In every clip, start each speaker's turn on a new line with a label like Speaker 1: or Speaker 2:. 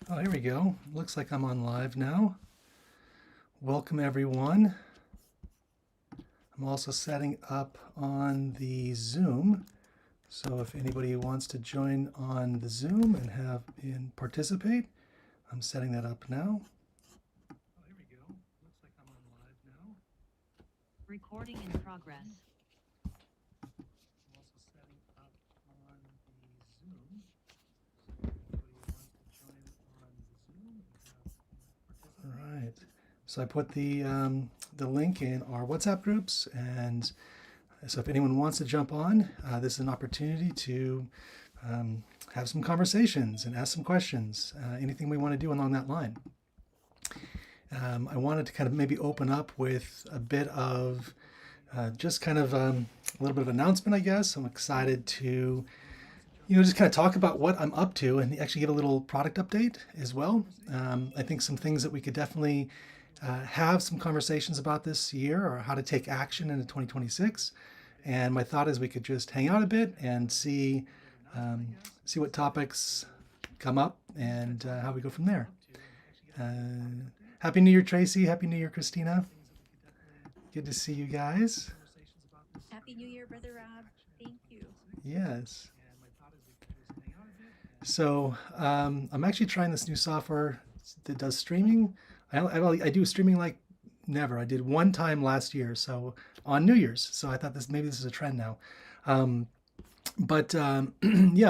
Speaker 1: Oh, here we go. Looks like I'm on live now. Welcome, everyone. I'm also setting up on the Zoom. So if anybody wants to join on the Zoom and participate, I'm setting that up now. Oh, here we go. Looks like I'm on live now.
Speaker 2: Recording in progress.
Speaker 1: I'm also setting up on the Zoom. So if anybody wants to join on the Zoom and participate. All right. So I put the link in our WhatsApp groups, and so if anyone wants to jump on, this is an opportunity to have some conversations and ask some questions, anything we want to do along that line. I wanted to kind of maybe open up with a bit of just kind of a little bit of announcement, I guess. I'm excited to, just kind of talk about what I'm up to and actually give a little product update as well. I think some things that we could definitely have some conversations about this year, or how to take action into 2026. And my thought is we could just hang out a bit and see what topics come up and how we go from there. Happy New Year, Tracy. Happy New Year, Christina. Good to see you guys.
Speaker 3: Happy New Year, Brother Rob. Thank you.
Speaker 1: Yes. So I'm actually trying this new software that does streaming. I do streaming like never. I did one time last year, so on New Year's. So I thought maybe this is a trend now. Yeah,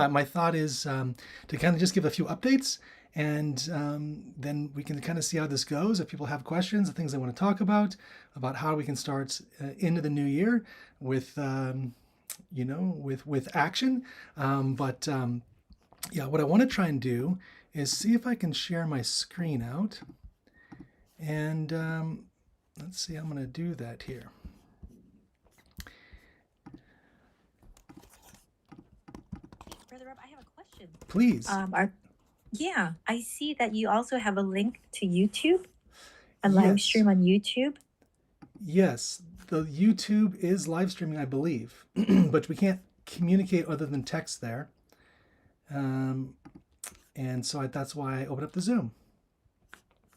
Speaker 1: my thought is to kind of just give a few updates, and then we can kind of see how this goes. If people have questions, the things they want to talk about how we can start into the new year with with action. Yeah, what I want to try and do is see if I can share my screen out, and let's see. I'm going to do that here.
Speaker 3: Brother Rob, I have a question.
Speaker 1: Please.
Speaker 3: Yeah, I see that you also have a link to YouTube, a live stream on YouTube.
Speaker 1: Yes, the YouTube is live streaming, I believe, but we can't communicate other than text there. And so that's why I opened up the Zoom.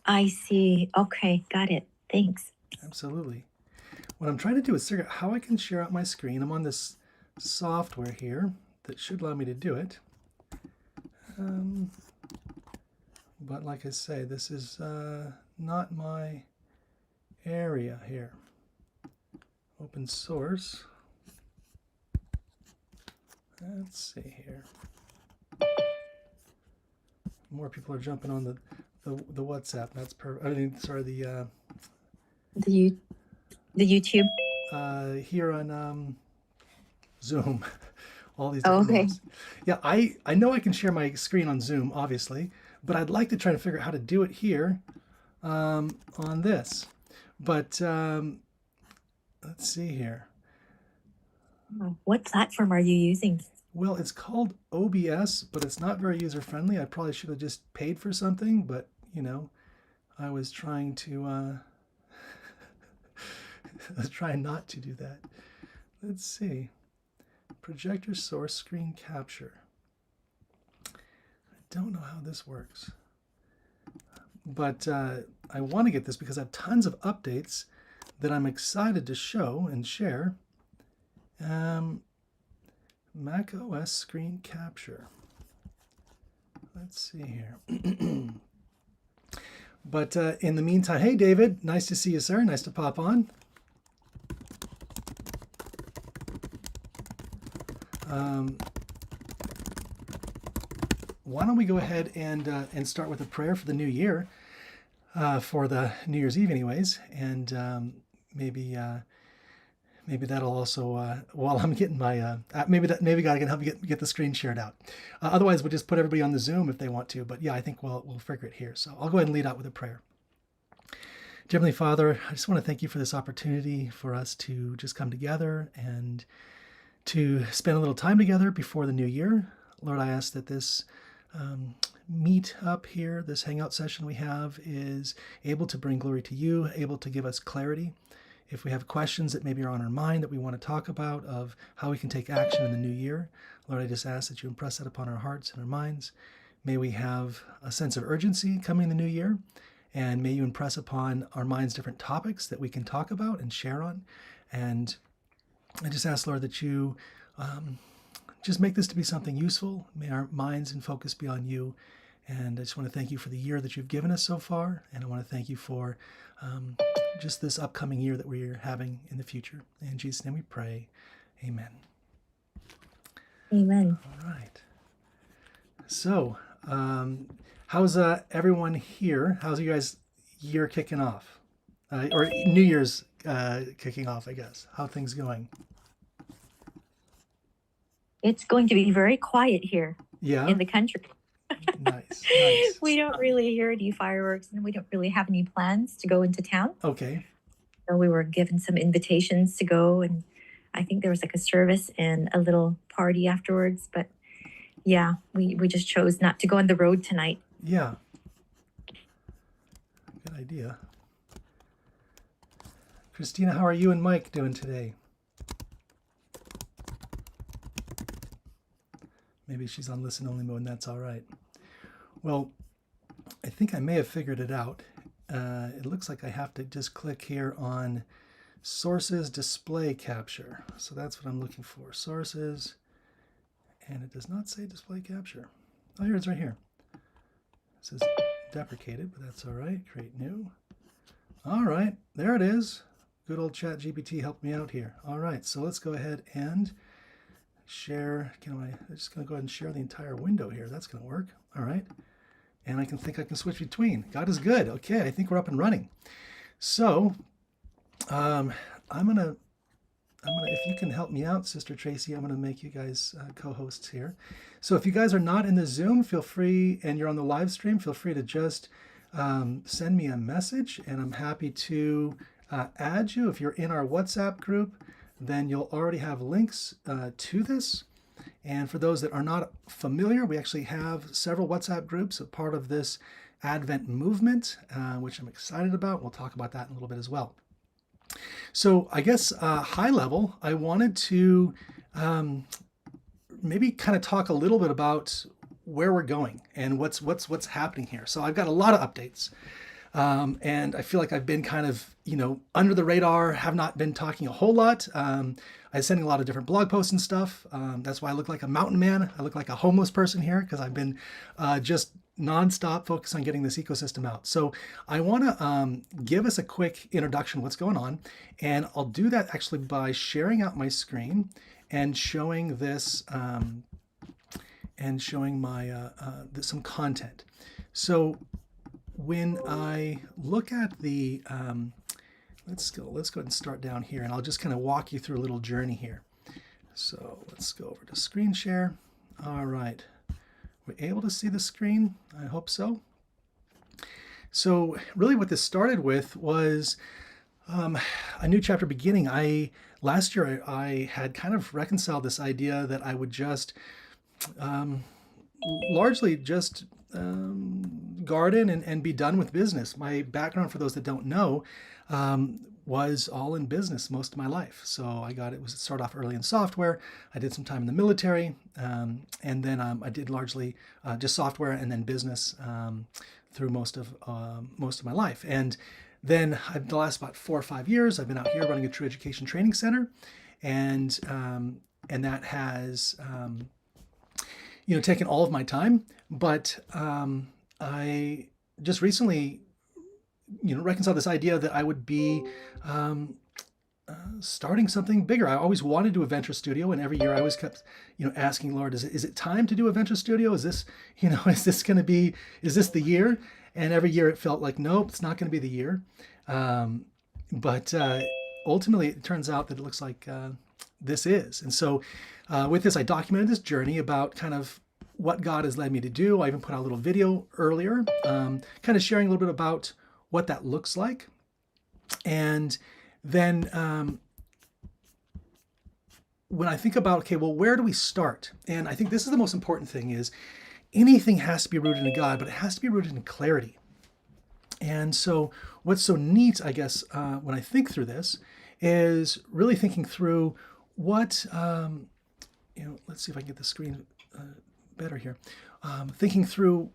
Speaker 3: I see. Okay, got it. Thanks.
Speaker 1: Absolutely. What I'm trying to do is figure out how I can share out my screen. I'm on this software here that should allow me to do it. But like I say, this is not my area here. Open source. Let's see here. More people are jumping on the WhatsApp. That's perfect. I mean, sorry, the
Speaker 3: YouTube.
Speaker 1: Here on Zoom. All these
Speaker 3: Oh,
Speaker 1: different
Speaker 3: okay.
Speaker 1: names. Yeah, I know I can share my screen on Zoom, obviously, but I'd like to try to figure out how to do it here on this. But let's see here.
Speaker 3: What platform are you using?
Speaker 1: Well, it's called OBS, but it's not very user friendly. I probably should have just paid for something, but I was trying to I was trying not to do that. Let's see. Projector source screen capture. I don't know how this works, but I want to get this because I have tons of updates that I'm excited to show and share. Mac OS screen capture. Let's see here. But in the meantime, hey David, nice to see you, sir. Nice to pop on. Why don't we go ahead and start with a prayer for the new year, for the New Year's Eve, anyways, and maybe that'll also while I'm getting my maybe God can help me get the screen shared out. Otherwise, we'll just put everybody on the Zoom if they want to. But yeah, I think we'll figure it here. So I'll go ahead and lead out with a prayer. Dear Heavenly Father, I just want to thank you for this opportunity for us to just come together and to spend a little time together before the new year. Lord, I ask that this meet up here, this hangout session we have, is able to bring glory to you, able to give us clarity. If we have questions that maybe are on our mind that we want to talk about of how we can take action in the new year, Lord, I just ask that you impress that upon our hearts and our minds. May we have a sense of urgency coming in the new year, and may you impress upon our minds different topics that we can talk about and share on. And I just ask, Lord, that you just make this to be something useful. May our minds and focus be on you. And I just want to thank you for the year that you've given us so far. And I want to thank you for just this upcoming year that we're having in the future. In Jesus' name we pray. Amen.
Speaker 3: Amen.
Speaker 1: All right. So, how's everyone here? How's you guys' year kicking off? Or New Year's kicking off, I guess. How are things going?
Speaker 3: It's going to be very quiet here
Speaker 1: Yeah?
Speaker 3: in the country.
Speaker 1: Nice, nice.
Speaker 3: We don't really hear any fireworks, and we don't really have any plans to go into town.
Speaker 1: Okay.
Speaker 3: So we were given some invitations to go, and I think there was like a service and a little party afterwards. But yeah, we just chose not to go on the road tonight.
Speaker 1: Yeah. Good idea. Christina, how are you and Mike doing today? Maybe she's on listen only mode, and that's all right. Well, I think I may have figured it out. It looks like I have to just click here on sources display capture. So that's what I'm looking for. Sources, and it does not say display capture. Oh, here it's right here. It says deprecated, but that's all right. Create new. All right, there it is. Good old ChatGPT helped me out here. All right, so let's go ahead and share. I'm just going to go ahead and share the entire window here. That's going to work. All right. And I can switch between. God is good. Okay, I think we're up and running. So, I'm gonna, if you can help me out, Sister Tracy, I'm gonna make you guys co-hosts here. So if you guys are not in the Zoom, feel free, and you're on the live stream, feel free to just send me a message, and I'm happy to add you. If you're in our WhatsApp group, then you'll already have links to this. And for those that are not familiar, we actually have several WhatsApp groups, a part of this Advent movement, which I'm excited about. We'll talk about that in a little bit as well. So I guess high level, I wanted to maybe kind of talk a little bit about where we're going and what's happening here. So I've got a lot of updates. And I feel like I've been kind of, under the radar, have not been talking a whole lot. I'm sending a lot of different blog posts and stuff. That's why I look like a mountain man. I look like a homeless person here because I've been just nonstop focused on getting this ecosystem out. So I want to give us a quick introduction of what's going on. And I'll do that actually by sharing out my screen and showing this and showing my some content. So when I look at the, let's go ahead and start down here, and I'll just kind of walk you through a little journey here. So let's go over to screen share. All right, we're able to see the screen? I hope so. So really what this started with was a new chapter beginning. Last year I had kind of reconciled this idea that I would just largely just garden and be done with business. My background, for those that don't know, was all in business most of my life. So it started off early in software. I did some time in the military, and then I did largely just software and then business through most of my life. And then the last about 4 or 5 years, I've been out here running a true education training center, and that has taken all of my time. But I just recently, reconciled this idea that I would be starting something bigger. I always wanted to do a venture studio, and every year I always kept, asking Lord, is it time to do a venture studio? Is this, is this the year? And every year it felt like, nope, it's not going to be the year. But ultimately it turns out that it looks like this is. And so with this, I documented this journey about kind of what God has led me to do. I even put out a little video earlier, kind of sharing a little bit about what that looks like. And then when I think about, okay, well, where do we start? And I think this is the most important thing is anything has to be rooted in God, but it has to be rooted in clarity. And so what's so neat, I guess, when I think through this is really thinking through what, let's see if I can get the screen
Speaker 4: better here. Thinking through,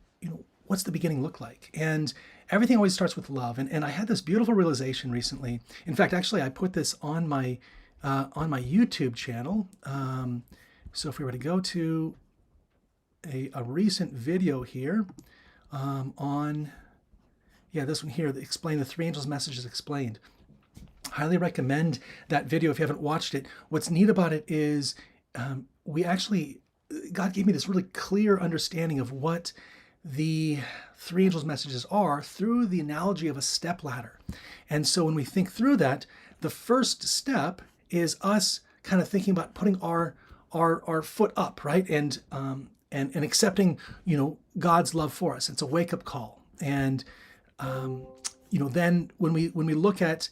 Speaker 4: what's the beginning look like? And everything always starts with love. And I had this beautiful realization recently. In fact, actually, I put this on my YouTube channel. So if we were to go to a recent video here on, this one here, Explain the Three Angels' Messages Explained. Highly recommend that video if you haven't watched it. What's neat about it is God gave me this really clear understanding of what the three angels' messages are through the analogy of a step ladder. And so when we think through that, the first step is us kind of thinking about putting our foot up, right? And accepting, God's love for us. It's a wake-up call. And then when we look at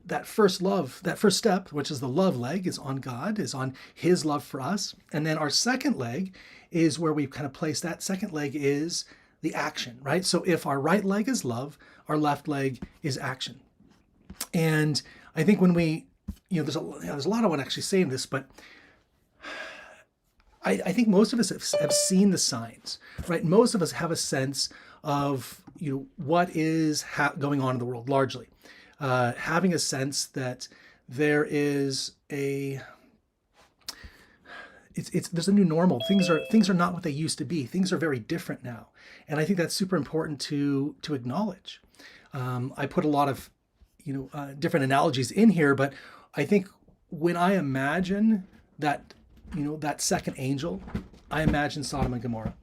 Speaker 4: that first step, which is the love leg, is on God, is on his love for us. And then our second leg is where we kind of place that second leg is the action, right? So if our right leg is love, our left leg is action. And I think when we, there's a lot I want to actually say in this, but I think most of us have seen the signs, right? Most of us have a sense of, what is going on in the world largely. Having a sense that there is there's a new normal. Things are not what they used to be. Things are very different now. And I think that's super important to acknowledge. I put a lot of, different analogies in here, but I think when I imagine that, that second angel, I imagine Sodom and Gomorrah.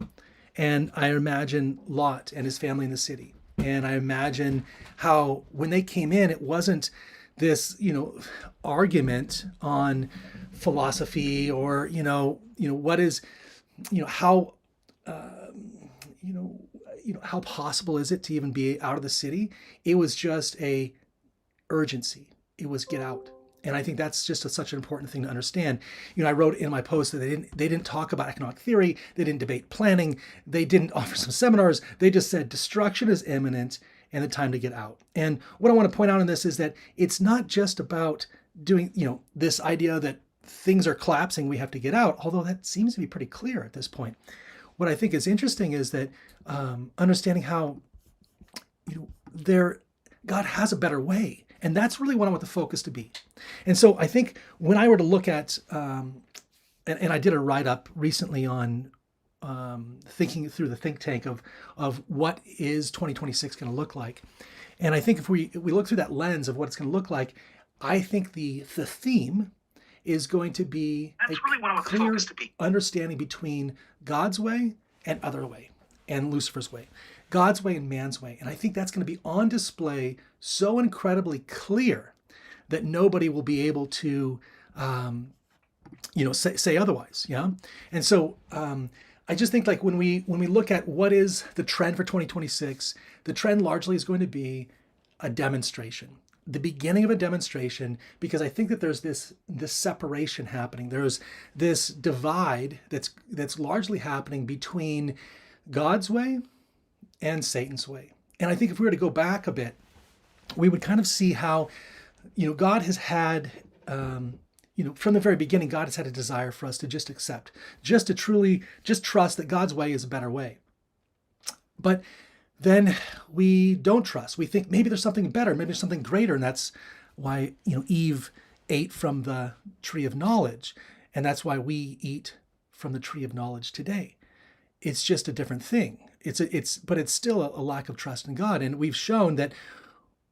Speaker 4: And I imagine Lot and his family in the city. And I imagine how when they came in, it wasn't this, argument on philosophy or, what is, how, how possible is it to even be out of the city? It was just a urgency. It was get out. And I think that's just such an important thing to understand. I wrote in my post that they didn't talk about economic theory. They didn't debate planning. They didn't offer some seminars. They just said destruction is imminent and the time to get out. And what I want to point out in this is that it's not just about doing, this idea that things are collapsing, we have to get out, although that seems to be pretty clear at this point. What I think is interesting is that understanding how, God has a better way. And that's really what I want the focus to be. And so I think when I were to look at, and I did a write-up recently on thinking through the think tank of what is 2026 going to look like. And I think if we look through that lens of what it's going to look like, I think the theme is going to be clear understanding between God's way and other way, and Lucifer's way. God's way and man's way. And I think that's going to be on display so incredibly clear that nobody will be able to, say otherwise. Yeah. And so I just think like when we look at what is the trend for 2026, the trend largely is going to be a demonstration, the beginning of a demonstration, because I think that there's this separation happening. There's this divide that's largely happening between God's way and Satan's way. And I think if we were to go back a bit, we would kind of see how, God has had, from the very beginning, God has had a desire for us to just accept, just to truly just trust that God's way is a better way. But then we don't trust. We think maybe there's something better, maybe there's something greater. And that's why, Eve ate from the tree of knowledge. And that's why we eat from the tree of knowledge today. It's just a different thing. But it's still a lack of trust in God. And we've shown that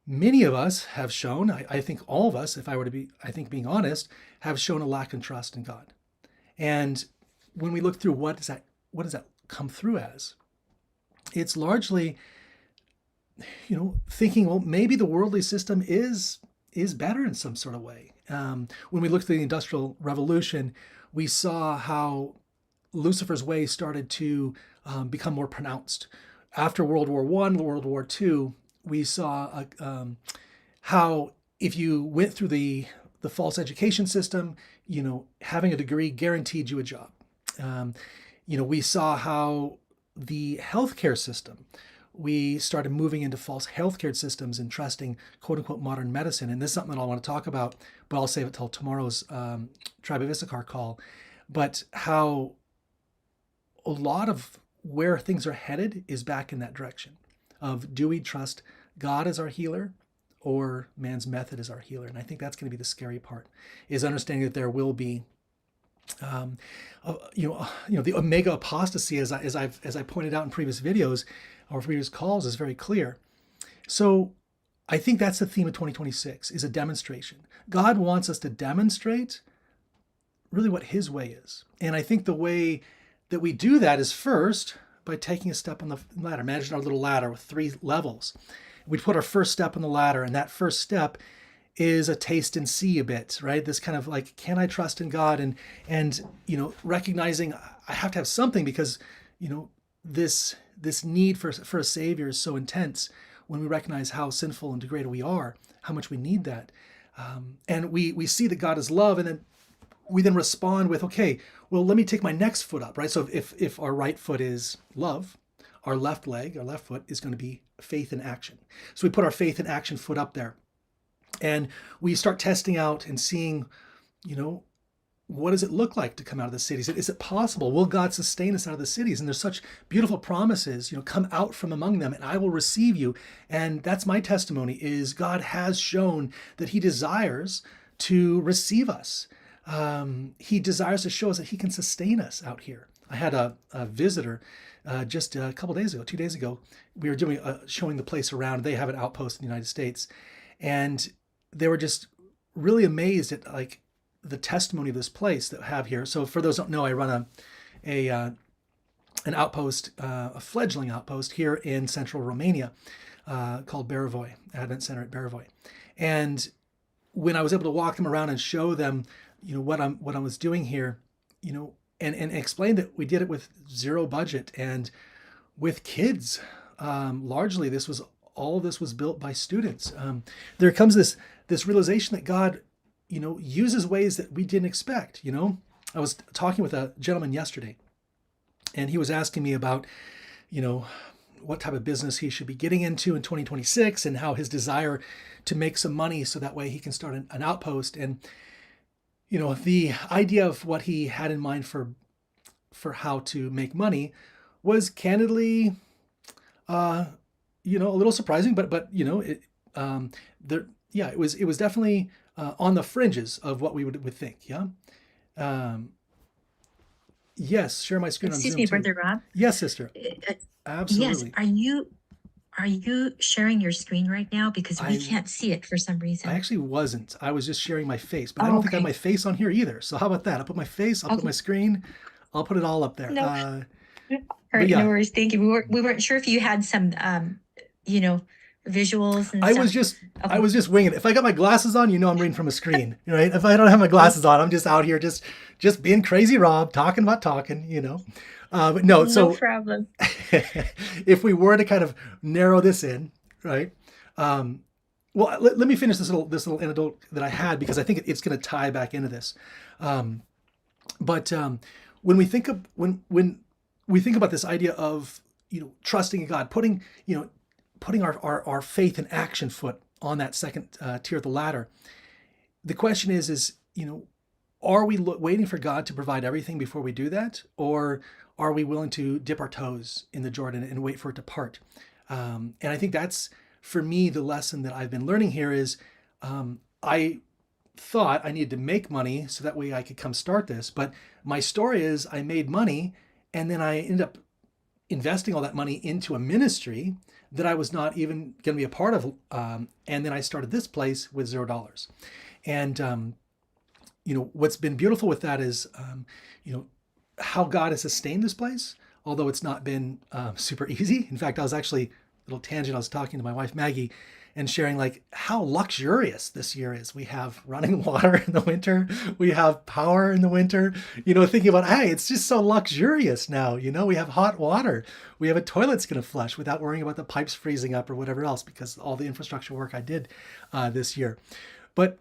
Speaker 4: many of us have shown, I think all of us, if I were to be, I think being honest, have shown a lack of trust in God. And when we look through what does that come through as? It's largely, thinking, well, maybe the worldly system is better in some sort of way. When we looked at the Industrial Revolution, we saw how Lucifer's way started to become more pronounced. After World War I, World War II, we saw how if you went through the false education system, having a degree guaranteed you a job. We saw how the healthcare system, we started moving into false healthcare systems and trusting quote unquote modern medicine. And this is something that I want to talk about, but I'll save it till tomorrow's Tribe of Issachar call. but how a lot of where things are headed is back in that direction of, do we trust God as our healer or man's method as our healer? And I think that's going to be the scary part, is understanding that there will be the omega apostasy, as I pointed out in previous videos or previous calls, is very clear. So I think that's the theme of 2026, is a demonstration. God wants us to demonstrate really what his way is. And I think the way that we do that is first by taking a step on the ladder. Imagine our little ladder with 3 levels. We put our first step on the ladder, and that first step is a taste and see a bit, right? This kind of like, can I trust in God? And recognizing I have to have something, because this need for a savior is so intense when we recognize how sinful and degraded we are, how much we need that. And we see that God is love, and then we then respond with, okay, well, let me take my next foot up, right? So if our right foot is love, our left foot is going to be faith in action. So we put our faith in action foot up there, and we start testing out and seeing, what does it look like to come out of the cities? Is it possible? Will God sustain us out of the cities? And there's such beautiful promises, come out from among them and I will receive you. And that's my testimony, is God has shown that he desires to receive us. He desires to show us that he can sustain us out here. I had a visitor just a couple days ago, 2 days ago. We were doing showing the place around. They have an outpost in the United States, and they were just really amazed at like the testimony of this place that we have here. So for those who don't know, I run an outpost, a fledgling outpost here in central Romania called Berevoy, Advent Center at Berevoy. And when I was able to walk them around and show them, what I was doing here, and explain that we did it with zero budget and with kids. Largely, all this was built by students. There comes this realization that God, uses ways that we didn't expect. I was talking with a gentleman yesterday, and he was asking me about, what type of business he should be getting into in 2026, and how his desire to make some money so that way he can start an outpost. And the idea of what he had in mind for how to make money was candidly, a little surprising, but it was definitely on the fringes of what we would think. Yeah. Yes. Share my screen.
Speaker 3: Excuse
Speaker 4: on
Speaker 3: me,
Speaker 4: Zoom
Speaker 3: Brother
Speaker 4: too.
Speaker 3: Rob.
Speaker 4: Yes, sister.
Speaker 3: Yes.
Speaker 4: Absolutely.
Speaker 3: Are you sharing your screen right now? Because we
Speaker 4: I-
Speaker 3: can't see it for some reason.
Speaker 4: I actually wasn't. I was just sharing my face, but I don't think I have
Speaker 3: okay.
Speaker 4: my face on here either. So how about that? I'll put my face, I'll put
Speaker 3: Okay.
Speaker 4: my screen, I'll put it all up there.
Speaker 3: No. All right,
Speaker 4: yeah.
Speaker 3: no worries. Thank you. We weren't sure if you had some, visuals and
Speaker 4: I
Speaker 3: stuff.
Speaker 4: I was just winging it. If I got my glasses on, I'm reading from a screen, right? If I don't have my glasses on, I'm just out here just being crazy Rob, talking about talking, But no, so
Speaker 3: No problem.
Speaker 4: if we were to kind of narrow this in, right? Well, let me finish this little anecdote that I had, because I think it's going to tie back into this. But when we think about this idea of trusting in God, putting our faith in action foot on that second tier of the ladder, the question is are we waiting for God to provide everything before we do that, or are we willing to dip our toes in the Jordan and wait for it to part? And I think that's, for me, the lesson that I've been learning here is, I thought I needed to make money so that way I could come start this. But my story is, I made money, and then I ended up investing all that money into a ministry that I was not even going to be a part of. And then I started this place with $0. And, what's been beautiful with that is, how God has sustained this place, although it's not been super easy. In fact, I was actually, little tangent, I was talking to my wife, Maggie, and sharing like how luxurious this year is. We have running water in the winter. We have power in the winter, thinking about, hey, it's just so luxurious now. We have hot water. We have a toilet that's going to flush without worrying about the pipes freezing up or whatever else, because all the infrastructure work I did this year. But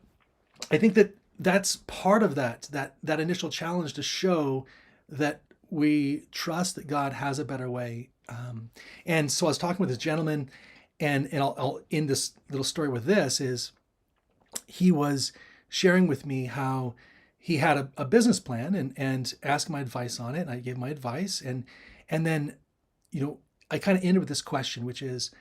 Speaker 4: I think that's part of that initial challenge, to show that we trust that God has a better way. And so I was talking with this gentleman, and I'll end this little story with this, is he was sharing with me how, he had a business plan and asked my advice on it. And I gave my advice. And then, I kind of ended with this question, which is,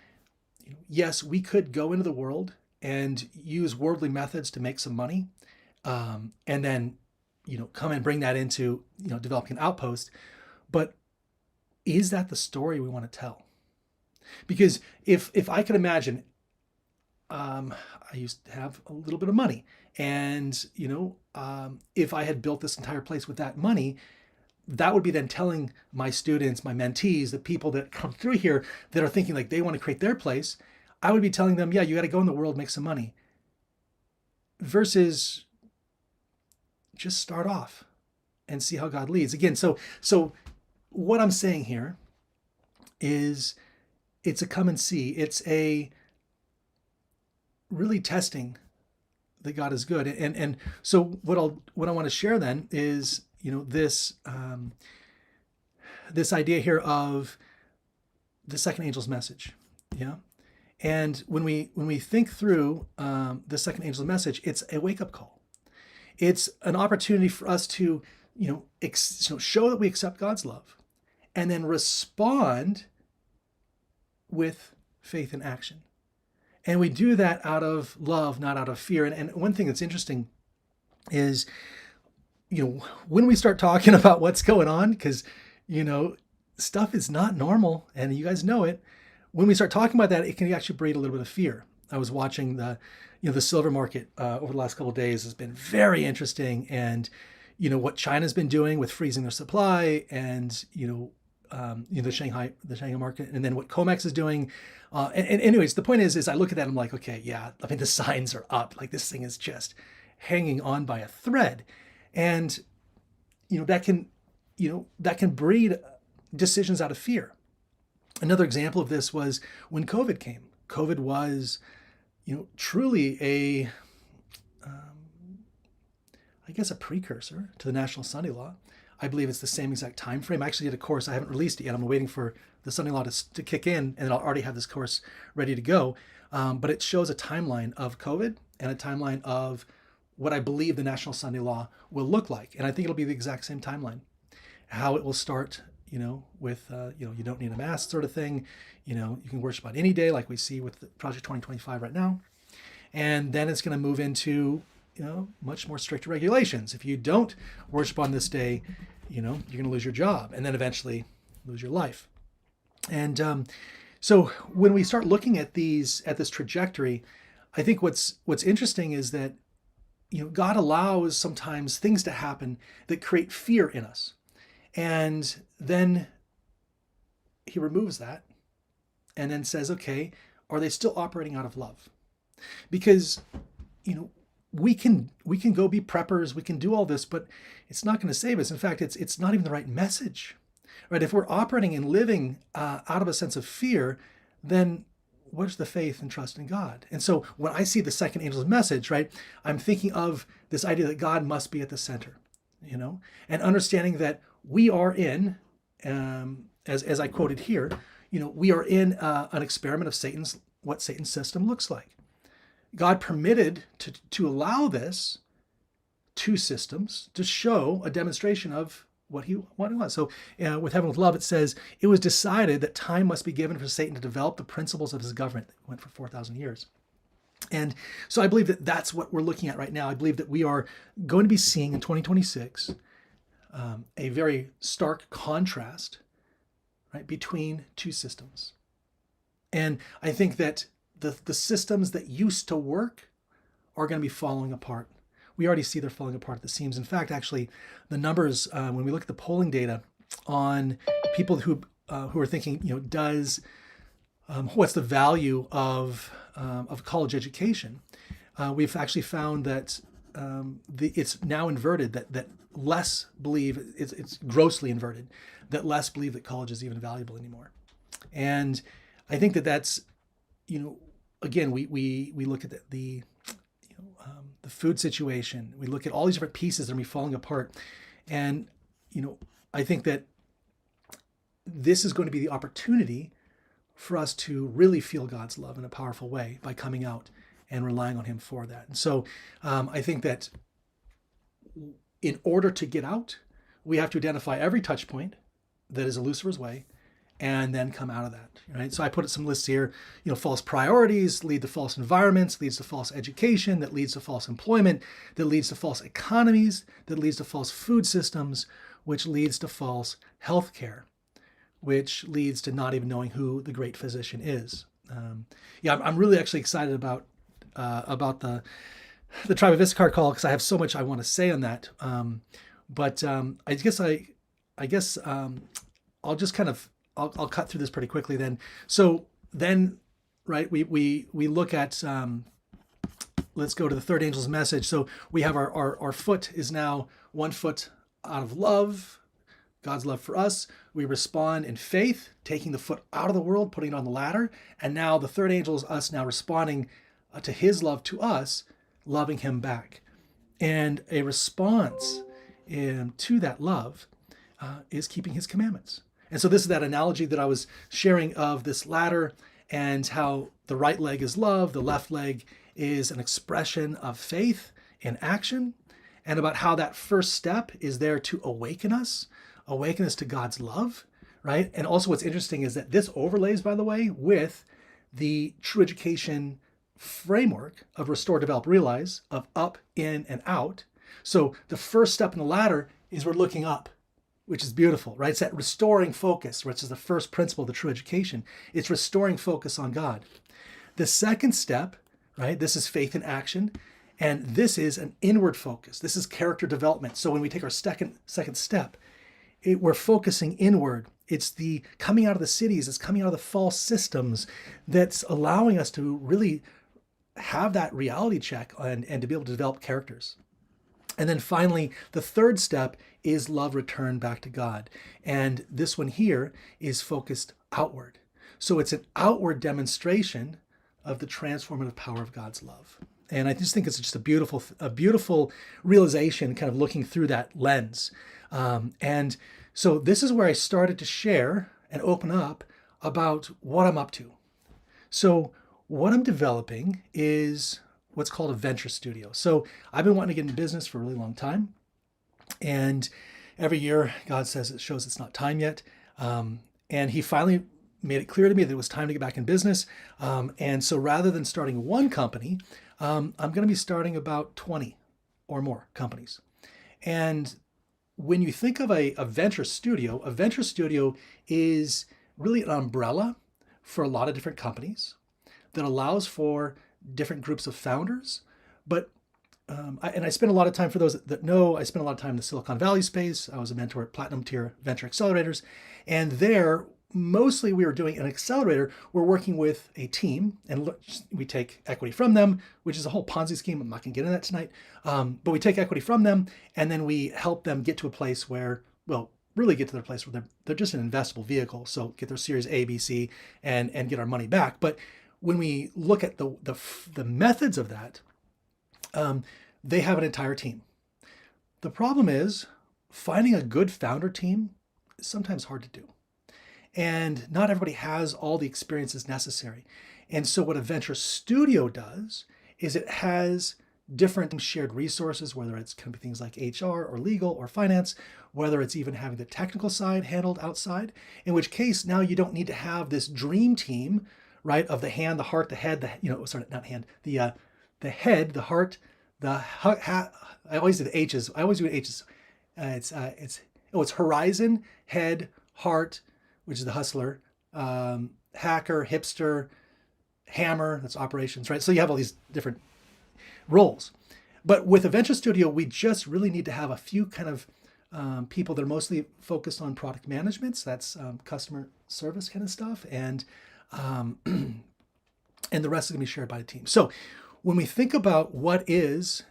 Speaker 4: yes, we could go into the world and use worldly methods to make some money. And then, come and bring that into, developing an outpost. But is that the story we want to tell? Because if I could imagine, I used to have a little bit of money, and if I had built this entire place with that money, that would be then telling my students, my mentees, the people that come through here that are thinking like they want to create their place, I would be telling them, yeah, you got to go in the world, make some money, versus just start off and see how God leads. Again, so what I'm saying here is it's a come and see. It's a really testing that God is good. And so what I want to share then is, this this idea here of the second angel's message. Yeah. And when we think through the second angel's message, it's a wake-up call. It's an opportunity for us to, show that we accept God's love and then respond with faith and action. And we do that out of love, not out of fear. And one thing that's interesting is, when we start talking about what's going on, because, stuff is not normal and you guys know it. When we start talking about that, it can actually breed a little bit of fear. I was watching the silver market over the last couple of days has been very interesting. And, what China's been doing with freezing their supply and, the Shanghai market, and then what COMEX is doing. And anyways, the point is I look at that and I'm like, okay, yeah, I mean, the signs are up. Like this thing is just hanging on by a thread. And, that can breed decisions out of fear. Another example of this was when COVID came. COVID was, truly a precursor to the National Sunday Law. I believe it's the same exact time frame. I actually did a course. I haven't released it yet. I'm waiting for the Sunday Law to kick in, and I'll already have this course ready to go. But it shows a timeline of COVID and a timeline of what I believe the National Sunday Law will look like. And I think it'll be the exact same timeline. How it will start, with, you don't need a mask sort of thing. You can worship on any day like we see with Project 2025 right now. And then it's going to move into, much more strict regulations. If you don't worship on this day, you're going to lose your job and then eventually lose your life. And so when we start looking at this trajectory, I think what's interesting is that, God allows sometimes things to happen that create fear in us. And then he removes that and then says, okay, are they still operating out of love? Because, we can go be preppers, we can do all this, but it's not going to save us. In fact, it's not even the right message, right? If we're operating and living out of a sense of fear, then what's the faith and trust in God? And so when I see the second angel's message, right, I'm thinking of this idea that God must be at the center, and understanding that we are in, as I quoted here, we are in an experiment of what Satan's system looks like. God permitted to allow this two systems to show a demonstration of what he wants. So with Heaven with Love, it says, it was decided that time must be given for Satan to develop the principles of his government that went for 4,000 years. And so I believe that that's what we're looking at right now. I believe that we are going to be seeing in 2026 a very stark contrast, right, between two systems. And I think that the systems that used to work are going to be falling apart. We already see they're falling apart at the seams. In fact, actually, the numbers, when we look at the polling data on people who are thinking, what's the value of college education? We've actually found that it's now inverted, that less believe, it's grossly inverted, that less believe that college is even valuable anymore. And I think that's, again, we look at the food situation. We look at all these different pieces that are falling apart. And, I think that this is going to be the opportunity for us to really feel God's love in a powerful way by coming out and relying on him for that. And so I think that in order to get out, we have to identify every touch point that is a Lucifer's way and then come out of that, right? So I put some lists here. False priorities lead to false environments, leads to false education, that leads to false employment, that leads to false economies, that leads to false food systems, which leads to false healthcare, which leads to not even knowing who the great physician is. I'm really actually excited about the Tribe of Issachar call, because I have so much I want to say on that. I guess I'll just kind of I'll cut through this pretty quickly then. So then, right, we look at let's go to the third angel's message. So we have our foot is now 1 foot out of love, God's love for us. We respond in faith, taking the foot out of the world, putting it on the ladder. And now the third angel is us now responding to his love to us, loving him back. And a response to that love is keeping his commandments. And so this is that analogy that I was sharing of this ladder, and how the right leg is love, the left leg is an expression of faith in action, and about how that first step is there to awaken us to God's love, right? And also what's interesting is that this overlays, by the way, with the true education framework of restore, develop, realize, of up, in, and out. So the first step in the ladder is we're looking up, which is beautiful, right? It's that restoring focus, which is the first principle of the true education. It's restoring focus on God. The second step, right? This is faith in action. And this is an inward focus. This is character development. So when we take our second step, we're focusing inward. It's the coming out of the cities. It's coming out of the false systems that's allowing us to really have that reality check and to be able to develop characters. And then finally, the third step is love returned back to God. And this one here is focused outward. So it's an outward demonstration of the transformative power of God's love. And I just think it's just a beautiful realization, kind of looking through that lens. And so this is where I started to share and open up about what I'm up to. So what I'm developing is what's called a venture studio. So I've been wanting to get in business for a really long time. And every year God shows it's not time yet. And he finally made it clear to me that it was time to get back in business. And so rather than starting one company, I'm going to be starting about 20 or more companies. And when you think of a venture studio is really an umbrella for a lot of different companies that allows for different groups of founders. But I spent a lot of time, for those that know, I spent a lot of time in the Silicon Valley space. I was a mentor at Platinum Tier Venture Accelerators. And there, mostly we were doing an accelerator. We're working with a team and we take equity from them, which is a whole Ponzi scheme. I'm not going to get into that tonight. But we take equity from them and then we help them get to a place where, really get to their place where they're just an investable vehicle. So get their series A, B, C, and get our money back. But when we look at the methods of that, they have an entire team. The problem is finding a good founder team is sometimes hard to do. And not everybody has all the experiences necessary. And so what a venture studio does is it has different shared resources, whether it's going to be things like HR or legal or finance, whether it's even having the technical side handled outside, in which case now you don't need to have this dream team, right, of the hand, the heart, the head, the head, the heart, I always do the H's. I always do H's. It's horizon, head, heart, which is the hustler, hacker, hipster, hammer, that's operations, right? So you have all these different roles. But with a venture studio, we just really need to have a few kind of people that are mostly focused on product management. So that's customer service kind of stuff. And the rest is going to be shared by the team. So when we think about what is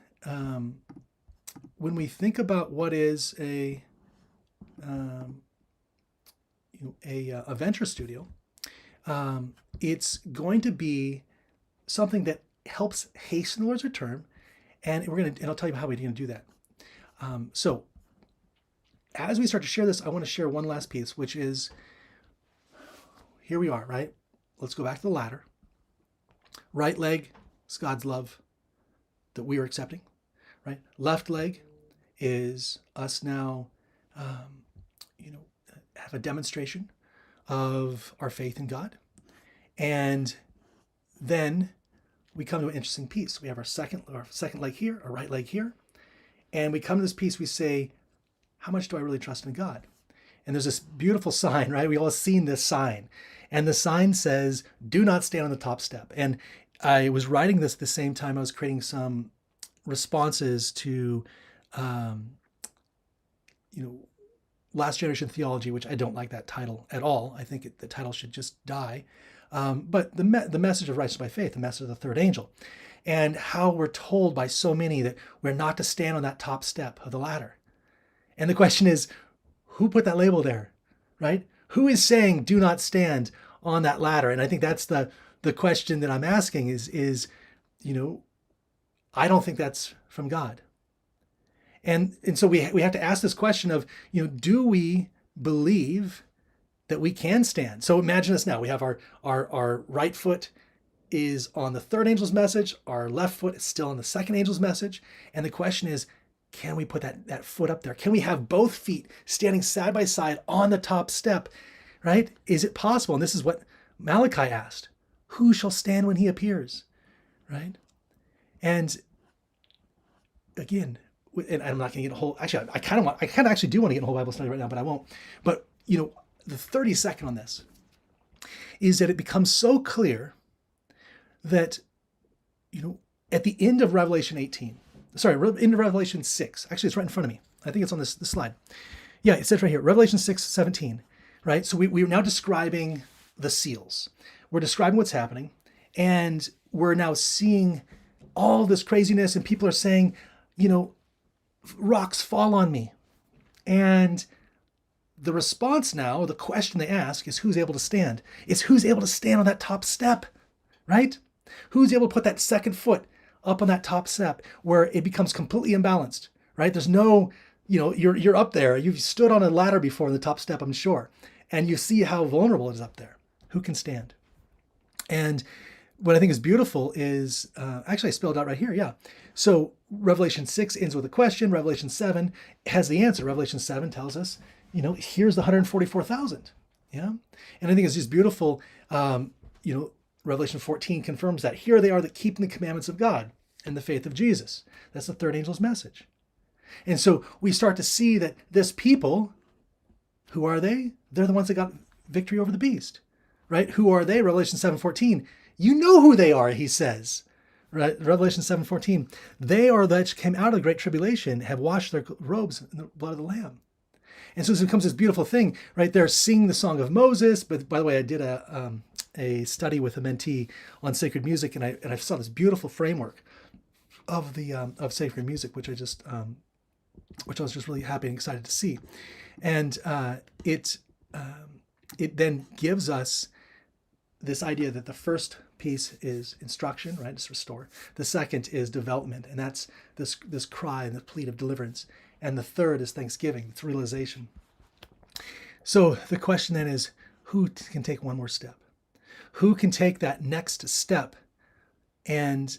Speaker 4: a venture studio, it's going to be something that helps hasten the Lord's return, and I'll tell you how we're going to do that. So as we start to share this, I want to share one last piece, which is, here we are, right? Let's go back to the ladder. Right leg is God's love that we are accepting, right? Left leg is us now, you know, have a demonstration of our faith in God. And then we come to an interesting piece. We have our second leg here, our right leg here. And we come to this piece, we say, how much do I really trust in God? And there's this beautiful sign, right? We all have seen this sign. And the sign says, do not stand on the top step. And I was writing this at the same time I was creating some responses to, last generation theology, which I don't like that title at all. I think the title should just die. But the message of righteousness by faith, the message of the third angel, and how we're told by so many that we're not to stand on that top step of the ladder. And the question is, who put that label there, right? Who is saying do not stand on that ladder? And I think that's the question that I'm asking is, I don't think that's from God. And so we have to ask this question of, do we believe that we can stand? So imagine this now. We have our right foot is on the third angel's message. Our left foot is still on the second angel's message. And the question is, can we put that foot up there? Can we have both feet standing side by side on the top step, right? Is it possible? And this is what Malachi asked. Who shall stand when he appears, right? And again, and I'm not going to get a whole, actually, I kind of actually do want to get a whole Bible study right now, but I won't. But, the 32nd on this is that it becomes so clear that, at the end of Revelation 6, actually it's right in front of me. I think it's on this slide. Yeah, it says right here, Revelation 6:17, right? So we're now describing the seals. We're describing what's happening, and we're now seeing all this craziness, and people are saying, rocks fall on me. And the response now, the question they ask is who's able to stand? It's who's able to stand on that top step, right? Who's able to put that second foot up on that top step where it becomes completely imbalanced, right? There's no, you're up there. You've stood on a ladder before on the top step, I'm sure. And you see how vulnerable it is up there. Who can stand? And what I think is beautiful is, actually I spelled out right here, yeah. So Revelation 6 ends with a question. Revelation 7 has the answer. Revelation 7 tells us, here's the 144,000. Yeah. And I think it's just beautiful. Revelation 14 confirms that. Here they are that keep the commandments of God and the faith of Jesus. That's the third angel's message. And so we start to see that this people, who are they? They're the ones that got victory over the beast, right? Who are they? Revelation 7:14. You know who they are, he says. Right? Revelation 7:14. They are that came out of the great tribulation, have washed their robes in the blood of the Lamb. And so this becomes this beautiful thing, right? They're singing the song of Moses. But by the way, I did a study with a mentee on sacred music, and I saw this beautiful framework of of sacred music, which I was just really happy and excited to see. And it then gives us this idea that the first piece is instruction, right? It's restore. The second is development, and that's this cry and the plea of deliverance. And the third is thanksgiving. It's realization. So the question then is, who can take one more step? Who can take that next step? And,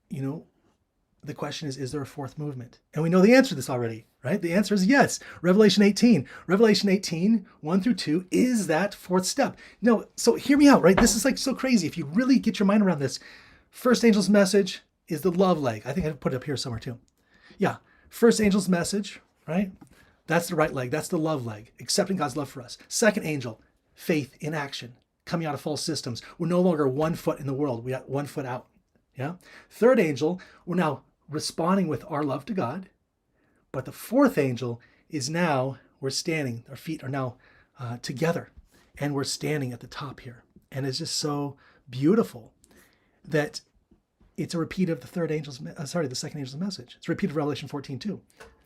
Speaker 4: the question is there a fourth movement? And we know the answer to this already, right? The answer is yes. Revelation 18. Revelation 18, 1-2 is that fourth step. No, so hear me out, right? This is like so crazy. If you really get your mind around this, first angel's message is the love leg. I think I put it up here somewhere too. Yeah. First angel's message, right? That's the right leg. That's the love leg, accepting God's love for us. Second angel, faith in action, coming out of false systems. We're no longer 1 foot in the world. We got 1 foot out. Yeah. Third angel, we're now responding with our love to God. But the fourth angel is now we're standing. Our feet are now together, and we're standing at the top here. And it's just so beautiful that it's a repeat of the the second angel's message. It's a repeat of Revelation 14:2,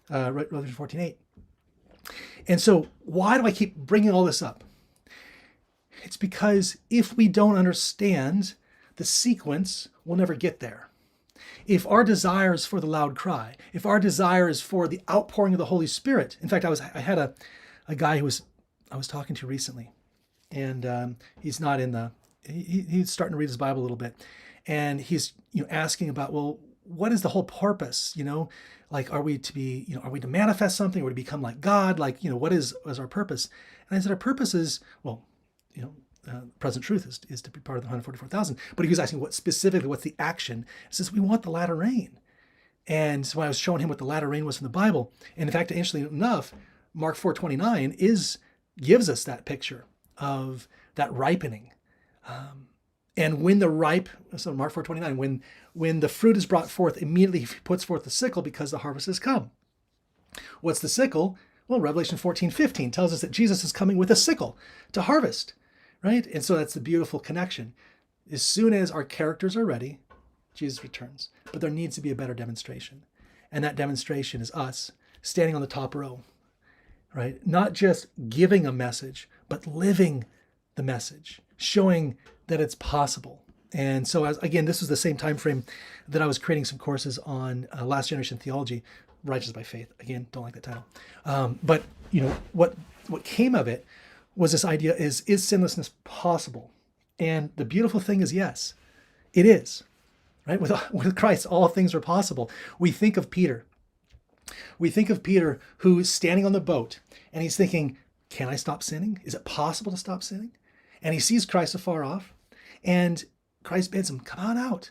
Speaker 4: Revelation 14:8. And so why do I keep bringing all this up? It's because if we don't understand the sequence, we'll never get there. If our desire is for the loud cry, if our desire is for the outpouring of the Holy Spirit. In fact, I had a guy I was talking to recently, and he's not in he's starting to read his Bible a little bit. And he's asking about, well, what is the whole purpose? Like, are we to be, are we to manifest something? Or to become like God? Like, what is our purpose? And I said, our purpose is, well, present truth is to be part of the 144,000. But he was asking what specifically, what's the action? He says, we want the latter rain. And so I was showing him what the latter rain was from the Bible. And in fact, interestingly enough, Mark 4:29 gives us that picture of that ripening. And when so Mark 4:29, when the fruit is brought forth, immediately he puts forth the sickle because the harvest has come. What's the sickle? Well, Revelation 14:15 tells us that Jesus is coming with a sickle to harvest, right? And so that's the beautiful connection. As soon as our characters are ready, Jesus returns. But there needs to be a better demonstration. And that demonstration is us standing on the top row, right? Not just giving a message, but living the message, showing that it's possible. And so, again, this was the same time frame that I was creating some courses on last generation theology, righteous by faith. Again, don't like that title. But what came of it was this idea: is sinlessness possible? And the beautiful thing is, yes, it is. Right? With Christ, all things are possible. We think of Peter. Who's standing on the boat and he's thinking, can I stop sinning? Is it possible to stop sinning? And he sees Christ afar off, and Christ bids him, come on out.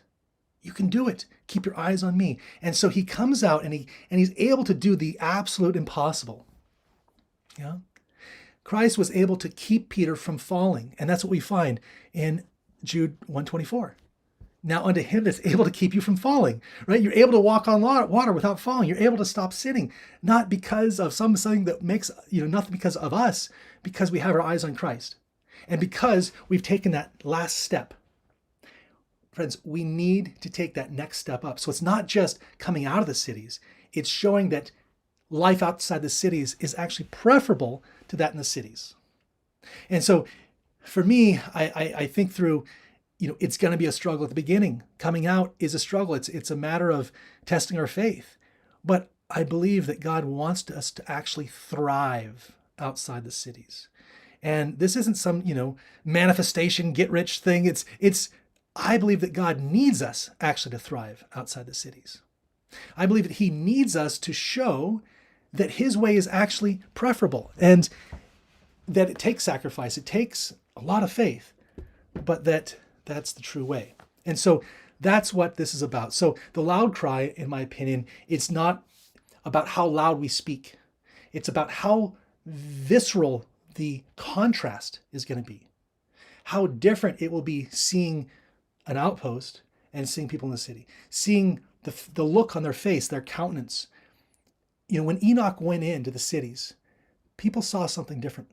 Speaker 4: You can do it. Keep your eyes on me. And so he comes out and he's able to do the absolute impossible. Yeah. Christ was able to keep Peter from falling. And that's what we find in Jude 1:24. Now unto him that's able to keep you from falling, right? You're able to walk on water without falling. You're able to stop sinning, not because of something that makes, nothing because of us, because we have our eyes on Christ. And because we've taken that last step. Friends, we need to take that next step up. So it's not just coming out of the cities. It's showing that life outside the cities is actually preferable to that in the cities. And so for me, I think through, it's going to be a struggle at the beginning. Coming out is a struggle. It's a matter of testing our faith. But I believe that God wants us to actually thrive outside the cities. And this isn't some, manifestation, get rich thing. I believe that God needs us actually to thrive outside the cities. I believe that he needs us to show that his way is actually preferable, and that it takes sacrifice. It takes a lot of faith, but that's the true way. And so that's what this is about. So the loud cry, in my opinion, it's not about how loud we speak. It's about how visceral the contrast is going to be. How different it will be seeing an outpost and seeing people in the city. Seeing the look on their face, their countenance. When Enoch went into the cities, people saw something different.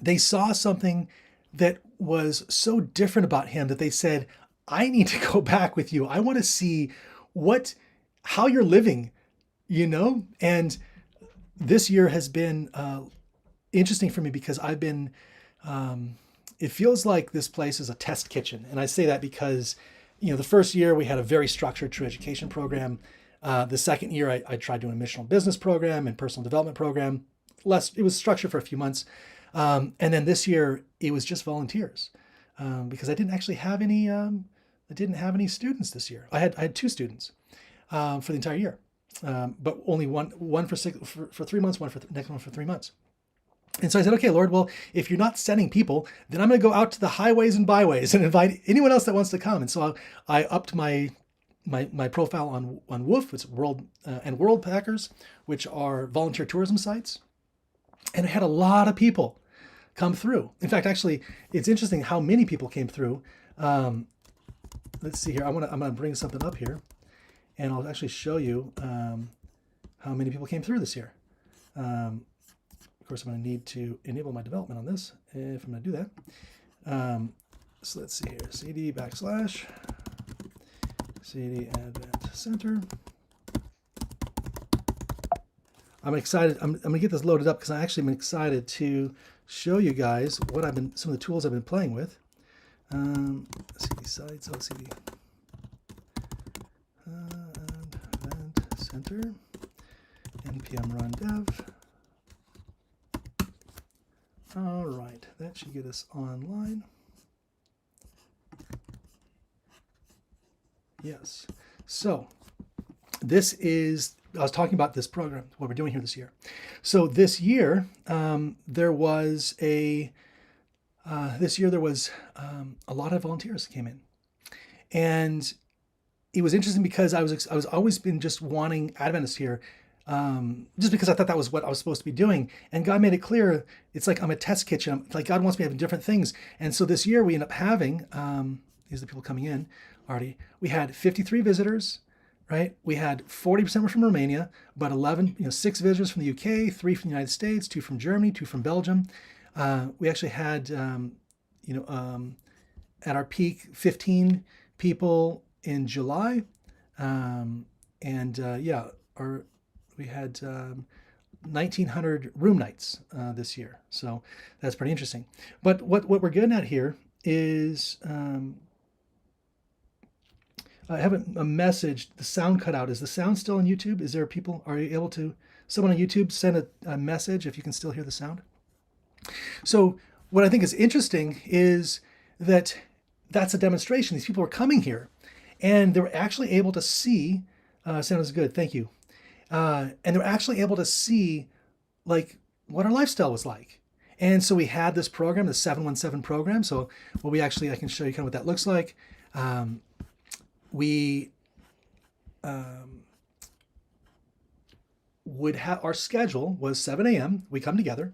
Speaker 4: They saw something that was so different about him that they said, I need to go back with you. I want to see how you're living, And this year has been interesting for me because I've been, it feels like this place is a test kitchen. And I say that because, the first year we had a very structured true education program. The second year I tried doing a missional business program and personal development program. It was structured for a few months. And then this year it was just volunteers because I didn't actually have any. I didn't have any students this year. I had 2 students for the entire year, but only one for 3 months, one for the next one for 3 months. And so I said, okay, Lord, well, if you're not sending people, then I'm going to go out to the highways and byways and invite anyone else that wants to come. And so I upped my profile on WOOF, it's World and World Packers, which are volunteer tourism sites. And I had a lot of people come through. In fact, actually, it's interesting how many people came through. Let's see here. I'm gonna bring something up here, and I'll actually show you how many people came through this year. Of course, I'm going to need to enable my development on this if I'm going to do that. So let's see here. CD Advent Center. I'm excited. I'm going to get this loaded up because I actually am excited to show you guys some of the tools I've been playing with. CD sites, LCD. Advent Center. npm run dev. All right, that should get us online. Yes. So this is, I was talking about this program, what we're doing here this year. So this year, there was a lot of volunteers came in, and it was interesting because I was always been just wanting Adventists here, just because I thought that was what I was supposed to be doing. And God made it clear, it's like I'm a test kitchen. Like God wants me to have different things. And so this year we end up having, these are the people coming in already. We had 53 visitors, right? We had 40% were from Romania, about 6 visitors from the UK, 3 from the United States, 2 from Germany, 2 from Belgium. We actually had, at our peak, 15 people in July. We had 1,900 room nights this year. So that's pretty interesting. But what we're getting at here is, I have a message, the sound cut out. Is the sound still on YouTube? Is there people, are you able to, someone on YouTube send a message if you can still hear the sound? So what I think is interesting is that that's a demonstration. These people are coming here and they were actually able to see, sound is good, thank you. And they were actually able to see like what our lifestyle was like. And so we had this program, the 717 program. So what we actually, I can show you kind of what that looks like. We would have, our schedule was 7 a.m. We come together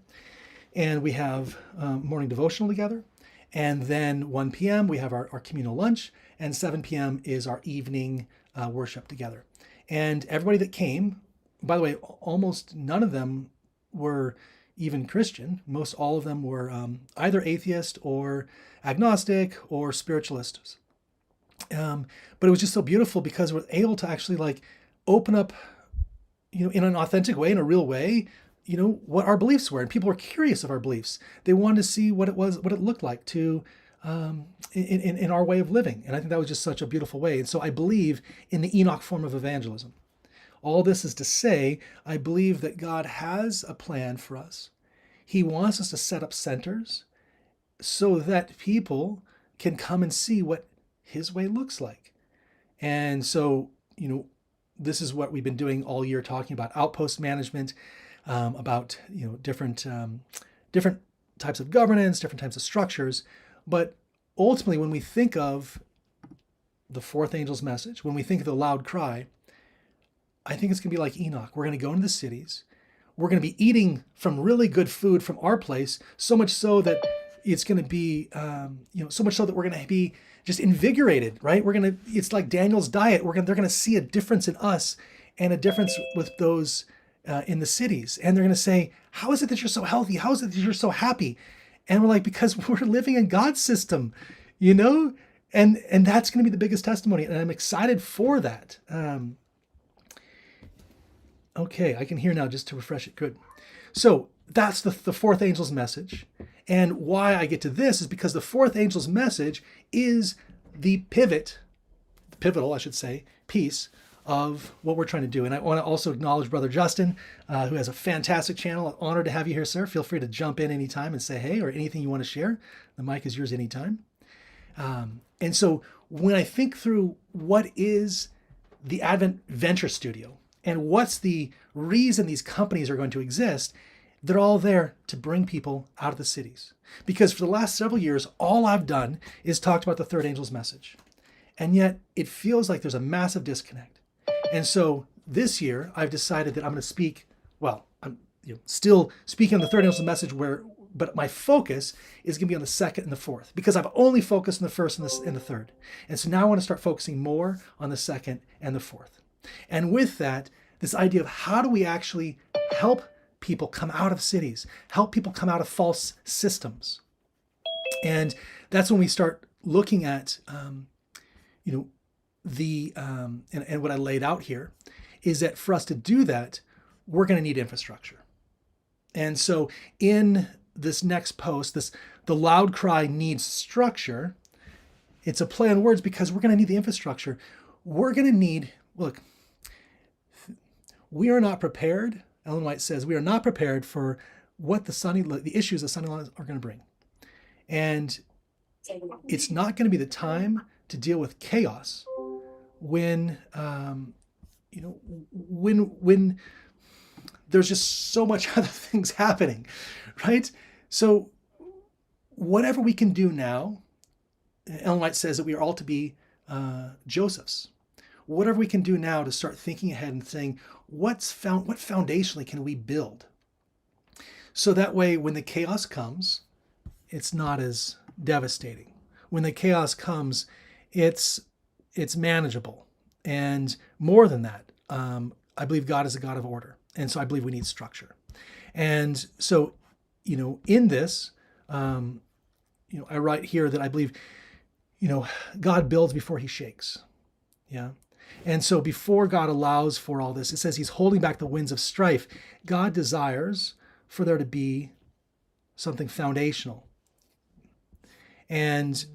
Speaker 4: and we have morning devotional together. And then 1 p.m. we have our communal lunch, and 7 p.m. is our evening worship together. And everybody that came, by the way, almost none of them were even Christian. Most all of them were either atheist or agnostic or spiritualists. But it was just so beautiful because we're able to actually like open up, in an authentic way, in a real way, what our beliefs were. And people were curious of our beliefs. They wanted to see what it was, what it looked like to, in our way of living. And I think that was just such a beautiful way. And so I believe in the Enoch form of evangelism. All this is to say, I believe that God has a plan for us. He wants us to set up centers so that people can come and see what his way looks like. And so, this is what we've been doing all year, talking about outpost management, about, different types of governance, different types of structures. But ultimately, when we think of the fourth angel's message, when we think of the loud cry, I think it's going to be like Enoch. We're going to go into the cities. We're going to be eating from really good food from our place, so much so that it's going to be, so much so that we're going to be just invigorated, right? It's like Daniel's diet. They're going to see a difference in us and a difference with those in the cities. And they're going to say, how is it that you're so healthy? How is it that you're so happy? And we're like, because we're living in God's system, and that's going to be the biggest testimony. And I'm excited for that. Okay, I can hear now just to refresh it. Good. So that's the fourth angel's message. And why I get to this is because the fourth angel's message is the pivotal, I should say, piece of what we're trying to do. And I want to also acknowledge Brother Justin, who has a fantastic channel. I'm honored to have you here, sir. Feel free to jump in anytime and say hey, or anything you want to share. The mic is yours anytime. And so when I think through what is the Advent Venture Studio and what's the reason these companies are going to exist, they're all there to bring people out of the cities. Because for the last several years, all I've done is talked about the third angel's message. And yet it feels like there's a massive disconnect. And so this year I've decided that I'm going to speak, I'm still speaking on the third angel's message but my focus is going to be on the second and the fourth, because I've only focused on the first and the third. And so now I want to start focusing more on the second and the fourth. And with that, this idea of how do we actually help people come out of cities, help people come out of false systems. And that's when we start looking at, and what I laid out here is that for us to do that, we're going to need infrastructure. And so in this next post, the loud cry needs structure. It's a play on words because we're going to need the infrastructure. We're going to need, we are not prepared. Ellen White says we are not prepared for what the issues the Sunny laws are going to bring. And it's not going to be the time to deal with chaos when when there's just so much other things happening, right? So whatever we can do now, Ellen White says that we are all to be Josephs. Whatever we can do now to start thinking ahead and saying, what foundationally can we build? So that way, when the chaos comes, it's not as devastating. When the chaos comes, it's manageable. And more than that, I believe God is a God of order. And so I believe we need structure. And so, in this, I write here that I believe, God builds before he shakes. Yeah. And so before God allows for all this, it says he's holding back the winds of strife. God desires for there to be something foundational. And,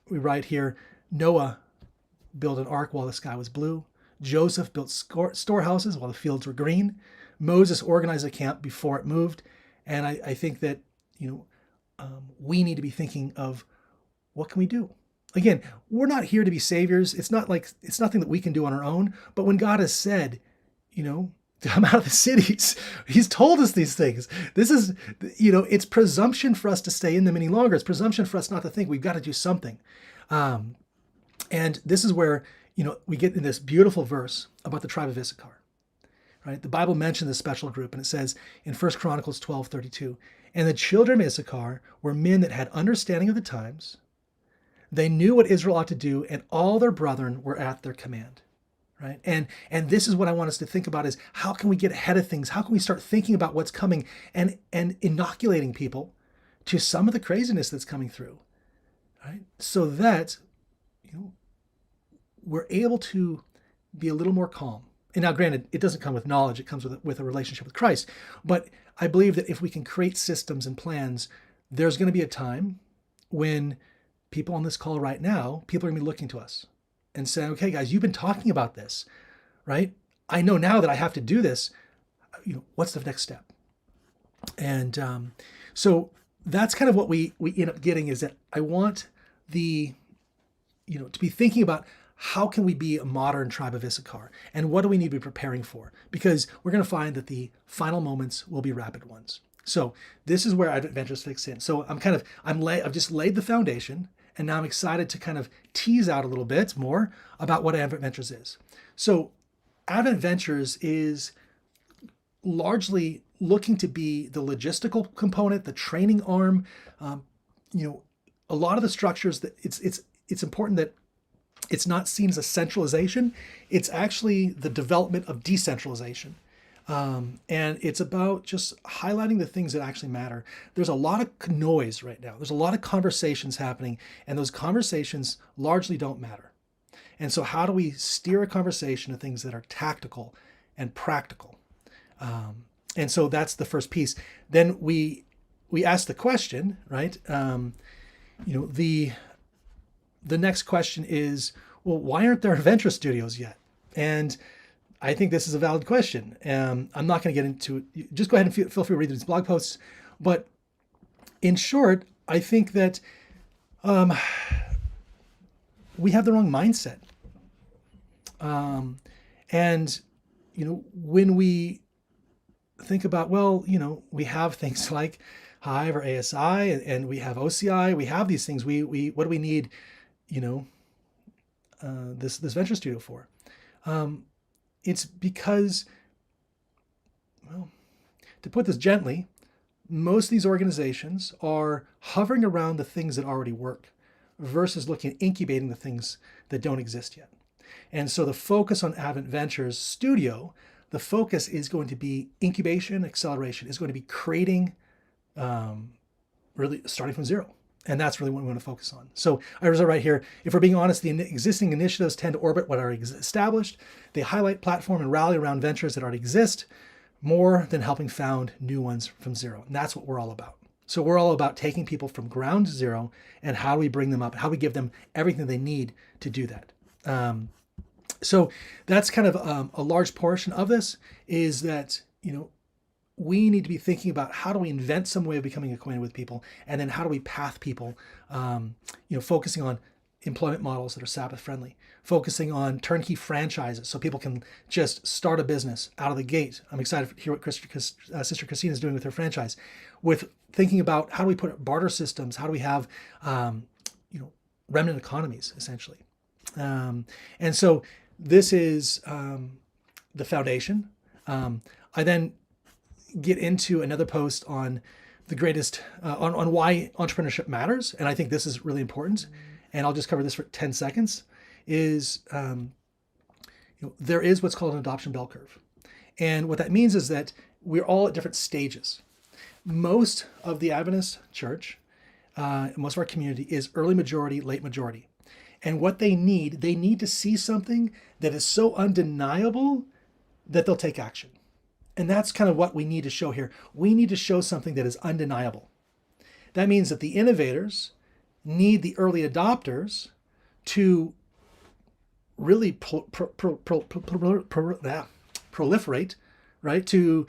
Speaker 4: we write here, Noah built an ark while the sky was blue. Joseph built storehouses while the fields were green. Moses organized a camp before it moved. And I think that, we need to be thinking of what can we do? Again, we're not here to be saviors. It's nothing that we can do on our own. But when God has said, come out of the cities, he's told us these things. This is, it's presumption for us to stay in them any longer. It's presumption for us not to think we've got to do something. And this is where, we get in this beautiful verse about the tribe of Issachar, right? The Bible mentions this special group, and it says in 1 Chronicles 12:32, and the children of Issachar were men that had understanding of the times. They knew what Israel ought to do, and all their brethren were at their command, right? And this is what I want us to think about is how can we get ahead of things? How can we start thinking about what's coming and inoculating people to some of the craziness that's coming through, right? So that, we're able to be a little more calm. And now, granted, it doesn't come with knowledge. It comes with a relationship with Christ. But I believe that if we can create systems and plans, there's going to be a time when people on this call right now, people are going to be looking to us and saying, okay, guys, you've been talking about this, right? I know now that I have to do this. What's the next step? And so that's kind of what we end up getting is that I want to be thinking about how can we be a modern tribe of Issachar? And what do we need to be preparing for? Because we're going to find that the final moments will be rapid ones. So this is where Advent Ventures fits in. So I've just laid the foundation, and now I'm excited to kind of tease out a little bit more about what Advent Ventures is. So Advent Ventures is largely looking to be the logistical component, the training arm. A lot of the structures that it's important that it's not seen as a centralization. It's actually the development of decentralization. And it's about just highlighting the things that actually matter. There's a lot of noise right now. There's a lot of conversations happening, and those conversations largely don't matter. And so how do we steer a conversation to things that are tactical and practical? And so that's the first piece. Then we ask the question, right? The next question is, well, why aren't there adventure studios yet? And I think this is a valid question. I'm not going to get into it. Just go ahead and feel free to read these blog posts. But in short, I think that we have the wrong mindset. And when we think about, we have things like Hive or ASI, and we have OCI. We have these things. What do we need? This venture studio for? It's because, to put this gently, most of these organizations are hovering around the things that already work versus looking at incubating the things that don't exist yet. And so the focus on Advent Ventures Studio, the focus is going to be incubation, acceleration, is going to be creating, really starting from zero. And that's really what we want to focus on. So I was right here. If we're being honest, the existing initiatives tend to orbit what are established. They highlight, platform, and rally around ventures that already exist more than helping found new ones from zero. And that's what we're all about. So we're all about taking people from ground zero and how do we bring them up, how we give them everything they need to do that. So that's kind of a large portion of this is that, we need to be thinking about how do we invent some way of becoming acquainted with people, and then how do we path people, focusing on employment models that are Sabbath friendly, focusing on turnkey franchises so people can just start a business out of the gate. I'm excited to hear what Sister Christina is doing with her franchise, with thinking about how do we put barter systems, how do we have remnant economies essentially. And so this is the foundation. I then get into another post on the greatest on why entrepreneurship matters, and I think this is really important. And I'll just cover this for 10 seconds. Is there is what's called an adoption bell curve, and what that means is that we're all at different stages. Most of the Adventist church, most of our community is early majority, late majority, and what they need to see something that is so undeniable that they'll take action. And that's kind of what we need to show here. We need to show something that is undeniable. That means that the innovators need the early adopters to really proliferate, right? To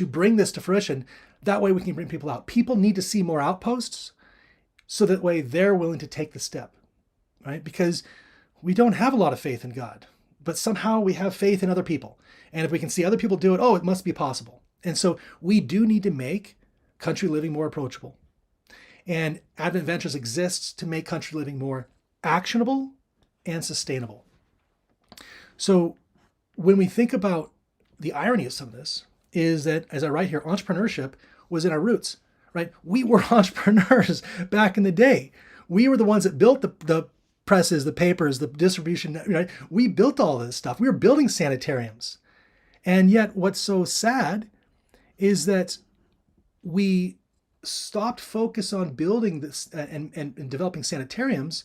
Speaker 4: bring this to fruition. That way we can bring people out. People need to see more outposts so that way they're willing to take the step, right? Because we don't have a lot of faith in God, but somehow we have faith in other people. And if we can see other people do it, oh, it must be possible. And so we do need to make country living more approachable. And Advent Ventures exists to make country living more actionable and sustainable. So when we think about the irony of some of this is that, as I write here, entrepreneurship was in our roots, right? We were entrepreneurs back in the day. We were the ones that built the presses, the papers, the distribution, right? We built all this stuff. We were building sanitariums. And yet what's so sad is that we stopped focus on building this and developing sanitariums,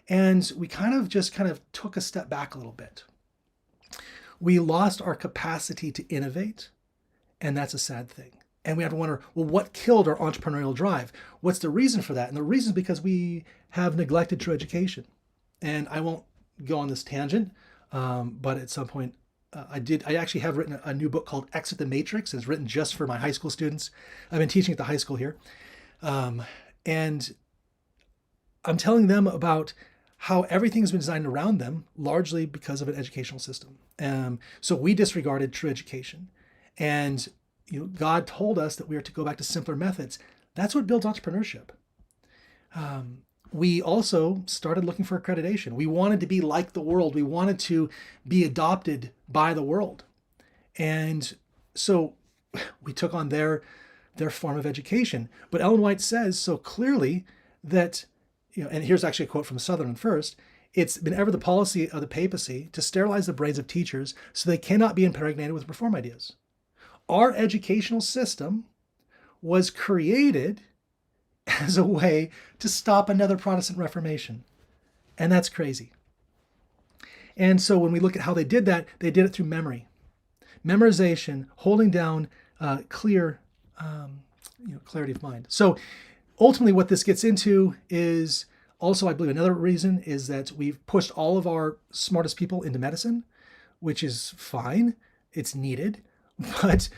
Speaker 4: and we kind of took a step back a little bit. We lost our capacity to innovate, and that's a sad thing. And we have to wonder, well, what killed our entrepreneurial drive? What's the reason for that? And the reason is because we have neglected true education. And I won't go on this tangent, but at some point, I actually have written a new book called Exit the Matrix. It's written just for my high school students. I've been teaching at the high school here. And I'm telling them about how everything's been designed around them, largely because of an educational system. So we disregarded true education. And God told us that we are to go back to simpler methods. That's what builds entrepreneurship. We also started looking for accreditation. We wanted to be like the world. We wanted to be adopted by the world. And so we took on their form of education. But Ellen White says so clearly that, and here's actually a quote from Sutherland first, it's been ever the policy of the papacy to sterilize the brains of teachers so they cannot be impregnated with reform ideas. Our educational system was created as a way to stop another Protestant Reformation. And that's crazy. And so when we look at how they did that, they did it through memory. Memorization, holding down clear clarity of mind. So ultimately what this gets into is also, I believe another reason is that we've pushed all of our smartest people into medicine, which is fine. It's needed. But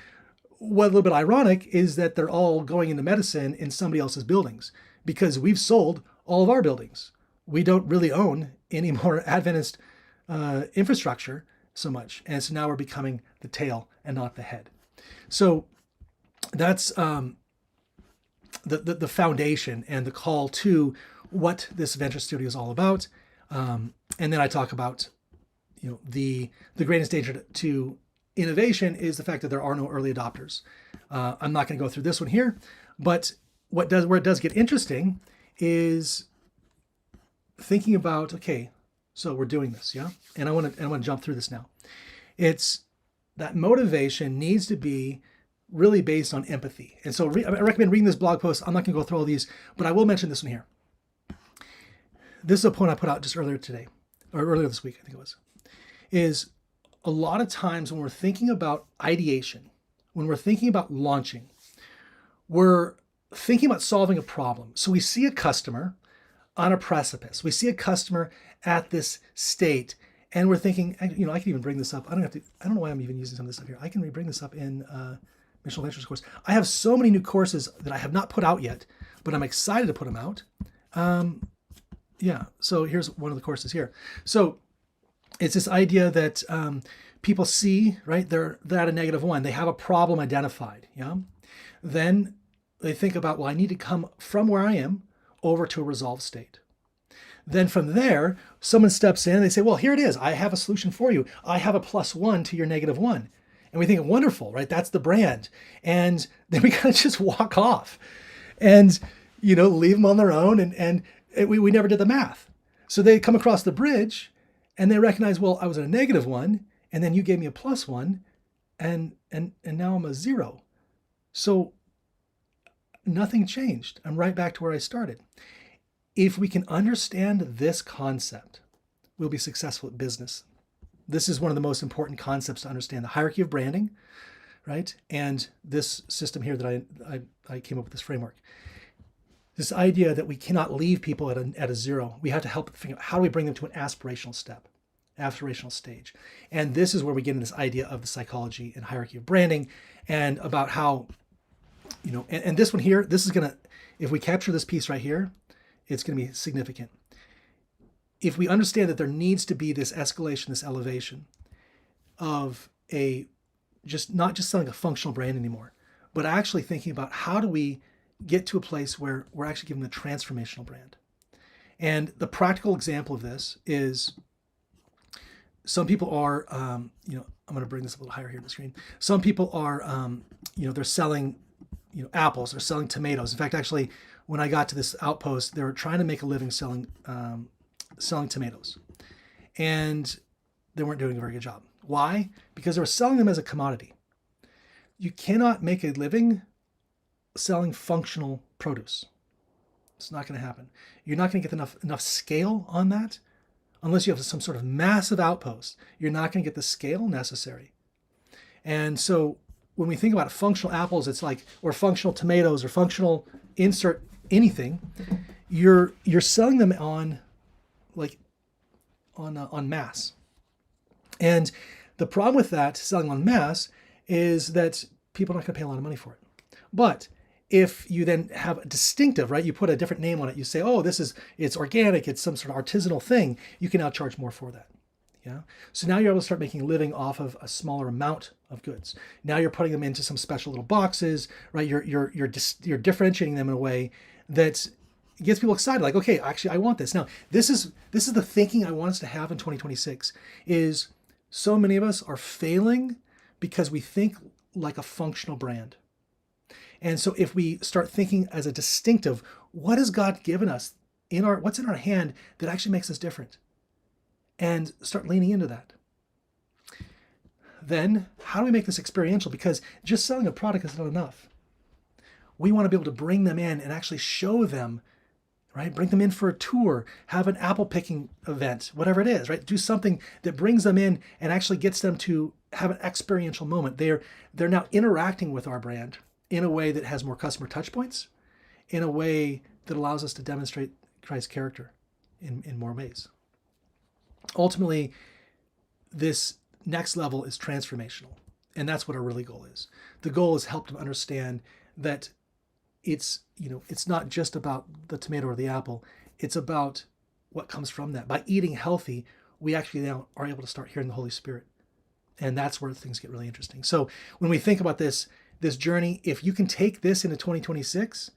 Speaker 4: what's a little bit ironic is that they're all going into medicine in somebody else's buildings because we've sold all of our buildings. We don't really own any more Adventist infrastructure so much. And so now we're becoming the tail and not the head. So that's the foundation and the call to what this venture studio is all about. And then I talk about the greatest danger to innovation is the fact that there are no early adopters. I'm not going to go through this one here, but where it does get interesting is thinking about, okay, so we're doing this, yeah? And I want to jump through this now. It's that motivation needs to be really based on empathy. And so I recommend reading this blog post. I'm not going to go through all these, but I will mention this one here. This is a point I put out just earlier today, or earlier this week, I think it was, is a lot of times when we're thinking about ideation, when we're thinking about launching, we're thinking about solving a problem. So we see a customer on a precipice. We see a customer at this state, and we're thinking, I can even bring this up. I don't know why I'm even using some of this stuff here. I can bring this up in Missional Ventures course. I have so many new courses that I have not put out yet, but I'm excited to put them out. Yeah. So here's one of the courses here. So it's this idea that people see, right? They're at a -1. They have a problem identified. Yeah. Then they think about, well, I need to come from where I am over to a resolved state. Then from there, someone steps in and they say, well, here it is. I have a solution for you. I have a +1 to your -1. And we think, wonderful, right? That's the brand. And then we kind of just walk off and, leave them on their own. And we never did the math. So they come across the bridge and they recognize, well, I was at a -1 and then you gave me a +1 and now I'm a 0. So nothing changed. I'm right back to where I started. If we can understand this concept, we'll be successful at business. This is one of the most important concepts to understand, the hierarchy of branding, right? And this system here that I came up with, this framework. This idea that we cannot leave people at a 0. We have to help them figure out, how do we bring them to an aspirational stage? And this is where we get into this idea of the psychology and hierarchy of branding, and about how, and this one here, this is going to, if we capture this piece right here, it's going to be significant. If we understand that there needs to be this escalation, this elevation of not just selling a functional brand anymore, but actually thinking about how do we get to a place where we're actually giving a transformational brand. And the practical example of this is, some people are, I'm going to bring this a little higher here on the screen. Some people are, they're selling, apples, they're selling tomatoes. In fact, actually, when I got to this outpost, they were trying to make a living selling tomatoes, and they weren't doing a very good job. Why? Because they were selling them as a commodity. You cannot make a living selling functional produce. It's not going to happen. You're not going to get enough scale on that unless you have some sort of massive outpost. You're not going to get the scale necessary. And so when we think about functional apples, it's like, or functional tomatoes, or functional insert anything, you're selling them on mass. And the problem with that, selling on mass, is that people are not going to pay a lot of money for it. But if you then have a distinctive, right, you put a different name on it, you say, oh, it's organic, it's some sort of artisanal thing, you can now charge more for that. Yeah. So now you're able to start making a living off of a smaller amount of goods. Now you're putting them into some special little boxes, right? You're differentiating them in a way that gets people excited. Like, okay, actually, I want this. Now, this is the thinking I want us to have in 2026. Is so many of us are failing because we think like a functional brand. And so if we start thinking as a distinctive, what has God given us what's in our hand that actually makes us different? And start leaning into that. Then how do we make this experiential? Because just selling a product is not enough. We want to be able to bring them in and actually show them, right? Bring them in for a tour, have an apple picking event, whatever it is, right? Do something that brings them in and actually gets them to have an experiential moment. They're now interacting with our brand in a way that has more customer touch points, in a way that allows us to demonstrate Christ's character in more ways. Ultimately, this next level is transformational. And that's what our really goal is. The goal is help them understand that it's not just about the tomato or the apple. It's about what comes from that. By eating healthy, we actually now are able to start hearing the Holy Spirit. And that's where things get really interesting. So when we think about this journey, if you can take this into 2026,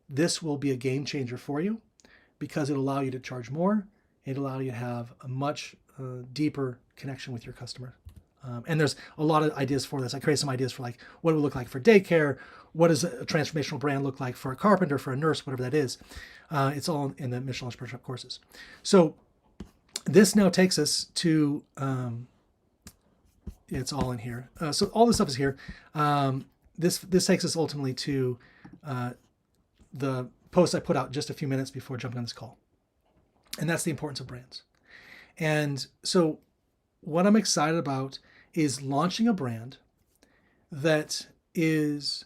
Speaker 4: this will be a game changer for you, because it'll allow you to charge more. It'll allow you to have a much deeper connection with your customer. And there's a lot of ideas for this. I created some ideas for, like, what it would look like for daycare. What does a transformational brand look like for a carpenter, for a nurse, whatever that is. It's all in the missional entrepreneurship courses. So this now takes us to, it's all in here. So all this stuff is here. This takes us ultimately to the post I put out just a few minutes before jumping on this call. And that's the importance of brands. And so what I'm excited about is launching a brand that is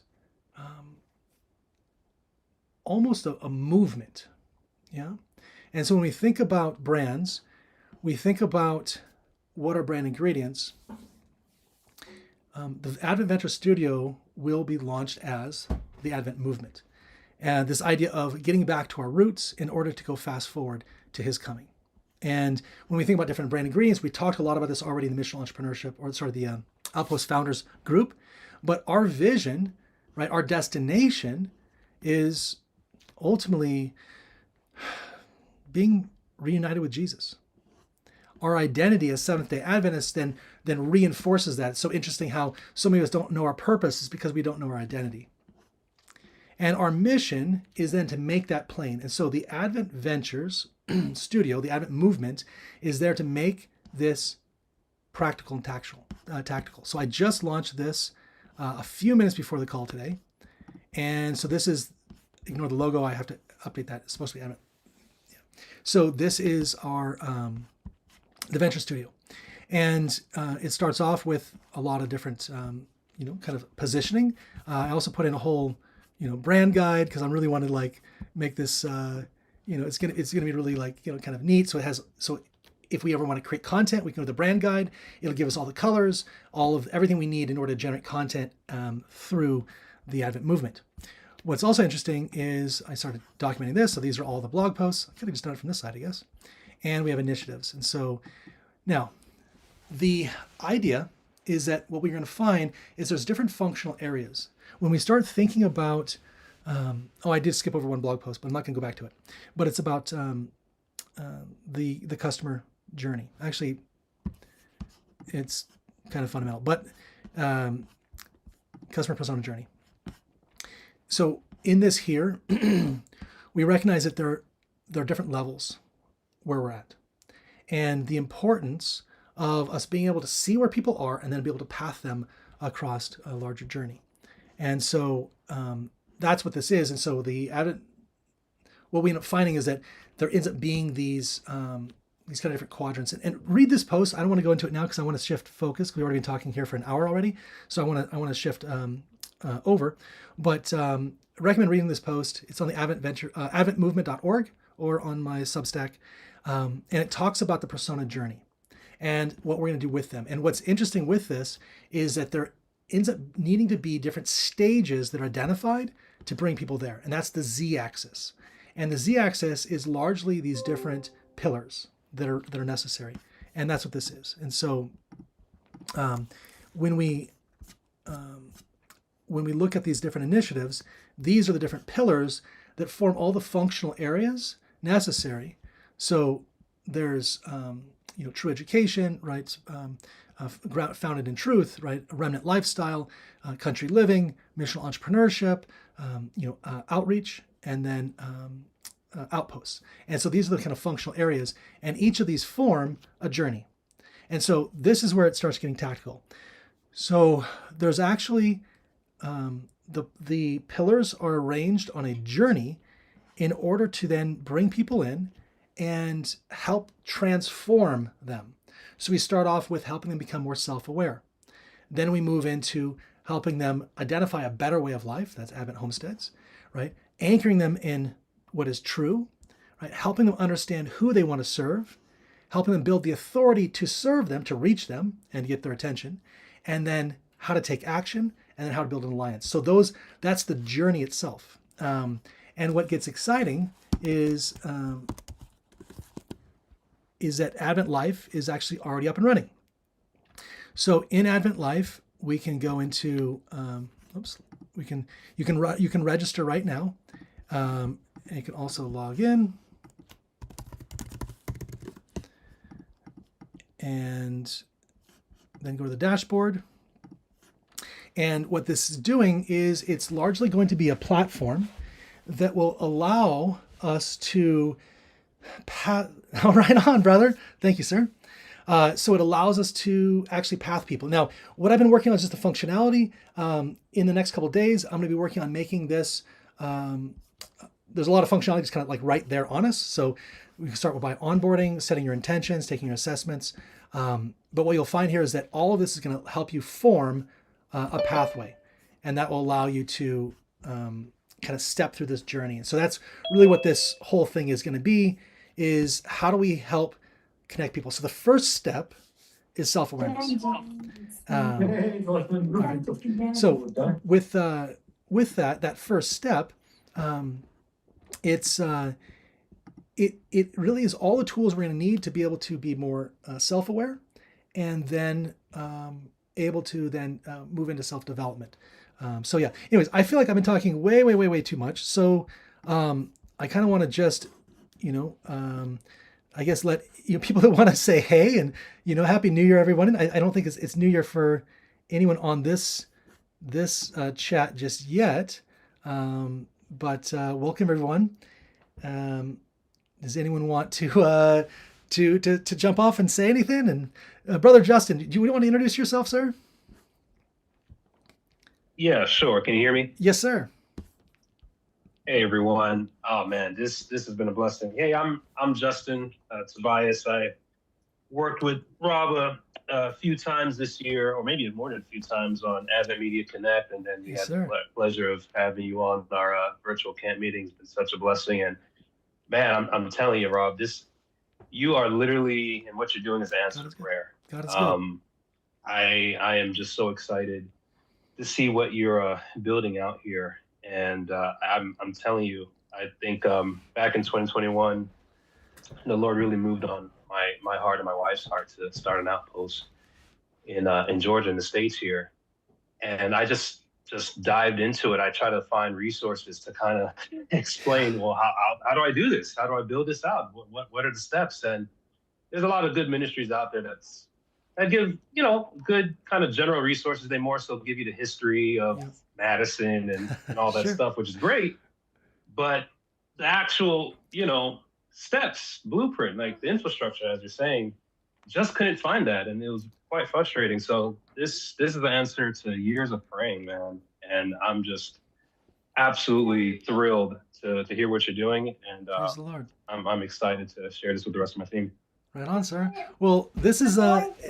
Speaker 4: almost a movement. Yeah. And so when we think about brands, we think about what are brand ingredients. The Advent Venture Studio will be launched as the Advent Movement. And this idea of getting back to our roots in order to go fast forward to his coming. And when we think about different brand ingredients, we talked a lot about this already in the missional entrepreneurship, or sorry, the Outpost Founders group. But our vision, right, our destination is ultimately being reunited with Jesus. Our identity as Seventh-day Adventists then reinforces that. It's so interesting how so many of us don't know our purpose is because we don't know our identity. And our mission is then to make that plain. And so the Advent Ventures studio, the Advent movement, is there to make this practical and tactical. So I just launched this a few minutes before the call today. And so this is, ignore the logo, I have to update that. It's supposed to be Advent. Yeah. So this is our, the Venture Studio. And it starts off with a lot of different, kind of positioning. I also put in a whole, brand guide because I really wanted to like make this, it's gonna be really like, kind of neat. So if we ever want to create content, we can go to the brand guide. It'll give us all the colors, all of everything we need in order to generate content through the Advent movement. What's also interesting is I started documenting this. So these are all the blog posts. I could have just done it from this side, I guess. And we have initiatives. And so now the idea is that what we're going to find is there's different functional areas. When we start thinking about, I did skip over one blog post, but I'm not going to go back to it. But it's about the customer journey. Actually, it's kind of fundamental, but customer persona journey. So in this here, we recognize that there are different levels where we're at, and the importance of us being able to see where people are and then be able to path them across a larger journey. And so that's what this is. And so what we end up finding is that there ends up being these kind of different quadrants. And read this post. I don't want to go into it now because I want to shift focus. We've already been talking here for an hour already, so I want to shift over. But recommend reading this post. It's on the adventmovement.org or on my Substack, and it talks about the persona journey and what we're going to do with them. And what's interesting with this is that there ends up needing to be different stages that are identified to bring people there. And that's the Z-axis. And the Z-axis is largely these different pillars that are necessary. And that's what this is. And so when we look at these different initiatives, these are the different pillars that form all the functional areas necessary. So there's true education, right? Founded in truth, right? A remnant lifestyle, country living, missional entrepreneurship, outreach, and then outposts. And so these are the kind of functional areas, and each of these form a journey. And so this is where it starts getting tactical. So there's actually the pillars are arranged on a journey in order to then bring people in and help transform them. So we start off with helping them become more self-aware. Then we move into helping them identify a better way of life. That's Advent Homesteads, right? Anchoring them in what is true, right? Helping them understand who they want to serve, helping them build the authority to serve them, to reach them and get their attention, and then how to take action, and then how to build an alliance. So that's the journey itself. And what gets exciting is that Advent Life is actually already up and running. So in Advent Life, we can go into, you can register right now. And you can also log in. And then go to the dashboard. And what this is doing is it's largely going to be a platform that will allow us to oh, right on, brother. Thank you, sir. So it allows us to actually path people. Now, what I've been working on is just the functionality. In the next couple of days, I'm going to be working on making this. There's a lot of functionality just kind of like right there on us. So we can start by onboarding, setting your intentions, taking your assessments. But what you'll find here is that all of this is going to help you form a pathway, and that will allow you to kind of step through this journey. And so that's really what this whole thing is going to be, is how do we help connect people? So the first step is self-awareness. Right. So with that first step, it's it really is all the tools we're going to need to be able to be more self-aware, and then able to then move into self-development. So yeah. Anyways, I feel like I've been talking way too much. So I kind of want to just, I guess let people that want to say hey and Happy New Year, everyone. I don't think it's New Year for anyone on this chat just yet, but welcome everyone. Does anyone want to jump off and say anything? And Brother Justin, do you want to introduce yourself, sir?
Speaker 5: Yeah, sure. Can you hear me?
Speaker 4: Yes, sir.
Speaker 5: Hey, everyone. Oh man, this has been a blessing. Hey, I'm Justin Tobias. I worked with Rob a few times this year, or maybe more than a few times on Advent Media Connect, and then we
Speaker 4: Yes,
Speaker 5: had
Speaker 4: sir.
Speaker 5: the pleasure of having you on our virtual camp meetings. It's been such a blessing, and man, I'm telling you, Rob, you are literally, and what you're doing is answered prayer.
Speaker 4: God is good.
Speaker 5: I am just so excited to see what you're building out here. And I'm telling you, I think back in 2021, the Lord really moved on my heart and my wife's heart to start an outpost in Georgia, in the States here. And I just dived into it. I try to find resources to kind of explain, well, how do I do this? How do I build this out? What are the steps? And there's a lot of good ministries out there that give, good kind of general resources. They more so give you the history of Madison and all that
Speaker 4: Sure.
Speaker 5: stuff, which is great. But the actual, steps, blueprint, like the infrastructure, as you're saying, just couldn't find that. And it was quite frustrating. So this is the answer to years of praying, man. And I'm just absolutely thrilled to hear what you're doing. And
Speaker 4: Praise the Lord.
Speaker 5: I'm excited to share this with the rest of my team.
Speaker 4: Right on, sir. Well, this is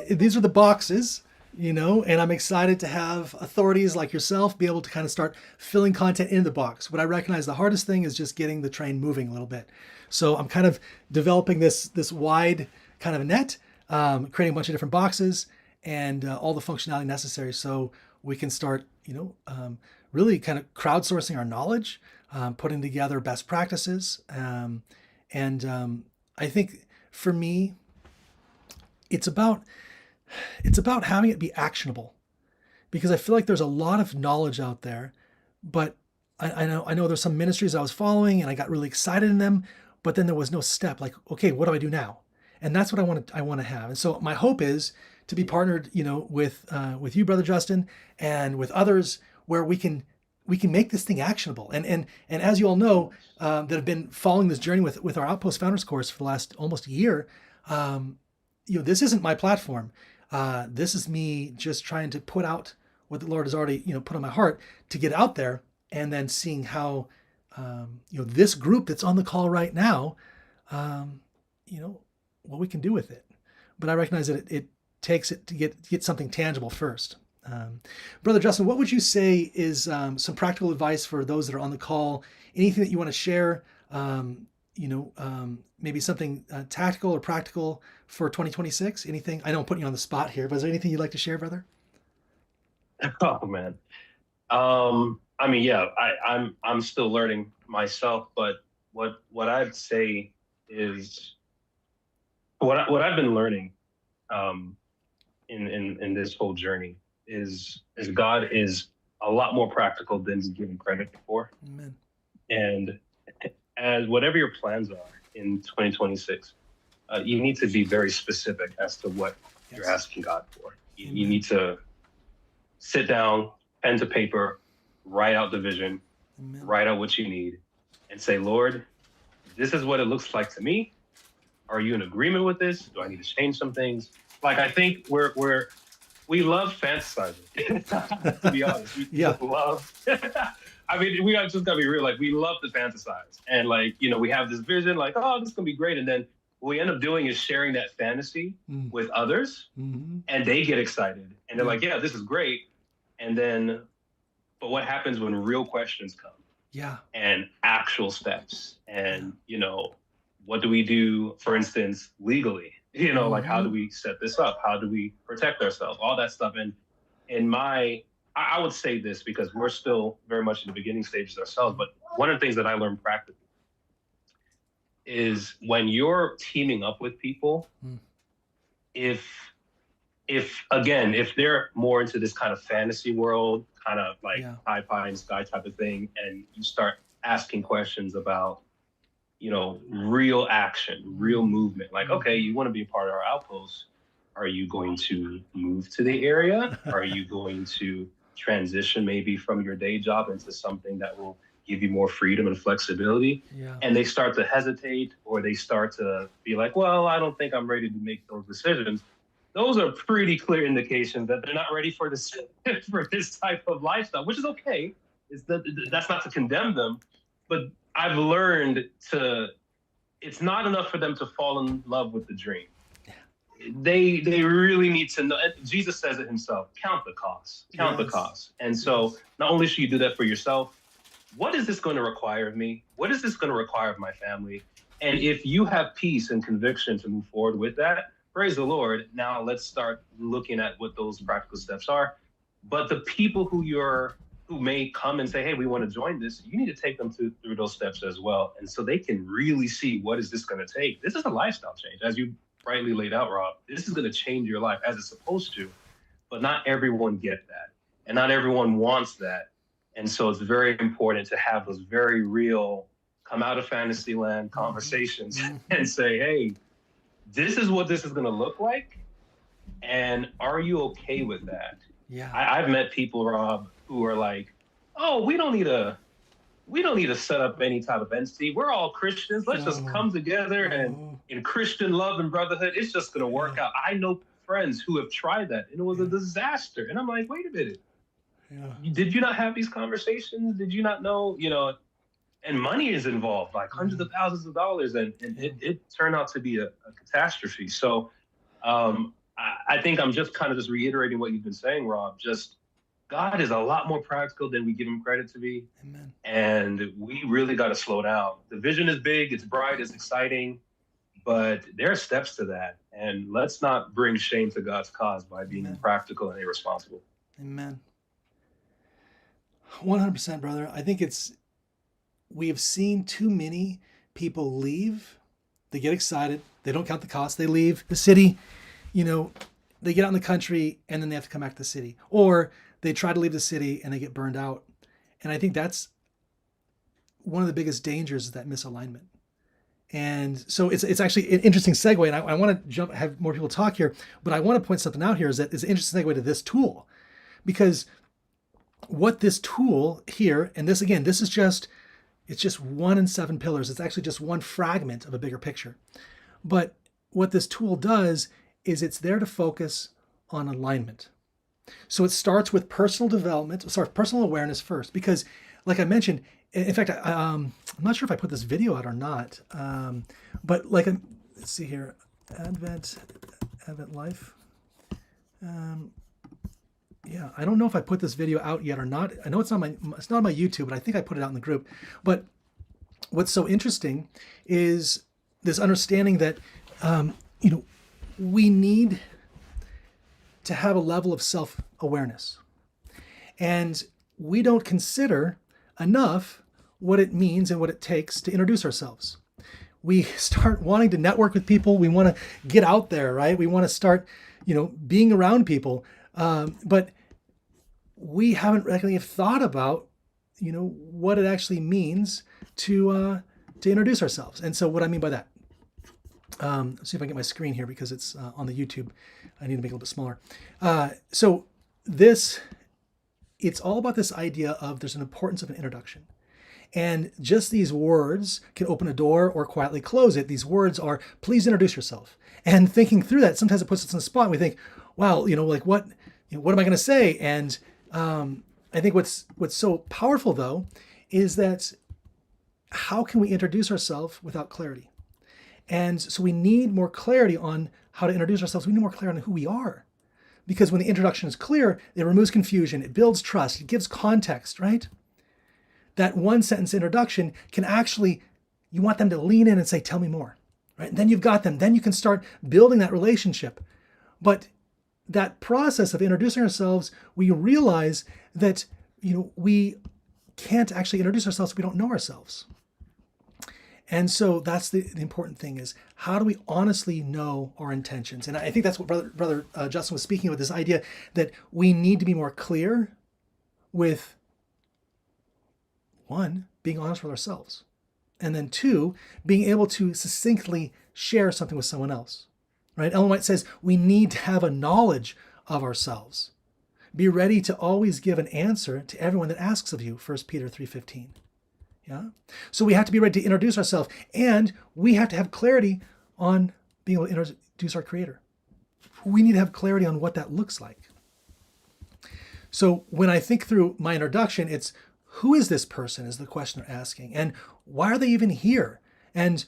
Speaker 4: these are the boxes, and I'm excited to have authorities like yourself be able to kind of start filling content in the box. What I recognize the hardest thing is just getting the train moving a little bit. So I'm kind of developing this wide kind of net, creating a bunch of different boxes and all the functionality necessary so we can start, really kind of crowdsourcing our knowledge, putting together best practices. I think for me, it's about having it be actionable, because I feel like there's a lot of knowledge out there, but I know there's some ministries I was following and I got really excited in them, but then there was no step. Like, okay, what do I do now? And that's what I want to have. And so my hope is to be partnered, with you, Brother Justin, and with others, where we can make this thing actionable. And as you all know, that have been following this journey with our Outpost Founders course for the last almost a year, this isn't my platform. This is me just trying to put out what the Lord has already, put on my heart to get out there, and then seeing how, this group that's on the call right now, what we can do with it. But I recognize that it takes it to get something tangible first. Brother Justin, what would you say is some practical advice for those that are on the call? Anything that you want to share? Maybe something tactical or practical for 2026? Anything? I know I'm putting you on the spot here, but is there anything you'd like to share, brother?
Speaker 5: Oh man. Yeah, I'm still learning myself, but what I'd say is what I've been learning in this whole journey is God is a lot more practical than he's given credit for.
Speaker 4: Amen.
Speaker 5: And as whatever your plans are in 2026, you need to be very specific as to what you're asking God for. You need to sit down, pen to paper, write out the vision,
Speaker 4: Amen. Write
Speaker 5: write out what you need, and say, Lord, this is what it looks like to me. Are you in agreement with this? Do I need to change some things? Like, I think we love fantasizing, to be honest. We love, we just gotta be real. Like, we love to fantasize. And we have this vision, like, oh, this is gonna be great. And then what we end up doing is sharing that fantasy with others, and they get excited. And they're like, yeah, this is great. And then, but what happens when real questions come?
Speaker 4: Yeah.
Speaker 5: And actual steps. And, what do we do, for instance, legally? Like, how do we set this up? How do we protect ourselves? All that stuff. And I would say this because we're still very much in the beginning stages ourselves, but one of the things that I learned practically is when you're teaming up with people, if again, if they're more into this kind of fantasy world, kind of like high pie in the sky type of thing, and you start asking questions about, real action, real movement, like, okay, you want to be a part of our outpost. Are you going to move to the area? Are you going to transition maybe from your day job into something that will give you more freedom and flexibility?
Speaker 4: Yeah.
Speaker 5: And they start to hesitate, or they start to be like, well, I don't think I'm ready to make those decisions. Those are pretty clear indications that they're not ready for this for this type of lifestyle, which is okay. That's not to condemn them, but I've learned it's not enough for them to fall in love with the dream. They really need to know. Jesus says it himself, count the costs, the costs. And so not only should you do that for yourself, what is this going to require of me? What is this going to require of my family? And if you have peace and conviction to move forward with that, praise the Lord. Now let's start looking at what those practical steps are. But the people who may come and say, hey, we want to join this, you need to take them through those steps as well. And so they can really see, what is this going to take? This is a lifestyle change. As you rightly laid out, Rob, this is going to change your life as it's supposed to, but not everyone gets that. And not everyone wants that. And so it's very important to have those very real, come out of fantasy land conversations and say, hey, this is what this is going to look like. And are you okay with that?
Speaker 4: Yeah.
Speaker 5: I've met people, Rob, who are like, oh, we don't need to set up any type of entity. We're all Christians. Let's just come together and in Christian love and brotherhood, it's just going to work out. I know friends who have tried that and it was a disaster. And I'm like, wait a minute. Yeah. Did you not have these conversations? Did you not know, and money is involved, like hundreds of thousands of dollars. And it turned out to be a catastrophe. So I think I'm just kind of just reiterating what you've been saying, Rob. Just God is a lot more practical than we give him credit to be.
Speaker 4: Amen. And
Speaker 5: we really got to slow down. The vision is big, it's bright, it's exciting, but there are steps to that. And let's not bring shame to God's cause by being impractical and irresponsible.
Speaker 4: Amen. 100%, brother. I think we have seen too many people leave. They get excited. They don't count the cost. They leave the city. They get out in the country and then they have to come back to the city. Or they try to leave the city and they get burned out. And I think that's one of the biggest dangers, is that misalignment. And so it's actually an interesting segue. And I want to have more people talk here, but I want to point something out here, is that it's an interesting segue to this tool. Because what this tool here, and this again, it's just 1 in 7 pillars. It's actually just one fragment of a bigger picture. But what this tool does is it's there to focus on alignment. So it starts with personal development, personal awareness first, because like I mentioned, in fact, I'm not sure if I put this video out or not, but let's see here, Advent Life. Yeah, I don't know if I put this video out yet or not. I know it's not on my YouTube, but I think I put it out in the group. But what's so interesting is this understanding that, we need to have a level of self-awareness. And we don't consider enough what it means and what it takes to introduce ourselves. We start wanting to network with people. We want to get out there, right? We want to start, being around people. But we haven't really thought about, what it actually means to introduce ourselves. And so what I mean by that, let's see if I can get my screen here, because it's on the YouTube. I need to make it a little bit smaller. So it's all about this idea of there's an importance of an introduction. And just these words can open a door or quietly close it. These words are, please introduce yourself. And thinking through that, sometimes it puts us in a spot and we think, well, what am I going to say? And I think what's so powerful, though, is that how can we introduce ourselves without clarity? And so we need more clarity on how to introduce ourselves. We need more clarity on who we are. Because when the introduction is clear, it removes confusion, it builds trust, it gives context, right? That one sentence introduction can actually, you want them to lean in and say, tell me more, right? And then you've got them. Then you can start building that relationship. But that process of introducing ourselves, we realize that, we can't actually introduce ourselves if we don't know ourselves. And so that's the important thing is how do we honestly know our intentions? And I think that's what brother Justin was speaking about, this idea that we need to be more clear with, one, being honest with ourselves. And then two, being able to succinctly share something with someone else, right? Ellen White says we need to have a knowledge of ourselves. Be ready to always give an answer to everyone that asks of you, 1 Peter 3:15. Yeah. So we have to be ready to introduce ourselves, and we have to have clarity on being able to introduce our Creator. We need to have clarity on what that looks like. So when I think through my introduction, it's who is this person is the question they're asking, and why are they even here? And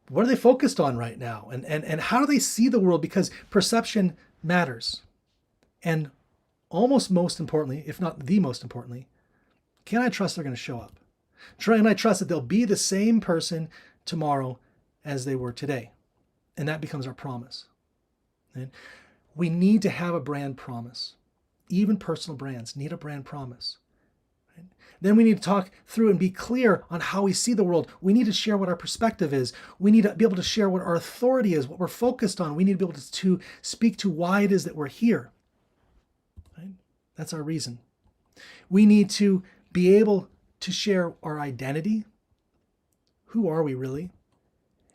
Speaker 4: what are they focused on right now? And how do they see the world? Because perception matters. And almost most importantly, if not the most importantly, can I trust they're going to show up? Can I trust that they'll be the same person tomorrow as they were today? And that becomes our promise. And we need to have a brand promise. Even personal brands need a brand promise. Then we need to talk through and be clear on how we see the world. We need to share what our perspective is. We need to be able to share what our authority is, what we're focused on. We need to be able to speak to why it is that we're here. Right? That's our reason. We need to be able to share our identity. Who are we really?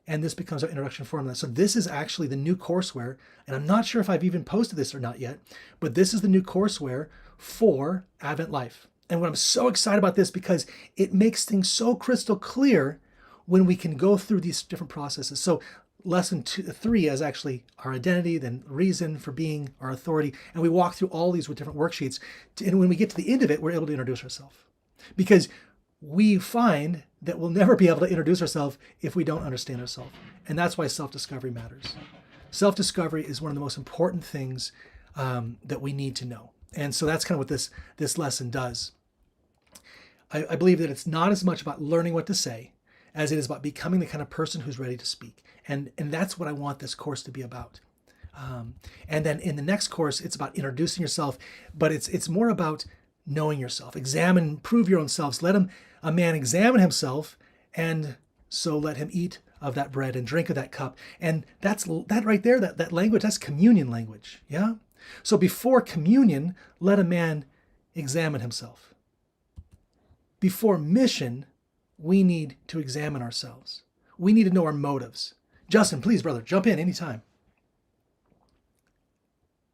Speaker 4: And this becomes our introduction formula. So this is actually the new courseware, and I'm not sure if I've even posted this or not yet, but this is the new courseware for Advent Life. And what I'm so excited about this because it makes things so crystal clear when we can go through these different processes. So lesson 3 is actually our identity, then reason for being, our authority, and we walk through all these with different worksheets. And when we get to the end of it, we're able to introduce ourselves. Because we find that we'll never be able to introduce ourselves if we don't understand ourselves. And that's why self-discovery matters. Self-discovery is one of the most important things that we need to know. And so that's kind of what this lesson does. I believe that it's not as much about learning what to say as it is about becoming the kind of person who's ready to speak. And that's what I want this course to be about. And then in the next course, it's about introducing yourself, but it's more about knowing yourself. Examine, prove your own selves. Let a man examine himself, and so let him eat of that bread and drink of that cup. And that right there, that language, that's communion language. Yeah? So before communion, let a man examine himself. Before mission, we need to examine ourselves. We need to know our motives. Justin, please, brother, jump in anytime.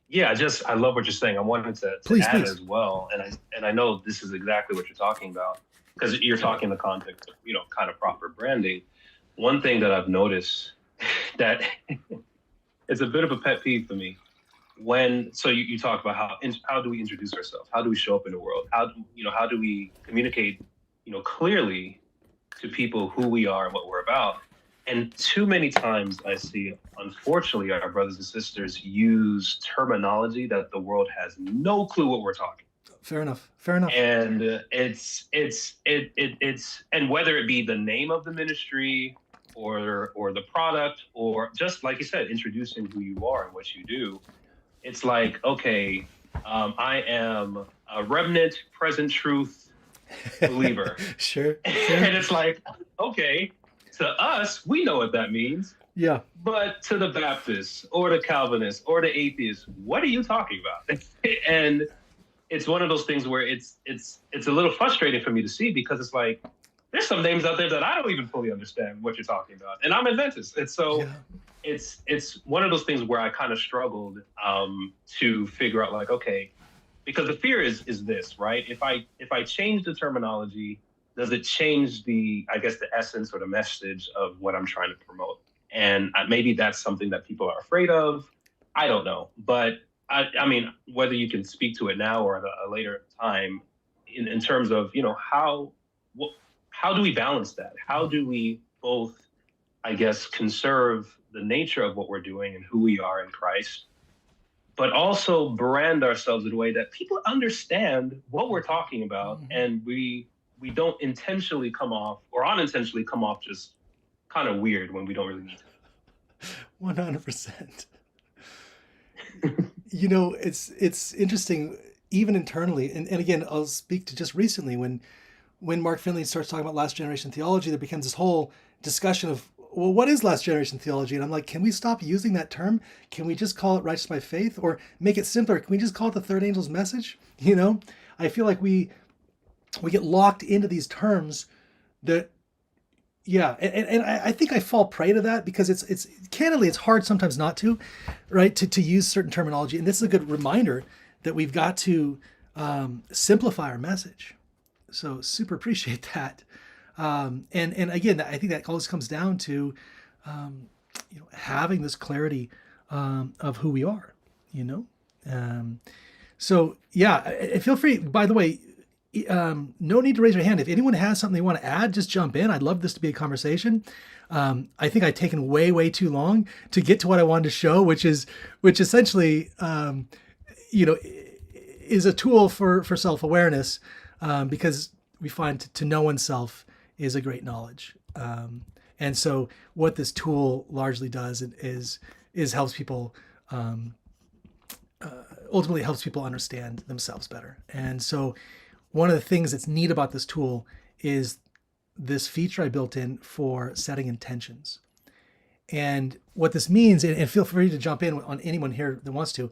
Speaker 5: Yeah, I love what you're saying. I wanted to
Speaker 4: Please,
Speaker 5: add
Speaker 4: please.
Speaker 5: as well, and I know this is exactly what you're talking about because you're talking in the context of kind of proper branding. One thing that I've noticed that it's a bit of a pet peeve for me so you talk about how do we introduce ourselves? How do we show up in the world? How do we communicate clearly to people who we are and what we're about? And too many times I see, unfortunately, our brothers and sisters use terminology that the world has no clue what we're talking.
Speaker 4: Fair enough.
Speaker 5: And it's and whether it be the name of the ministry or the product, or just like you said, introducing who you are and what you do, it's like, okay, I am a remnant, present truth believer.
Speaker 4: Sure.
Speaker 5: And it's like, okay, to us, we know what that means.
Speaker 4: Yeah.
Speaker 5: But to the Baptists or the Calvinists or the atheists, what are you talking about? And it's one of those things where it's a little frustrating for me to see, because it's like, there's some names out there that I don't even fully understand what you're talking about. And I'm Adventist. And so it's one of those things where I kind of struggled to figure out, like, okay, because the fear is this, right? If I change the terminology, does it change the essence or the message of what I'm trying to promote? And maybe that's something that people are afraid of. I don't know. But I mean, whether you can speak to it now or at a later time, in terms of, how do we balance that? How do we both, conserve the nature of what we're doing and who we are in Christ, but also brand ourselves in a way that people understand what we're talking about, and we don't intentionally come off or unintentionally come off just kind of weird when we don't really need to.
Speaker 4: 100%. It's interesting, even internally, and again, I'll speak to just recently when when Mark Finley starts talking about last generation theology, there becomes this whole discussion of, well, what is last generation theology? And I'm like, can we stop using that term? Can we just call it righteous by faith, or make it simpler? Can we just call it the third angel's message? You know, I feel like we get locked into these terms that, yeah, and I think I fall prey to that because it's candidly, it's hard sometimes not to, right, to use certain terminology. And this is a good reminder that we've got to simplify our message. So super appreciate that. And again, I think that always comes down to having this clarity of who we are, so yeah, feel free, by the way, no need to raise your hand. If anyone has something they want to add, just jump in. I'd love this to be a conversation. I think I've taken way too long to get to what I wanted to show, which essentially, is a tool for self-awareness, because we find to know oneself is a great knowledge. And so what this tool largely does is helps people, ultimately helps people understand themselves better. And so one of the things that's neat about this tool is this feature I built in for setting intentions. And what this means, and feel free to jump in on anyone here that wants to,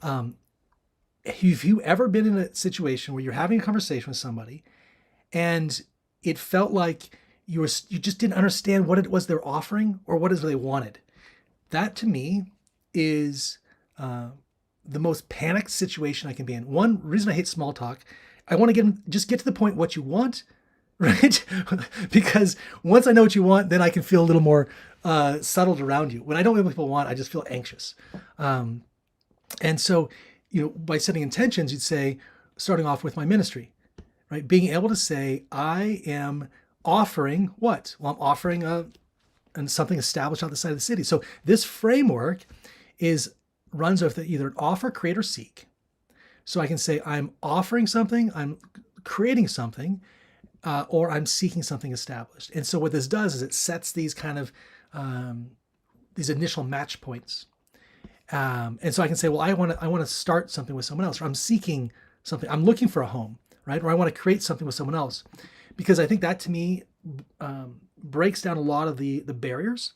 Speaker 4: have you ever been in a situation where you're having a conversation with somebody and it felt like you just didn't understand what it was they're offering or what it is they wanted? That to me is the most panicked situation I can be in. One reason I hate small talk, I want to just get to the point what you want, right? Because once I know what you want, then I can feel a little more settled around you. When I don't know what people want, I just feel anxious. And so, by setting intentions, you'd say, starting off with my ministry, right? Being able to say, I am offering what? Well, I'm offering something established on the side of the city. So this framework runs with either an offer, create, or seek. So I can say I'm offering something, I'm creating something, or I'm seeking something established. And so what this does is it sets these kind of these initial match points. And so I can say, well, I want to start something with someone else, or I'm seeking something. I'm looking for a home, right? Or I want to create something with someone else, because I think that to me breaks down a lot of the barriers.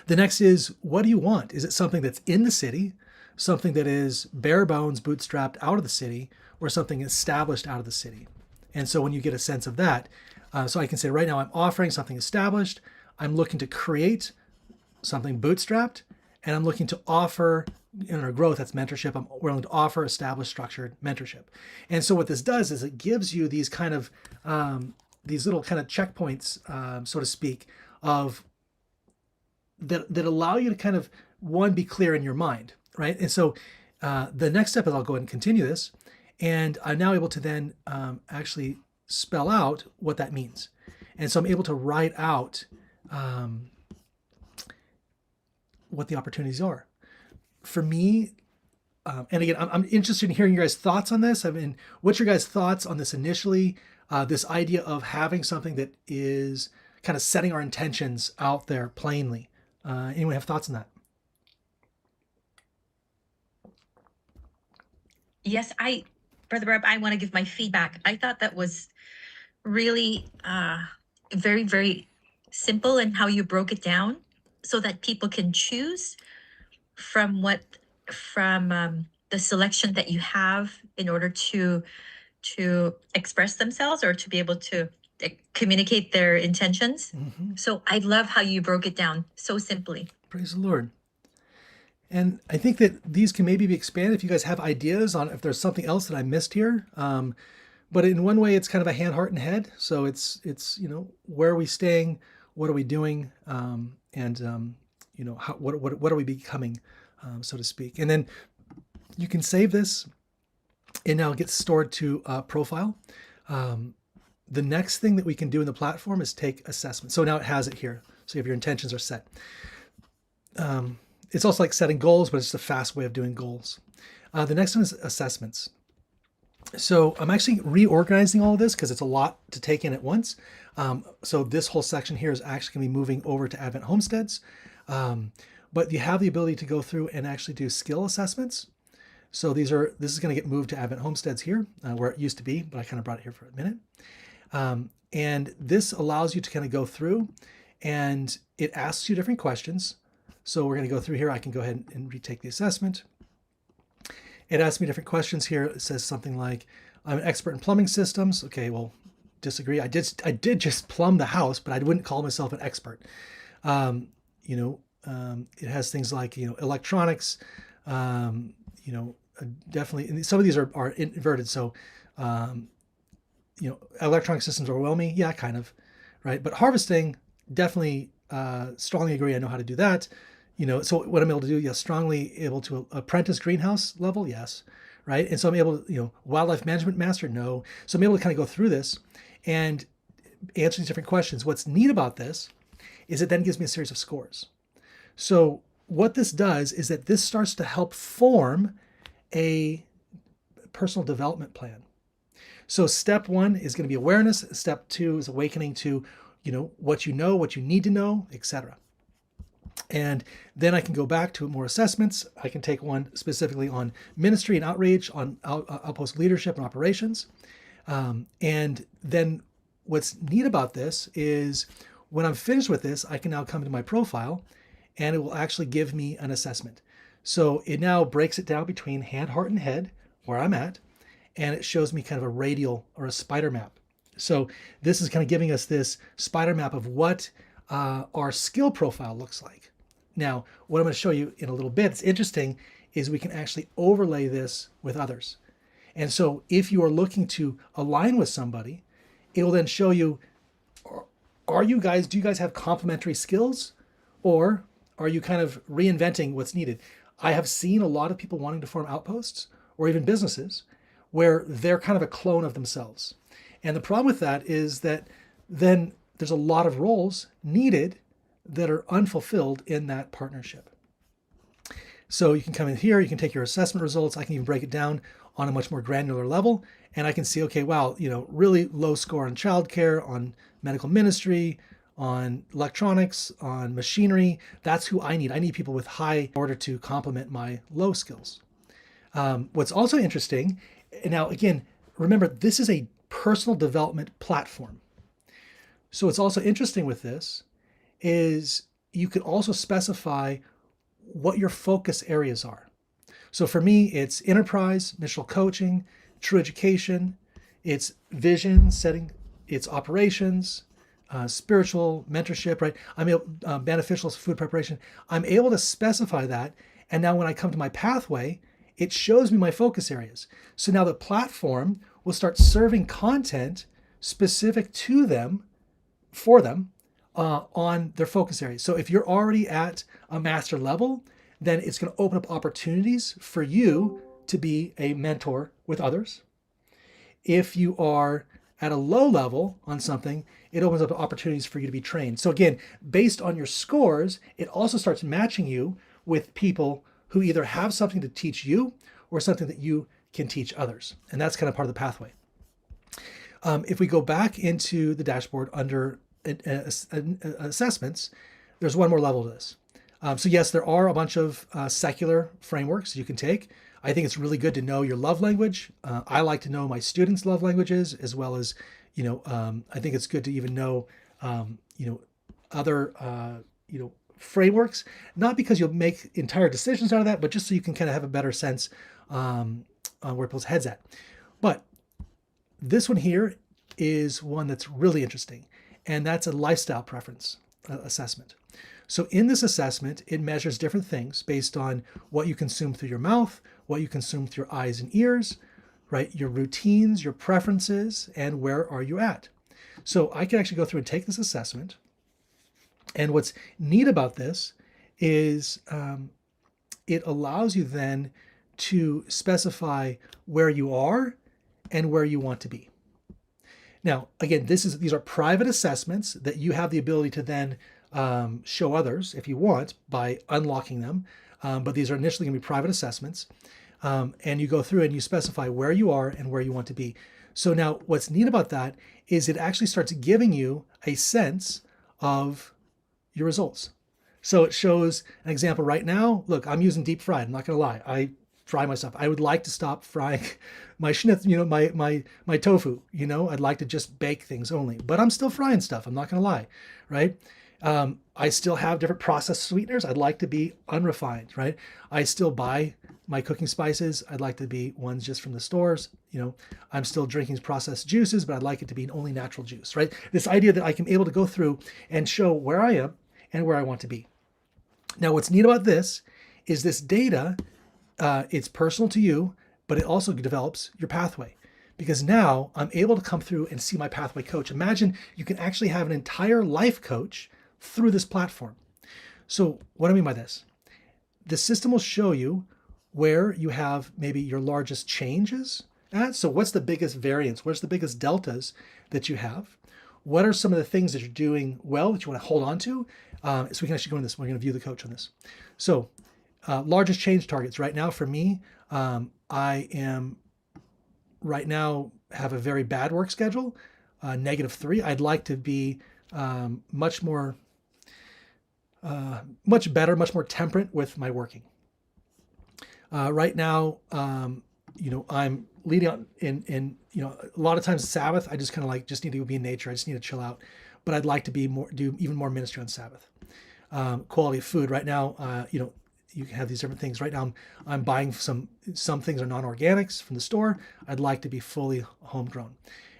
Speaker 4: The next is, what do you want? Is it something that's in the city, something that is bare bones, bootstrapped out of the city, or something established out of the city? And so when you get a sense of that, so I can say right now I'm offering something established, I'm looking to create something bootstrapped, and I'm looking to offer, in our growth, that's mentorship, I'm willing to offer established structured mentorship. And so what this does is it gives you these kind of, these little kind of checkpoints, so to speak, of that allow you to kind of, one, be clear in your mind, right? And so the next step is I'll go ahead and continue this, and I'm now able to then actually spell out what that means. And so I'm able to write out what the opportunities are. For me, and again, I'm interested in hearing your guys' thoughts on this. I mean, what's your guys' thoughts on this initially? This idea of having something that is kind of setting our intentions out there plainly. Anyone have thoughts on that?
Speaker 3: Yes, Brother Rob, I want to give my feedback. I thought that was really very, very simple in how you broke it down so that people can choose from the selection that you have in order to express themselves or to be able to communicate their intentions.
Speaker 4: Mm-hmm.
Speaker 3: So I love how you broke it down so simply.
Speaker 4: Praise the Lord. And I think that these can maybe be expanded if you guys have ideas on if there's something else that I missed here. But in one way, it's kind of a hand, heart, and head. So it's where are we staying? What are we doing? And what are we becoming, so to speak? And then you can save this, and now it gets stored to profile. The next thing that we can do in the platform is take assessment. So now it has it here. So if your intentions are set. It's also like setting goals, but it's a fast way of doing goals. The next one is assessments. So I'm actually reorganizing all of this because it's a lot to take in at once. So this whole section here is actually going to be moving over to Advent Homesteads. But you have the ability to go through and actually do skill assessments. So this is going to get moved to Advent Homesteads here, where it used to be, but I kind of brought it here for a minute. And this allows you to kind of go through, and it asks you different questions. So we're going to go through here. I can go ahead and retake the assessment. It asks me different questions here. It says something like, I'm an expert in plumbing systems. Okay, well, disagree. I did just plumb the house, but I wouldn't call myself an expert. It has things like, electronics, definitely, and some of these are inverted. So, electronic systems overwhelm me. Yeah, kind of, right? But harvesting, definitely, strongly agree. I know how to do that. So what I'm able to do, yes, strongly able to apprentice greenhouse level, yes, right? And so I'm able to, wildlife management master, no. So I'm able to kind of go through this and answer these different questions. What's neat about this is it then gives me a series of scores. So what this does is that this starts to help form a personal development plan. So step 1 is going to be awareness. Step 2 is awakening to, what you know, what you need to know, etc. And then I can go back to more assessments. I can take one specifically on ministry and outreach, on outpost leadership and operations. And then what's neat about this is when I'm finished with this, I can now come to my profile and it will actually give me an assessment. So it now breaks it down between hand, heart, and head, where I'm at, and it shows me kind of a radial or a spider map. So this is kind of giving us this spider map of what our skill profile looks like. Now, what I'm going to show you in a little bit, it's interesting, is we can actually overlay this with others. And so if you are looking to align with somebody, it will then show you, do you guys have complementary skills, or are you kind of reinventing what's needed? I have seen a lot of people wanting to form outposts or even businesses where they're kind of a clone of themselves. And the problem with that is that then there's a lot of roles needed that are unfulfilled in that partnership. So you can come in here, you can take your assessment results. I can even break it down on a much more granular level. And I can see, okay, wow, really low score on childcare, on medical ministry, on electronics, on machinery. That's who I need. I need people with high in order to complement my low skills. What's also interesting, now again, remember, this is a personal development platform. So what's also interesting with this is you can also specify what your focus areas are. So for me, it's enterprise, missional coaching, true education, it's vision setting, it's operations, spiritual mentorship, right? I'm able, beneficial food preparation. I'm able to specify that. And now when I come to my pathway, it shows me my focus areas. So now the platform will start serving content specific to them, for them, on their focus areas. So if you're already at a master level, then it's going to open up opportunities for you to be a mentor with others. If you are at a low level on something, it opens up opportunities for you to be trained. So again, based on your scores, it also starts matching you with people who either have something to teach you or something that you can teach others. And that's kind of part of the pathway. If we go back into the dashboard under assessments, there's one more level to this. So yes, there are a bunch of secular frameworks you can take. I think it's really good to know your love language. I like to know my students' love languages, as well as, I think it's good to even know, other, frameworks, not because you'll make entire decisions out of that, but just so you can kind of have a better sense on where people's heads at. But this one here is one that's really interesting, and that's a lifestyle preference assessment. So in this assessment, it measures different things based on what you consume through your mouth, what you consume through your eyes and ears, right? Your routines, your preferences, and where are you at? So I can actually go through and take this assessment. And what's neat about this is it allows you then to specify where you are and where you want to be. Now, again, these are private assessments that you have the ability to then show others if you want by unlocking them. But these are initially going to be private assessments. And you go through and you specify where you are and where you want to be. So now what's neat about that is it actually starts giving you a sense of your results. So it shows an example right now. Look, I'm using deep fried. I'm not going to lie. fry my stuff. I would like to stop frying my schnitz, my tofu. I'd like to just bake things only. But I'm still frying stuff. I'm not going to lie, right? I still have different processed sweeteners. I'd like to be unrefined, right? I still buy my cooking spices. I'd like to be ones just from the stores. I'm still drinking processed juices, but I'd like it to be only natural juice, right? This idea that I can be able to go through and show where I am and where I want to be. Now, what's neat about this is this data, it's personal to you, but it also develops your pathway. Because now I'm able to come through and see my pathway coach. Imagine you can actually have an entire life coach through this platform. So what do I mean by this? The system will show you where you have maybe your largest changes at. So what's the biggest variance? Where's the biggest deltas that you have? What are some of the things that you're doing well that you want to hold on to? So we can actually go into this. We're going to view the coach on this. So largest change targets right now for me, I am right now have a very bad work schedule, -3. I'd like to be much better, much more temperate with my working. Right now, I'm leading on in a lot of times Sabbath, I just kind of just need to be in nature. I just need to chill out, but I'd like to do even more ministry on Sabbath. Quality of food right now, you can have these different things. Right now, I'm buying some things are non-organics from the store. I'd like to be fully homegrown.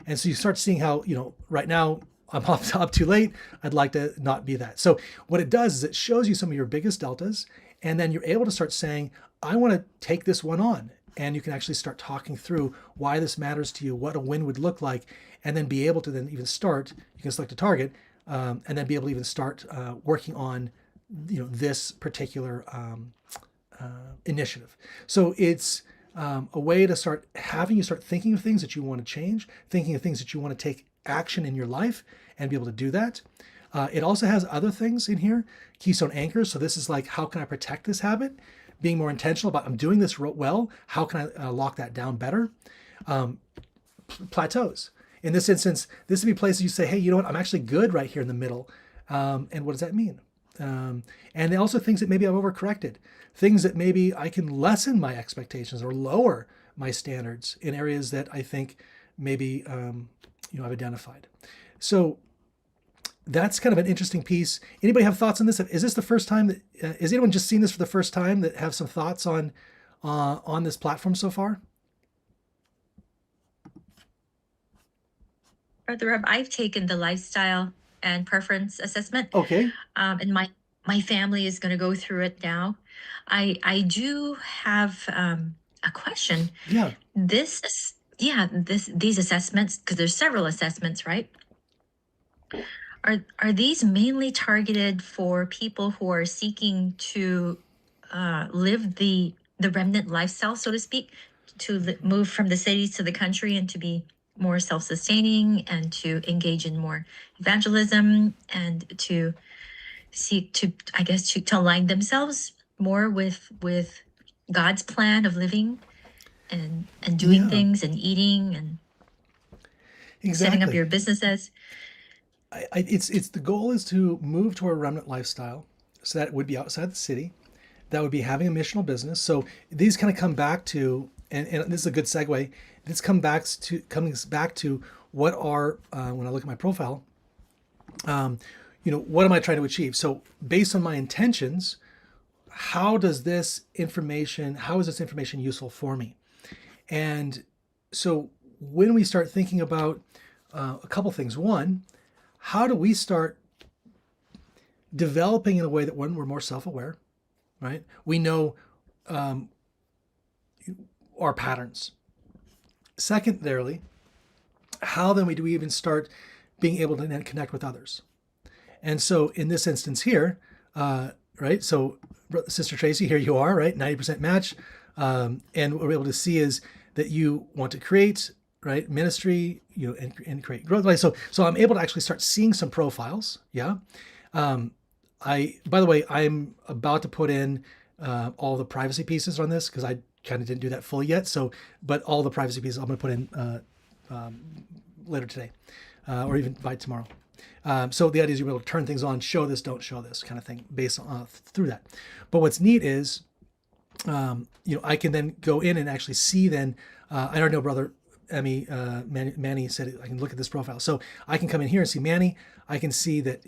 Speaker 4: And so you start seeing how, right now I'm up too late. I'd like to not be that. So what it does is it shows you some of your biggest deltas, and then you're able to start saying, I want to take this one on. And you can actually start talking through why this matters to you, what a win would look like, and then be able to then even start, you can select a target, and then be able to even start working on this particular initiative. So it's a way to start thinking of things that you want to change, thinking of things that you want to take action in your life and be able to do that. It also has other things in here, keystone anchors. So this is like, how can I protect this habit? Being more intentional about, I'm doing this well, how can I lock that down better? Plateaus. In this instance, this would be places you say, hey, you know what, I'm actually good right here in the middle. And what does that mean? And also things that maybe I've overcorrected, things that maybe I can lessen my expectations or lower my standards in areas that I think maybe I've identified. So that's kind of an interesting piece. Anybody have thoughts on this? Is this the first time that is anyone just seen this for the first time that have some thoughts on this platform so far?
Speaker 3: Brother Rob, I've taken the lifestyle and preference assessment.
Speaker 4: Okay.
Speaker 3: And my family is going to go through it now. I do have a question.
Speaker 4: Yeah.
Speaker 3: These assessments, because there's several assessments, right? Are these mainly targeted for people who are seeking to live the remnant lifestyle, so to speak, to move from the cities to the country and to be more self-sustaining and to engage in more evangelism and to seek to, I guess, to align themselves more with God's plan of living and doing things and eating and setting up your businesses?
Speaker 4: It's the goal is to move to a remnant lifestyle, so that would be outside the city, that would be having a missional business. So these kind of come back to, and this is a good segue. This comes back to what are when I look at my profile, what am I trying to achieve? So based on my intentions, how is this information useful for me? And so when we start thinking about a couple things, one, how do we start developing in a way that we're more self-aware, right? We know our patterns. Secondarily, how then do we even start being able to then connect with others? And so in this instance here, right? So Sister Tracy, here you are, right? 90% match. And what we're able to see is that you want to create, right, ministry, and create growth. So I'm able to actually start seeing some profiles. Yeah. By the way, I'm about to put in all the privacy pieces on this because I kind of didn't do that fully yet. So, but all the privacy pieces I'm going to put in later today, or even by tomorrow. So the idea is you're able to turn things on, show this, don't show this kind of thing based on through that. But what's neat is I can then go in and actually see then, I don't know, brother Manny said I can look at this profile. So I can come in here and see Manny. I can see that,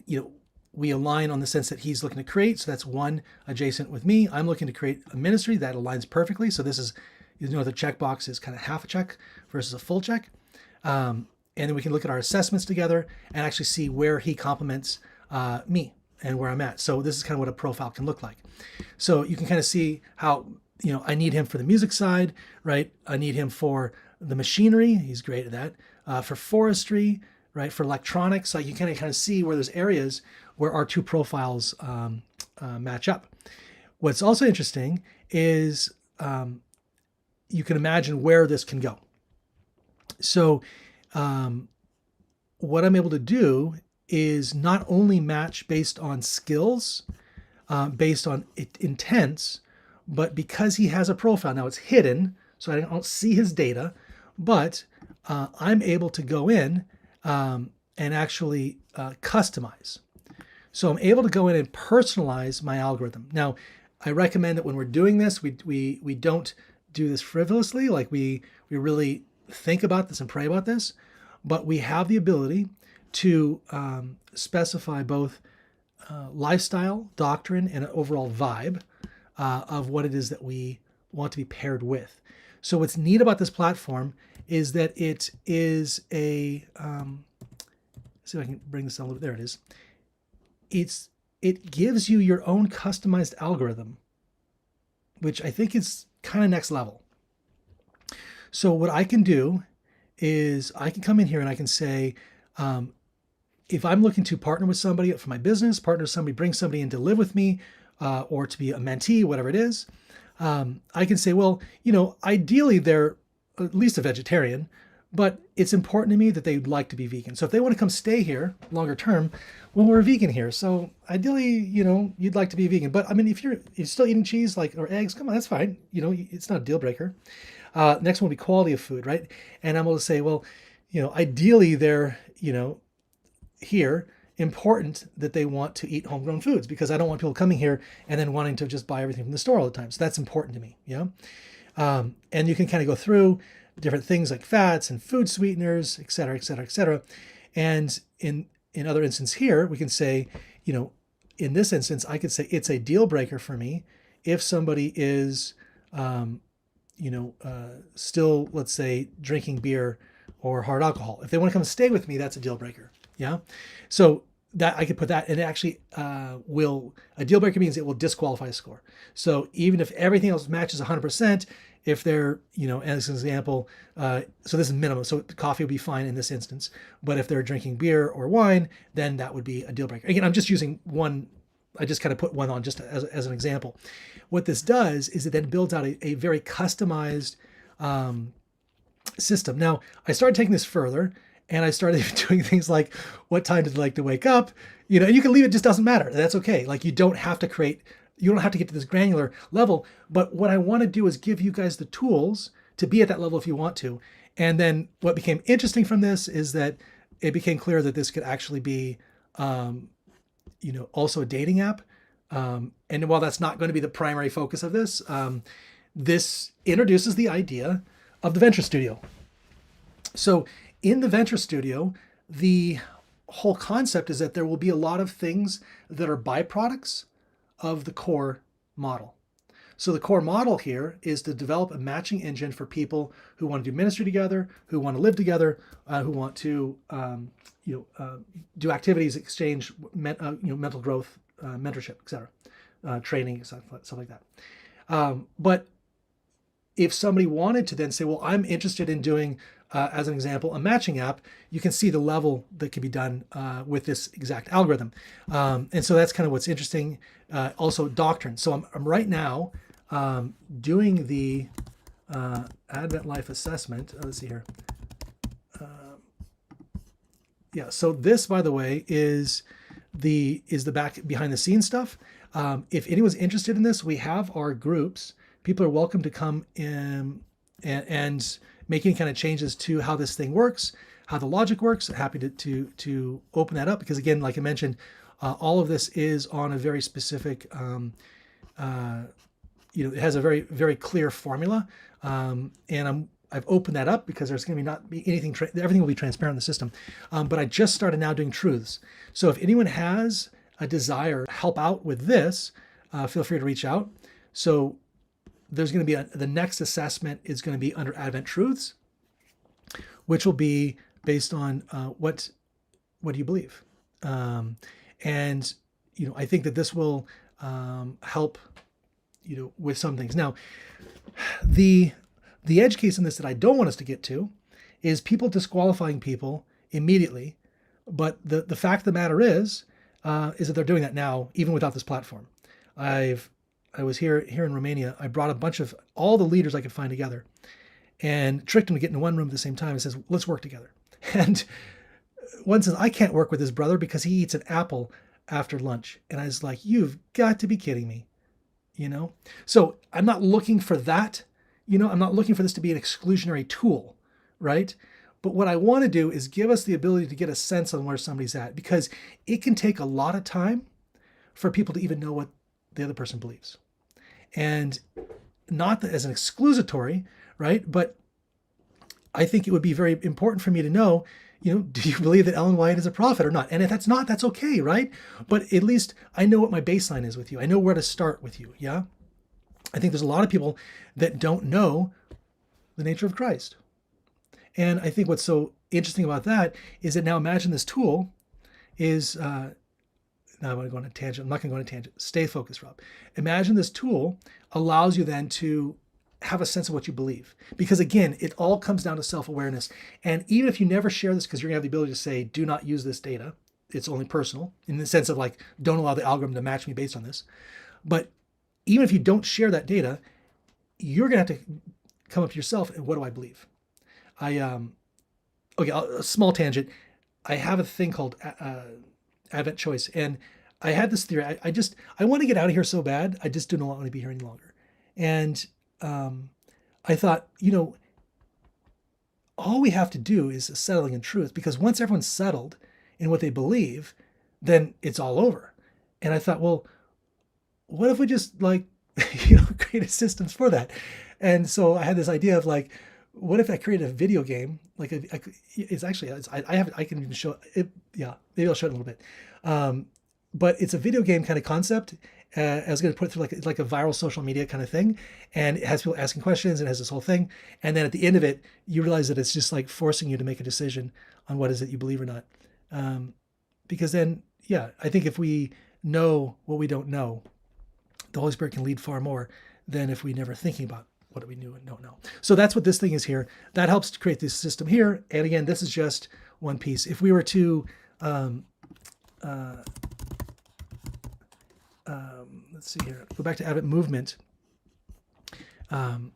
Speaker 4: we align on the sense that he's looking to create. So that's one adjacent with me. I'm looking to create a ministry that aligns perfectly. So this is, the checkbox is kind of half a check versus a full check. And then we can look at our assessments together and actually see where he complements me and where I'm at. So this is kind of what a profile can look like. So you can kind of see how, I need him for the music side, right? I need him for the machinery. He's great at that. For forestry, right? For electronics. So you can kind of see where there's areas where our two profiles match up. What's also interesting is you can imagine where this can go. So what I'm able to do is not only match based on skills, based on intents, but because he has a profile, now it's hidden, so I don't see his data, but I'm able to go in and actually customize. So I'm able to go in and personalize my algorithm. Now, I recommend that when we're doing this, we don't do this frivolously, like we really think about this and pray about this, but we have the ability to specify both lifestyle, doctrine, and an overall vibe of what it is that we want to be paired with. So what's neat about this platform is that it is a, see if I can bring this down a little bit. There it is. It gives you your own customized algorithm, which I think is kind of next level. So what I can do is I can come in here and I can say, if I'm looking to partner with somebody for my business, partner with somebody, bring somebody in to live with me, or to be a mentee, whatever it is, I can say, well, ideally they're at least a vegetarian, but it's important to me that they'd like to be vegan. So if they want to come stay here longer term, well, we're vegan here. So ideally, you'd like to be vegan. But I mean, if you're still eating cheese, or eggs, come on, that's fine. It's not a deal breaker. Next one will be quality of food, right? And I'm able to say, well, ideally they're, here, important that they want to eat homegrown foods, because I don't want people coming here and then wanting to just buy everything from the store all the time. So that's important to me. And you can kind of go through different things like fats and food sweeteners, et cetera, et cetera, et cetera. And in other instance here, we can say, in this instance, I could say it's a deal breaker for me if somebody is, still, let's say, drinking beer or hard alcohol. If they want to come and stay with me, that's a deal breaker. Yeah. So that I could put that, and it actually a deal breaker means it will disqualify a score. So even if everything else matches 100%, if they're, as an example, so this is minimum, so coffee would be fine in this instance, but if they're drinking beer or wine, then that would be a deal breaker. Again, I'm just using one, I just kind of put one on just as an example. What this does is it then builds out a very customized system. Now, I started taking this further, and I started doing things like, what time did I like to wake up? And you can leave it, just doesn't matter. That's okay. Like, you don't have to get to this granular level. But what I want to do is give you guys the tools to be at that level if you want to. And then what became interesting from this is that it became clear that this could actually be, also a dating app. And while that's not going to be the primary focus of this, this introduces the idea of the Venture Studio. So in the Venture Studio, the whole concept is that there will be a lot of things that are byproducts of the core model. So the core model here is to develop a matching engine for people who want to do ministry together, who want to live together, who want to do activities, exchange, mental growth, mentorship, etc., training, stuff like that. But if somebody wanted to then say, well, I'm interested in doing, as an example, a matching app, you can see the level that can be done with this exact algorithm. And so that's kind of what's interesting. Also doctrine. So I'm right now doing the Advent Life Assessment. Let's see here. Yeah, so this, by the way, is the back behind the scenes stuff. If anyone's interested in this, we have our groups. People are welcome to come in and make any kind of changes to how this thing works, how the logic works. Happy to open that up, because again, like I mentioned, all of this is on a very specific it has a very, very clear formula. And I've opened that up because there's going to not be anything, everything will be transparent in the system. But I just started now doing truths. So if anyone has a desire to help out with this, feel free to reach out. So there's going to be the next assessment is going to be under Advent Truths, which will be based on what do you believe? And I think that this will help with some things. Now, the edge case in this that I don't want us to get to is people disqualifying people immediately. But the fact of the matter is that they're doing that now, even without this platform. I was here in Romania. I brought a bunch of all the leaders I could find together and tricked them to get into one room at the same time and says, let's work together. And one says, I can't work with his brother because he eats an apple after lunch. And I was like, you've got to be kidding me. So I'm not looking for that. I'm not looking for this to be an exclusionary tool, right? But what I want to do is give us the ability to get a sense on where somebody's at, because it can take a lot of time for people to even know what the other person believes. And not that as an exclusatory, right? But I think it would be very important for me to know, do you believe that Ellen White is a prophet or not? And if that's not, that's okay, right? But at least I know what my baseline is with you. I know where to start with you, yeah? I think there's a lot of people that don't know the nature of Christ. And I think what's so interesting about that is that now imagine this tool is, now I'm going to go on a tangent. I'm not going to go on a tangent. Stay focused, Rob. Imagine this tool allows you then to have a sense of what you believe. Because again, it all comes down to self-awareness. And even if you never share this, because you're going to have the ability to say, do not use this data, it's only personal, in the sense of like, don't allow the algorithm to match me based on this. But even if you don't share that data, you're going to have to come up to yourself and what do I believe? Okay, a small tangent. I have a thing called Advent Choice. And I had this theory. I want to get out of here so bad. I just do not want to be here any longer. And I thought, all we have to do is settling in truth, because once everyone's settled in what they believe, then it's all over. And I thought, well, what if we just created systems for that? And so I had this idea of what if I created a video game? I can even show it. Yeah, maybe I'll show it in a little bit. But it's a video game kind of concept. I was going to put it through like a viral social media kind of thing, and it has people asking questions and it has this whole thing. And then at the end of it, you realize that it's just like forcing you to make a decision on what is it you believe or not. Because then, I think if we know what we don't know, the Holy Spirit can lead far more than if we never thinking about what we knew and don't know. So that's what this thing is here. That helps to create this system here. And again, this is just one piece. If we were to let's see here. Go back to Advent Movement. Does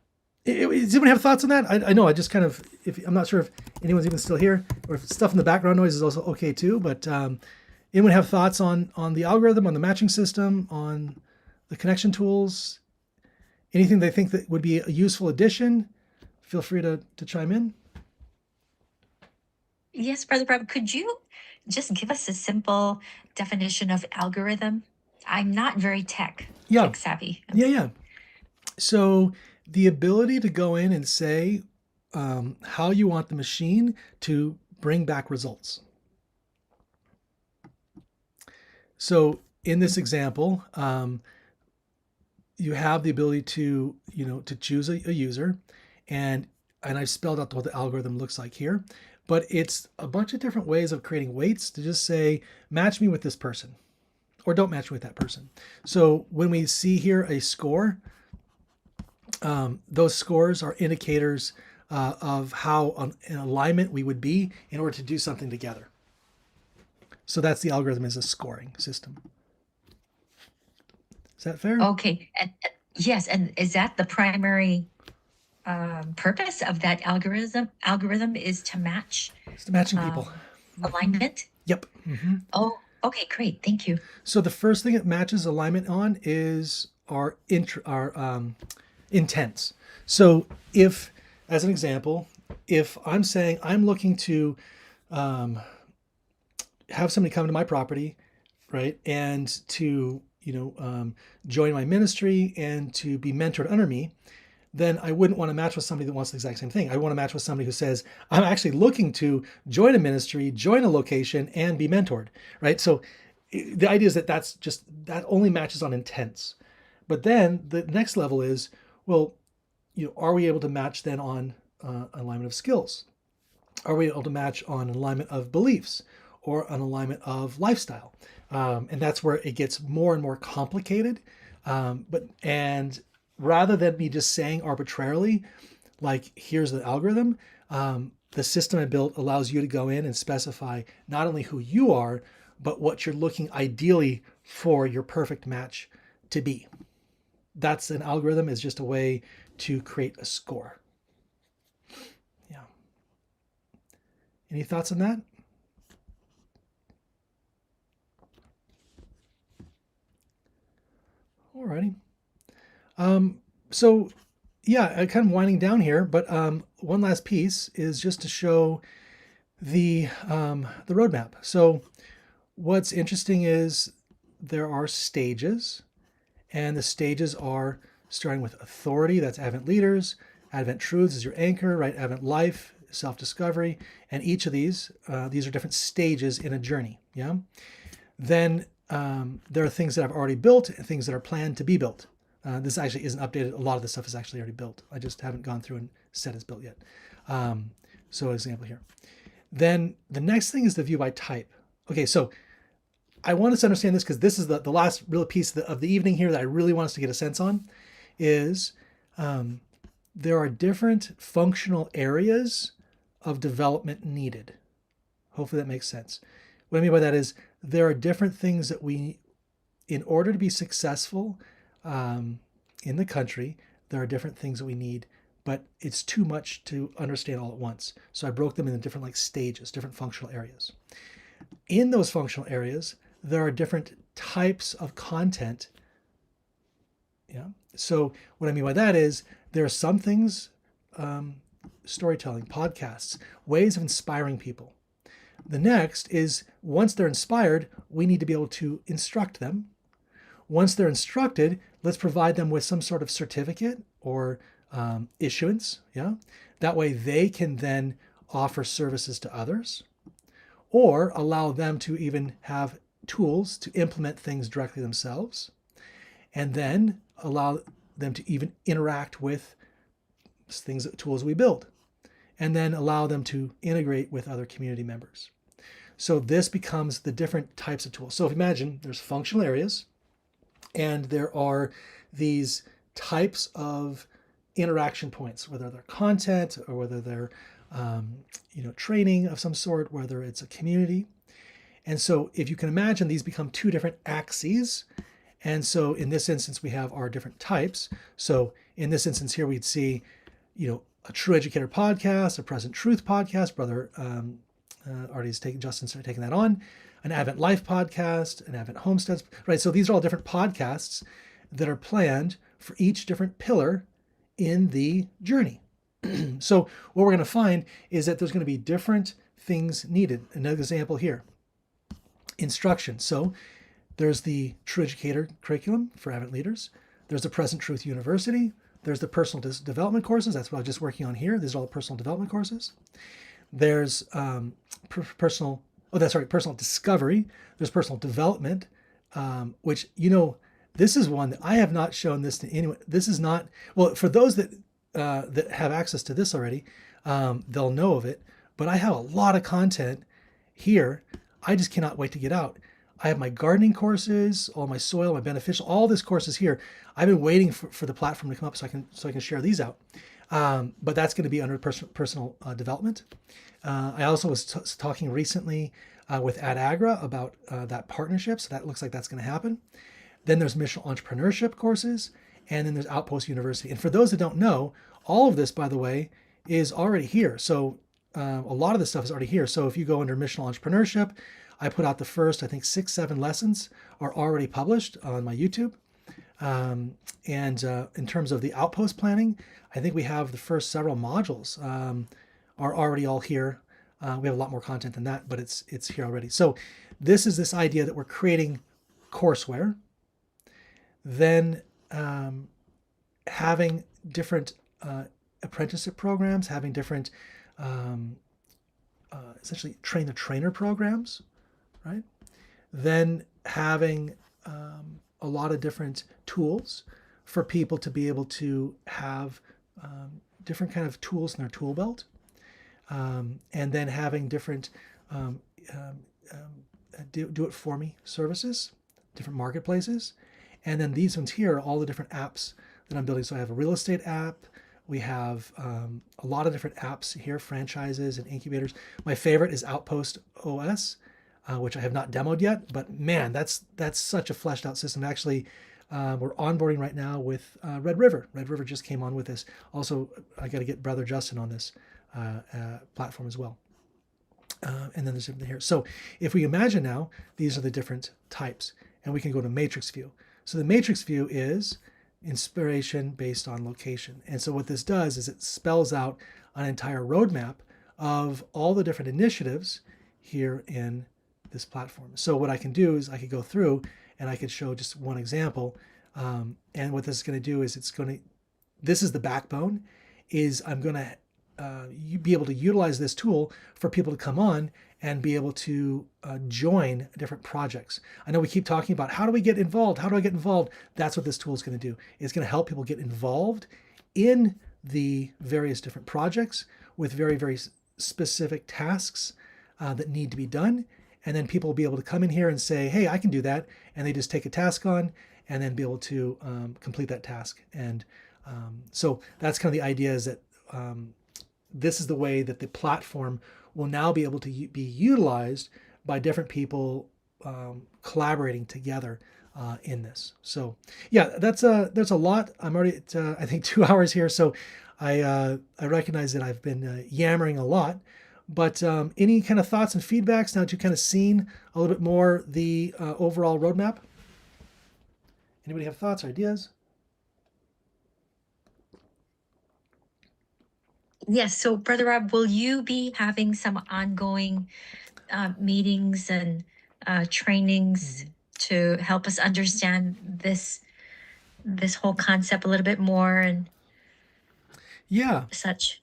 Speaker 4: anyone have thoughts on that? I know I just kind of, I'm not sure if anyone's even still here, or if stuff in the background noise is also okay too. But anyone have thoughts on the algorithm, on the matching system, on the connection tools? Anything they think that would be a useful addition? Feel free to chime in.
Speaker 3: Yes, Brother Rob, could you just give us a simple definition of algorithm? I'm not very tech savvy.
Speaker 4: Yeah. So the ability to go in and say how you want the machine to bring back results. So in this example, you have the ability to choose a user, and I've spelled out what the algorithm looks like here, but it's a bunch of different ways of creating weights to just say, match me with this person, or don't match me with that person. So when we see here a score, those scores are indicators of how in alignment we would be in order to do something together. So that's the algorithm, is a scoring system. Is that fair?
Speaker 3: Okay. And, yes. And is that the primary purpose of that algorithm? Algorithm is to match.
Speaker 4: It's to matching people.
Speaker 3: Alignment?
Speaker 4: Yep. Mm-hmm.
Speaker 3: Oh, okay, great. Thank you.
Speaker 4: So the first thing it matches alignment on is our intents. So if, as an example, if I'm saying I'm looking to have somebody come to my property, right, and to join my ministry and to be mentored under me, then I wouldn't want to match with somebody that wants the exact same thing. I want to match with somebody who says, I'm actually looking to join a ministry, join a location, and be mentored, right? So the idea is that only matches on intents. But then the next level is, well, are we able to match then on alignment of skills? Are we able to match on alignment of beliefs or an alignment of lifestyle? And that's where it gets more and more complicated. And rather than me just saying arbitrarily, like, here's the algorithm, the system I built allows you to go in and specify not only who you are, but what you're looking ideally for your perfect match to be. That's an algorithm, is just a way to create a score. Yeah. Any thoughts on that? Alrighty. So yeah, kind of winding down here, but one last piece is just to show the roadmap. So what's interesting is there are stages, and the stages are starting with authority, that's Advent leaders, Advent truths is your anchor, right? Advent life, self-discovery, and each of these are different stages in a journey, yeah? Then there are things that I've already built and things that are planned to be built. This actually isn't updated. A lot of this stuff is actually already built. I just haven't gone through and said it's built yet. So example here. Then the next thing is the view by type. Okay, so I want us to understand this because this is the last real piece of the evening here that I really want us to get a sense on, is there are different functional areas of development needed. Hopefully that makes sense. What I mean by that is there are different things that we, in order to be successful in the country, there are different things that we need, but it's too much to understand all at once. So I broke them into different stages, different functional areas. In those functional areas, there are different types of content. Yeah. So what I mean by that is there are some things, storytelling, podcasts, ways of inspiring people. The next is, once they're inspired, we need to be able to instruct them. Once they're instructed, let's provide them with some sort of certificate or issuance. Yeah, that way they can then offer services to others, or allow them to even have tools to implement things directly themselves, and then allow them to even interact with tools we build, and then allow them to integrate with other community members. So this becomes the different types of tools. So if you imagine there's functional areas, and there are these types of interaction points, whether they're content or whether they're training of some sort, whether it's a community. And so if you can imagine, these become two different axes. And so in this instance, we have our different types. So in this instance here, we'd see, a True Educator podcast, a Present Truth podcast. Brother Justin started taking that on. An Advent Life podcast, an Advent Homesteads, right? So these are all different podcasts that are planned for each different pillar in the journey. So what we're going to find is that there's going to be different things needed. Another example here, instruction. So there's the True Educator curriculum for Advent leaders. There's the Present Truth University. There's the personal development courses. That's what I'm just working on here. These are all the personal development courses. There's personal discovery. There's personal development, which, this is one that I have not shown this to anyone. This is not, well, for those that have access to this already, they'll know of it, but I have a lot of content here. I just cannot wait to get out. I have my gardening courses, all my soil, my beneficial, all this courses here. I've been waiting for the platform to come up so I can share these out. But that's going to be under personal development. I also was talking recently with AdAgra about that partnership. So that looks like that's going to happen. Then there's missional entrepreneurship courses, and then there's Outposts University. And for those that don't know, all of this, by the way, is already here. So a lot of this stuff is already here. So if you go under missional entrepreneurship, I put out the first, I think 6-7 lessons are already published on my YouTube. And in terms of the outpost planning, I think we have the first several modules are already all here. We have a lot more content than that, but it's here already. So this is this idea that we're creating courseware, then having different apprenticeship programs, having different essentially train the trainer programs, right? Then having a lot of different tools for people to be able to have different kind of tools in their tool belt, and then having different do it for me services, different marketplaces, and then these ones here are all the different apps that I'm building. So I have a real estate app. We have a lot of different apps here, franchises and incubators. My favorite is Outpost OS, which I have not demoed yet, but man, that's such a fleshed out system. Actually, we're onboarding right now with Red River. Red River just came on with this. Also, I got to get Brother Justin on this platform as well. And then there's something here. So if we imagine now, these are the different types, and we can go to matrix view. So the matrix view is inspiration based on location. And so what this does is it spells out an entire roadmap of all the different initiatives here in this platform. So what I can do is I could go through and I could show just one example. And what this is going to do is this is the backbone, is I'm going to be able to utilize this tool for people to come on and be able to join different projects. I know we keep talking about how do we get involved? How do I get involved? That's what this tool is going to do. It's going to help people get involved in the various different projects with very, very specific tasks that need to be done. And then people will be able to come in here and say, hey, I can do that. And they just take a task on and then be able to complete that task. And so that's kind of the idea, is that this is the way that the platform will now be able to be utilized by different people collaborating together in this. So yeah, there's a lot. I'm already at, I think 2 hours here. So I recognize that I've been yammering a lot, but any kind of thoughts and feedbacks now that you've kind of seen a little bit more the overall roadmap? Anybody have thoughts or ideas?
Speaker 3: Yes. So, Brother Rob, will you be having some ongoing meetings and trainings to help us understand this whole concept a little bit more and
Speaker 4: Yeah.
Speaker 3: such?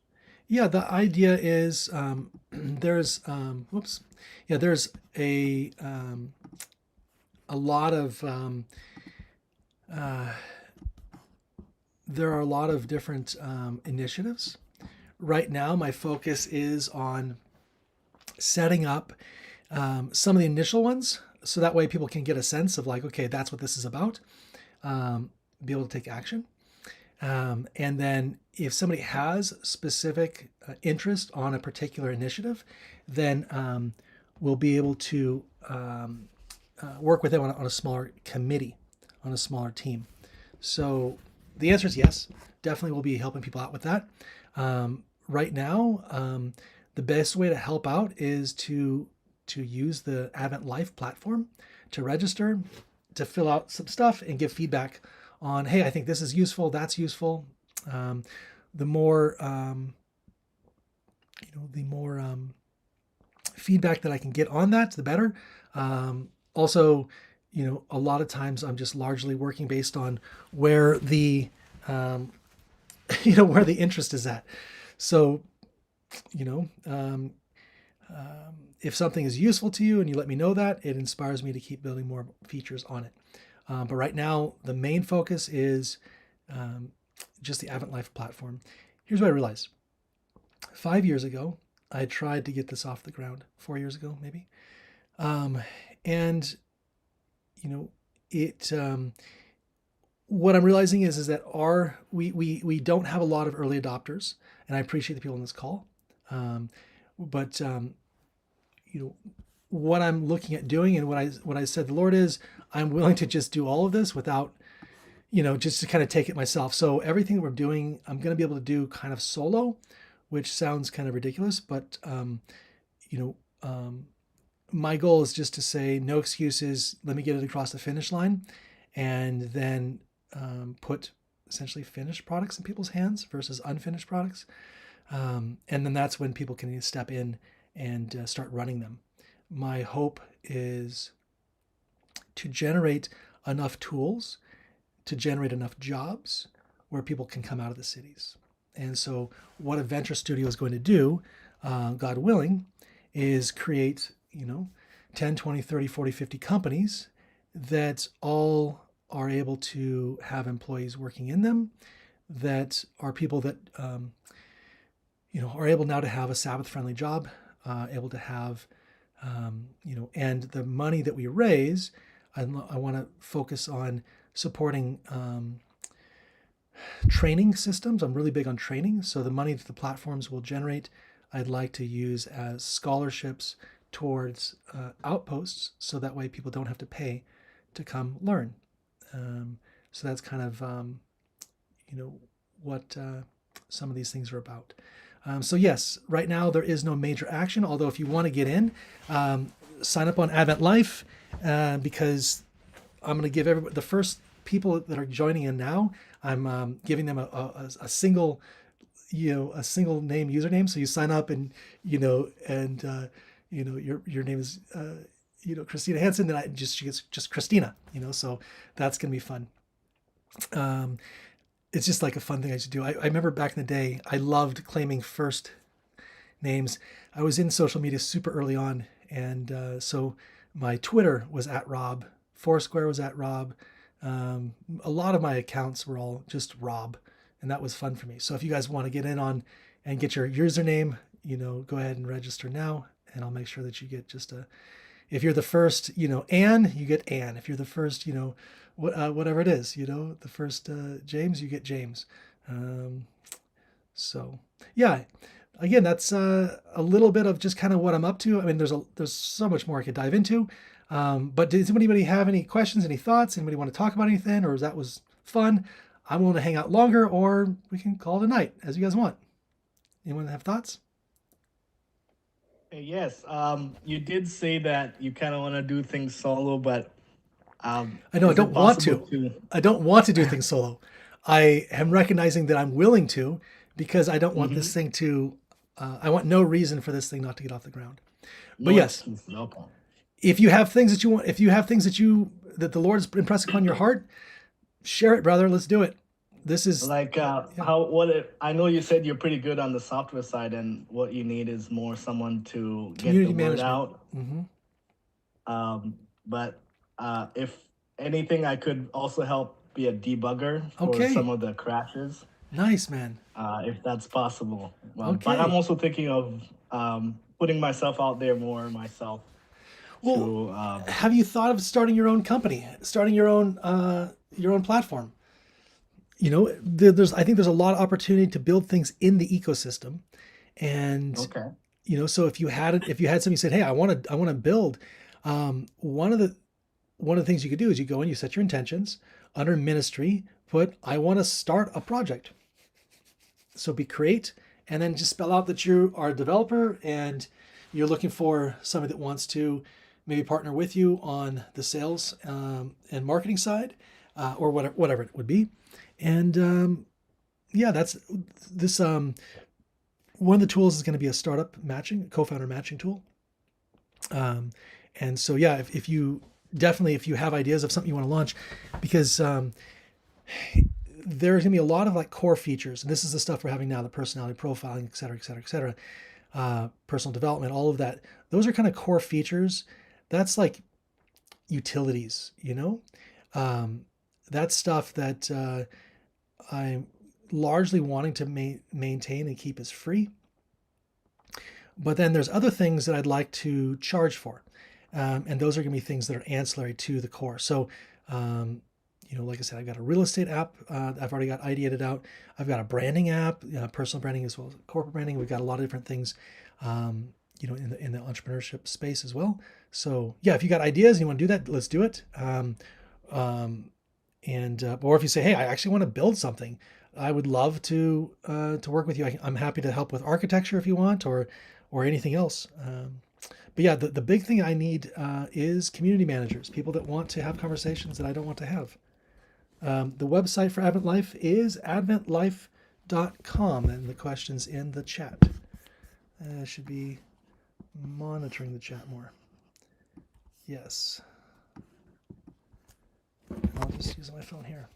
Speaker 4: Yeah, the idea is there's there's a lot of there are a lot of different initiatives. Right now, my focus is on setting up some of the initial ones, so that way people can get a sense of like, okay, that's what this is about, be able to take action. And then if somebody has specific interest on a particular initiative, then we'll be able to work with them on a smaller committee, on a smaller team. So the answer is yes, definitely we'll be helping people out with that. Right now, the best way to help out is to use the Advent Life platform to register, to fill out some stuff and give feedback on, hey, I think this is useful, that's useful. The more feedback that I can get on that, the better. Also, a lot of times I'm just largely working based on where the where the interest is at. So, if something is useful to you and you let me know that, it inspires me to keep building more features on it. But right now, the main focus is just the Advent Life platform. Here's what I realized. 5 years ago, I tried to get this off the ground. 4 years ago, maybe. And what I'm realizing is that we don't have a lot of early adopters, and I appreciate the people on this call. But what I'm looking at doing, and what I said the Lord is, I'm willing to just do all of this without, just to kind of take it myself. So everything we're doing, I'm going to be able to do kind of solo, which sounds kind of ridiculous, but my goal is just to say no excuses. Let me get it across the finish line, and then put essentially finished products in people's hands versus unfinished products. And then that's when people can step in and start running them. My hope is to generate enough tools to generate enough jobs where people can come out of the cities. And so what a venture studio is going to do, God willing, is create, 10, 20, 30, 40, 50 companies that all are able to have employees working in them, that are people that, are able now to have a Sabbath-friendly job, able to have, and the money that we raise, I want to focus on supporting training systems. I'm really big on training. So the money that the platforms will generate, I'd like to use as scholarships towards outposts, so that way people don't have to pay to come learn. So that's kind of, what some of these things are about. So yes, right now there is no major action, although if you want to get in, sign up on Advent Life, because I'm going to give everybody, the first people that are joining in now, I'm giving them a single, a single name username. So you sign up and, your name is, Christina Hansen, then she gets just Christina, so that's going to be fun. It's just like a fun thing I should do. I remember back in the day, I loved claiming first names. I was in social media super early on. And so my Twitter was @Rob, Foursquare was @Rob. A lot of my accounts were all just Rob, and that was fun for me. So if you guys want to get in on and get your username, go ahead and register now, and I'll make sure that you get just if you're the first, Anne, you get Anne. If you're the first, whatever it is, the first James, you get James. So yeah, again, that's a little bit of just kind of what I'm up to. I mean, there's so much more I could dive into. But does anybody have any questions, any thoughts? Anybody want to talk about anything, or that was fun? I'm willing to hang out longer, or we can call it a night, as you guys want. Anyone have thoughts?
Speaker 6: Yes. You did say that you kind of want to do things solo, but
Speaker 4: I know I
Speaker 6: is
Speaker 4: don't
Speaker 6: it
Speaker 4: want
Speaker 6: possible
Speaker 4: to. I don't want to do things solo. I am recognizing that I'm willing to, because I don't want this thing to. I want no reason for this thing not to get off the ground. But yes,
Speaker 6: Okay.
Speaker 4: if you have things that you want, if you have things that the Lord has impressed upon your heart, share it, brother. Let's do it. This is
Speaker 6: Like I know you said you're pretty good on the software side, and what you need is more someone to
Speaker 4: community
Speaker 6: get the word
Speaker 4: management.
Speaker 6: out. But if anything, I could also help be a debugger for
Speaker 4: Okay.
Speaker 6: some of the crashes,
Speaker 4: Nice, man.
Speaker 6: if that's possible.
Speaker 4: Okay.
Speaker 6: But I'm also thinking of putting myself out there more myself.
Speaker 4: Well, have you thought of starting your own company, starting your own platform? I think there's a lot of opportunity to build things in the ecosystem, and
Speaker 6: Okay.
Speaker 4: so if you had somebody said, hey, I want to build, one of the things you could do is you go and you set your intentions under ministry, put I want to start a project. So create, and then just spell out that you are a developer and you're looking for somebody that wants to maybe partner with you on the sales and marketing side, or whatever it would be. And that's this. One of the tools is going to be a startup matching, co-founder matching tool. And so yeah, if you have ideas of something you want to launch, because there's going to be a lot of like core features, and this is the stuff we're having now: the personality profiling, et cetera, et cetera, et cetera, personal development, all of that. Those are kind of core features. That's like utilities, that's stuff that I'm largely wanting to maintain and keep as free. But then there's other things that I'd like to charge for. And those are going to be things that are ancillary to the core. So, like I said, I've got a real estate app. I've already got ideated out. I've got a branding app, personal branding as well as corporate branding. We've got a lot of different things, in the entrepreneurship space as well. So yeah, if you got ideas and you want to do that, let's do it. Or if you say, hey, I actually want to build something, I would love to work with you. I'm happy to help with architecture if you want, or anything else. But yeah, the big thing I need is community managers, people that want to have conversations that I don't want to have. The website for Advent Life is adventlife.com, and the question's in the chat. I should be monitoring the chat more. Yes. I'll just use my phone here.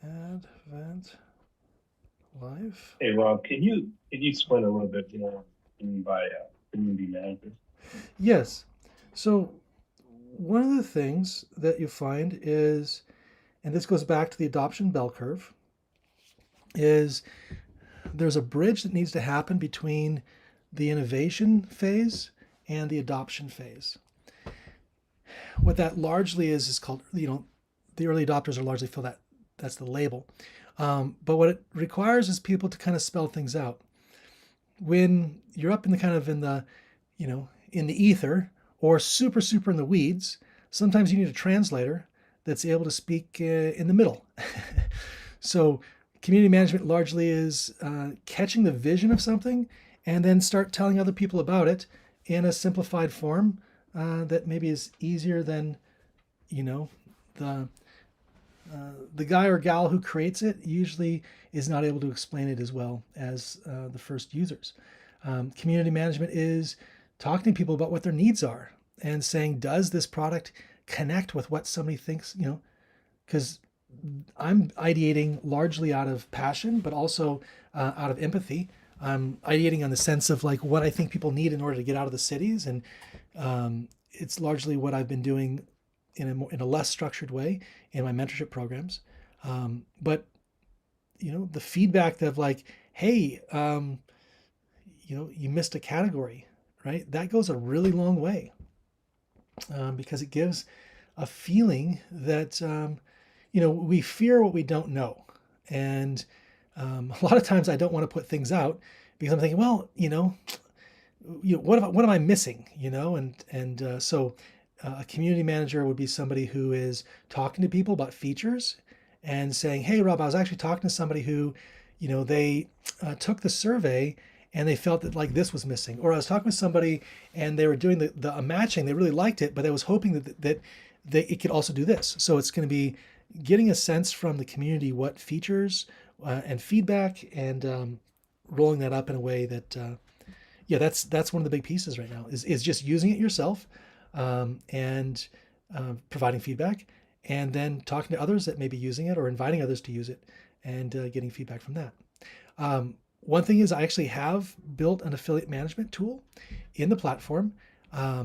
Speaker 4: Advent Life.
Speaker 5: Hey Rob, can you explain a little bit more what you mean by community manager?
Speaker 4: Yes. So one of the things that you find is, and this goes back to the adoption bell curve, is there's a bridge that needs to happen between the innovation phase and the adoption phase. What that largely is called, the early adopters are largely feel that that's the label. But what it requires is people to kind of spell things out. When you're up in the kind of in the, in the ether or super, super in the weeds, sometimes you need a translator that's able to speak in the middle. So community management largely is catching the vision of something and then start telling other people about it in a simplified form that maybe is easier than, the the guy or gal who creates it usually is not able to explain it as well as the first users. Community management is talking to people about what their needs are and saying, does this product connect with what somebody thinks, because I'm ideating largely out of passion, but also out of empathy. I'm ideating on the sense of like what I think people need in order to get out of the cities. And it's largely what I've been doing in a less structured way in my mentorship programs. But the feedback of like, hey, you missed a category, right? That goes a really long way because it gives a feeling that, we fear what we don't know. And a lot of times I don't want to put things out because I'm thinking, well, what am I missing? So a community manager would be somebody who is talking to people about features and saying, hey, Rob, I was actually talking to somebody who, they took the survey and they felt that like this was missing. Or I was talking with somebody and they were doing the matching. They really liked it, but I was hoping that it could also do this. So it's going to be getting a sense from the community what features and feedback and rolling that up in a way that, that's one of the big pieces right now is just using it yourself and providing feedback and then talking to others that may be using it or inviting others to use it and getting feedback from that. One thing is I actually have built an affiliate management tool in the platform.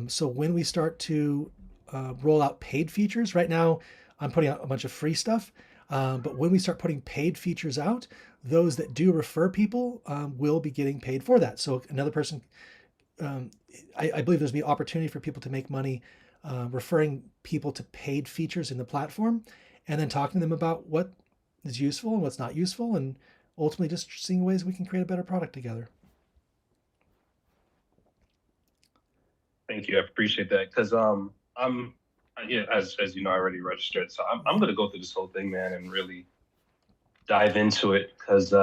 Speaker 4: So when we start to roll out paid features, right now I'm putting out a bunch of free stuff. But when we start putting paid features out, those that do refer people will be getting paid for that. So another person, I believe there's be opportunity for people to make money referring people to paid features in the platform and then talking to them about what is useful and what's not useful and ultimately just seeing ways we can create a better product together.
Speaker 5: Thank you. I appreciate that because I'm as you know, I already registered, so I'm going to go through this whole thing, man, and really dive into it because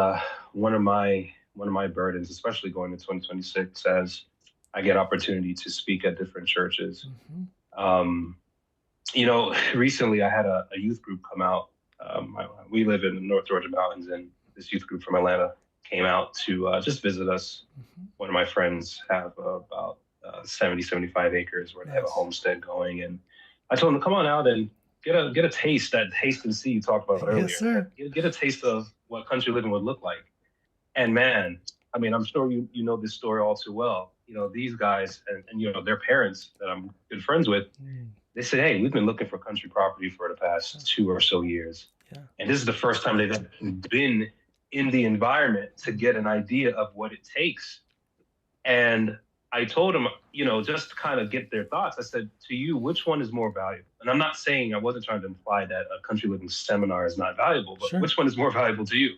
Speaker 5: one of my burdens, especially going to 2026, as I get opportunity to speak at different churches. Recently I had a youth group come out. We live in the North Georgia mountains, and this youth group from Atlanta came out to just visit us. One of my friends have about 75 acres where they have a homestead going, and I told them to come on out and get a taste, that taste and see you talked about earlier.
Speaker 4: Yes, sir.
Speaker 5: Get a taste of what country living would look like. And man, I mean, I'm sure you know this story all too well. These guys and their parents that I'm good friends with, they said, hey, we've been looking for country property for the past 2 or so years. Yeah. And this is the first time they've been in the environment to get an idea of what it takes. And I told them, just to kind of get their thoughts. I said, to you, which one is more valuable? And I'm not saying, I wasn't trying to imply that a country living seminar is not valuable, but which one is more valuable to you?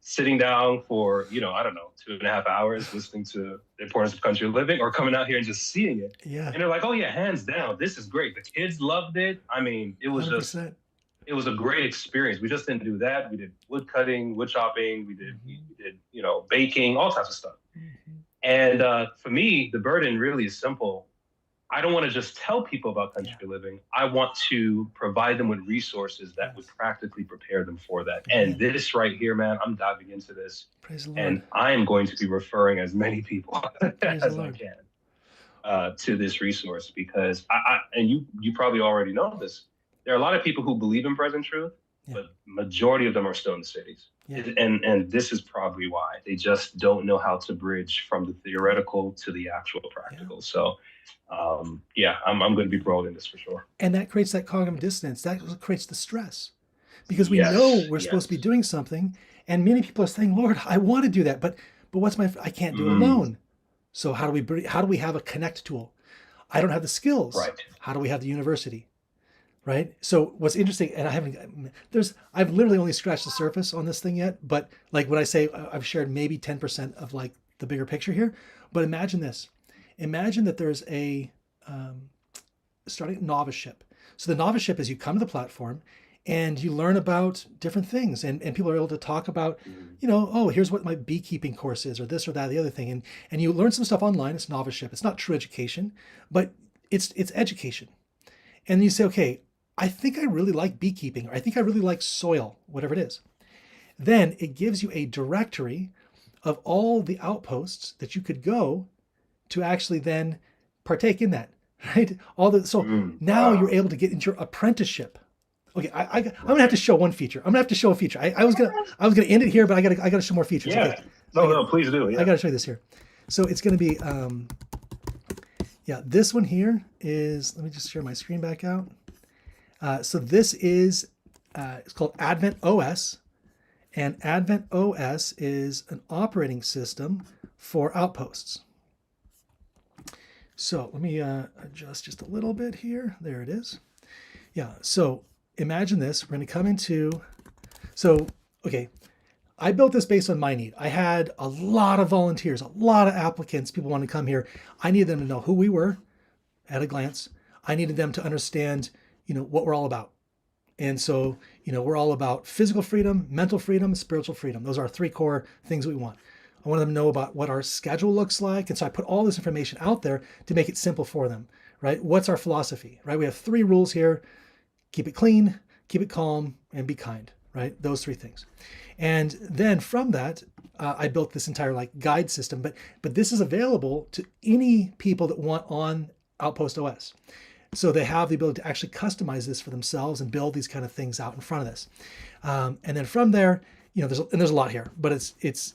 Speaker 5: Sitting down for, 2.5 hours listening to the importance of country living or coming out here and just seeing it. Yeah. And they're like, oh yeah, hands down, this is great. The kids loved it. I mean, it was 100%. It was a great experience. We just didn't do that. We did wood cutting, wood chopping. We did, baking, all types of stuff. And for me, the burden really is simple. I don't want to just tell people about country living. I want to provide them with resources that would practically prepare them for that. And this right here, man, I'm diving into this. Praise the Lord. And I am going to be referring as many people as I can to this resource because and you probably already know this. There are a lot of people who believe in present truth, but majority of them are still in the cities.
Speaker 4: Yeah.
Speaker 5: And this is probably why they just don't know how to bridge from the theoretical to the actual practical. So I'm going to be promoting this for sure.
Speaker 4: And that creates that cognitive dissonance. That creates the stress, because we
Speaker 5: Yes,
Speaker 4: know we're supposed to be
Speaker 5: yes.
Speaker 4: doing something, and many people are saying, "Lord, I want to do that, but what's I can't do it
Speaker 5: Mm.
Speaker 4: alone." So how do we have a connect tool? I don't have the skills.
Speaker 5: Right.
Speaker 4: How do we have the university? Right. So what's interesting, and I've literally only scratched the surface on this thing yet. But like when I say I've shared maybe 10% of like the bigger picture here. But imagine this. Imagine that there's a starting noviceship. So the noviceship is you come to the platform and you learn about different things, and people are able to talk about, oh, here's what my beekeeping course is, or this or that, the other thing. And you learn some stuff online. It's noviceship. It's not true education, but it's education. And you say, okay, I think I really like beekeeping, or I think I really like soil, whatever it is. Then it gives you a directory of all the outposts that you could go to actually then partake in that, right? Now you're able to get into your apprenticeship. Okay, I'm gonna have to show one feature. I'm gonna have to show a feature. I was gonna end it here, but I gotta show more features.
Speaker 5: Yeah.
Speaker 4: Okay.
Speaker 5: No, please do. Yeah.
Speaker 4: I gotta show you this here. So it's gonna be this one here is, let me just share my screen back out. So this is, it's called Advent OS, and Advent OS is an operating system for outposts. So let me adjust just a little bit here. There it is. Yeah, so imagine this. We're going to come into, okay, I built this based on my need. I had a lot of volunteers, a lot of applicants, people wanted to come here. I needed them to know who we were at a glance. I needed them to understand, what we're all about. And so, we're all about physical freedom, mental freedom, spiritual freedom. Those are our three core things we want. I wanted them to know about what our schedule looks like. And so I put all this information out there to make it simple for them, right? What's our philosophy, right? We have 3 rules here: keep it clean, keep it calm, and be kind, right? Those 3 things. And then from that, I built this entire guide system, but this is available to any people that want on Outpost OS. So they have the ability to actually customize this for themselves and build these kind of things out in front of this. And then from there, there's a lot here, but it's.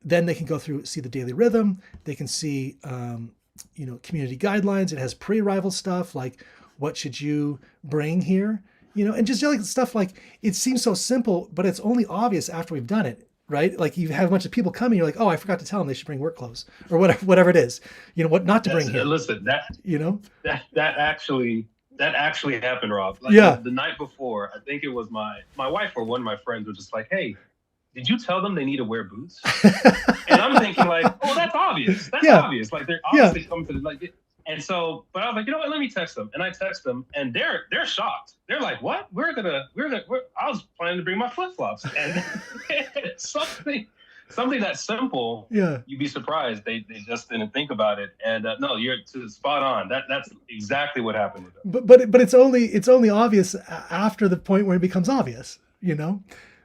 Speaker 4: Then they can go through, see the daily rhythm. They can see, community guidelines. It has pre-arrival stuff like what should you bring here, and just stuff like, it seems so simple, but it's only obvious after we've done it, right? Like you have a bunch of people coming, you're like, oh, I forgot to tell them they should bring work clothes or whatever it is, what not to bring here.
Speaker 5: Listen, that actually happened, Rob. The night before, I think it was my wife or one of my friends was just like, hey, did you tell them they need to wear boots? And I'm thinking oh, that's obvious. That's obvious. They're obviously coming to the and so, but I was like, you know what? Let me text them. And I text them, and they're shocked. They're like, what? I was planning to bring my flip flops, and something that simple.
Speaker 4: Yeah.
Speaker 5: You'd be surprised they just didn't think about it. And no, you're spot on. That's exactly what happened with them.
Speaker 4: But it's only obvious after the point where it becomes obvious.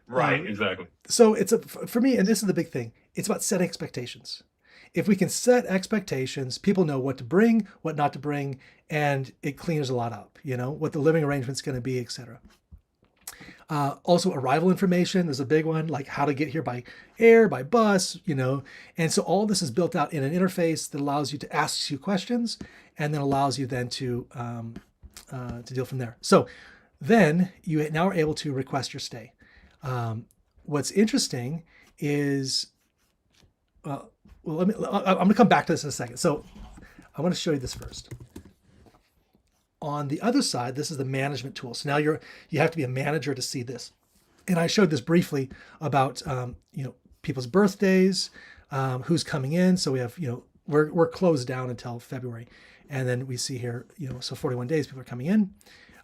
Speaker 5: Right, exactly.
Speaker 4: So for me, and this is the big thing, it's about setting expectations. If we can set expectations, people know what to bring, what not to bring, and it cleans a lot up, what the living arrangement's going to be, etc. Also, arrival information is a big one, like how to get here by air, by bus, and so all this is built out in an interface that allows you to ask you questions and then allows you then to deal from there. So then you now are able to request your stay. What's interesting is, I'm going to come back to this in a second. So I want to show you this first. On the other side, this is the management tool. So now you have to be a manager to see this. And I showed this briefly about, people's birthdays, who's coming in. So we have, we're closed down until February. And then we see here, so 41 days people are coming in.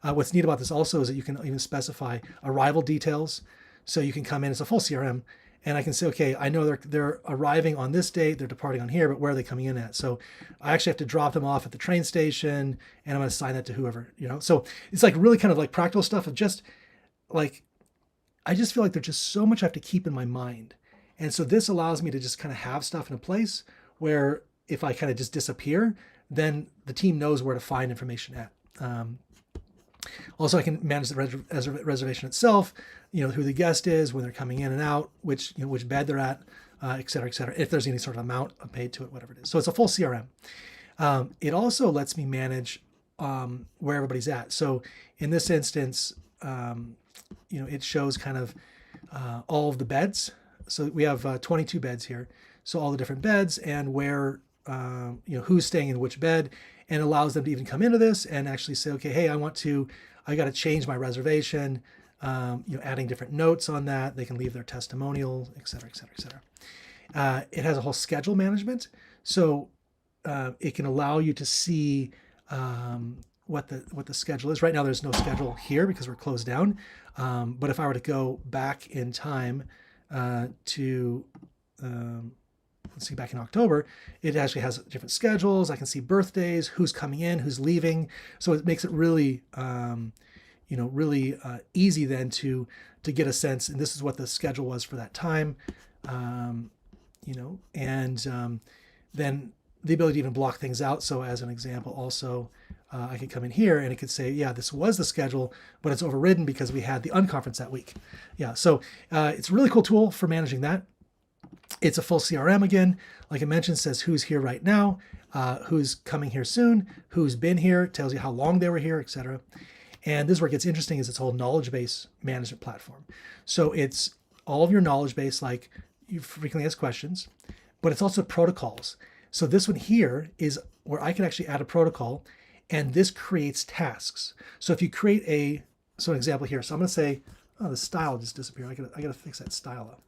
Speaker 4: What's neat about this also is that you can even specify arrival details. So you can come in, it's a full CRM, and I can say, okay, I know they're arriving on this date, they're departing on here, but where are they coming in at? So I actually have to drop them off at the train station, and I'm going to assign that to whoever, So it's really kind of practical stuff of just I just feel like there's just so much I have to keep in my mind. And so this allows me to just kind of have stuff in a place where if I kind of just disappear, then the team knows where to find information at. Also, I can manage the reservation itself, who the guest is, when they're coming in and out, which bed they're at, et cetera, et cetera. If there's any sort of amount paid to it, whatever it is. So it's a full CRM. It also lets me manage where everybody's at. So in this instance, it shows kind of all of the beds. So we have 22 beds here. So all the different beds and where, who's staying in which bed, and allows them to even come into this and actually say, okay, hey, I got to change my reservation, adding different notes on that. They can leave their testimonial, et cetera, et cetera, et cetera. It has a whole schedule management. So it can allow you to see what the schedule is. Right now, there's no schedule here because we're closed down. But if I were to go back in time to let's see, back in October, it actually has different schedules. I can see birthdays, who's coming in, who's leaving. So it makes it really, really easy then to get a sense. And this is what the schedule was for that time, and then the ability to even block things out. So as an example, also, I could come in here and it could say, yeah, this was the schedule, but it's overridden because we had the unconference that week. Yeah, so it's a really cool tool for managing that. It's a full CRM again. Like I mentioned, says who's here right now, who's coming here soon, who's been here, tells you how long they were here, etc. And this is where it gets interesting, is its whole knowledge base management platform. So it's all of your knowledge base, like you frequently ask questions, but it's also protocols. So this one here is where I can actually add a protocol, and this creates tasks. So if you create an example here, so I'm going to say, oh, the style just disappeared. I gotta fix that style up.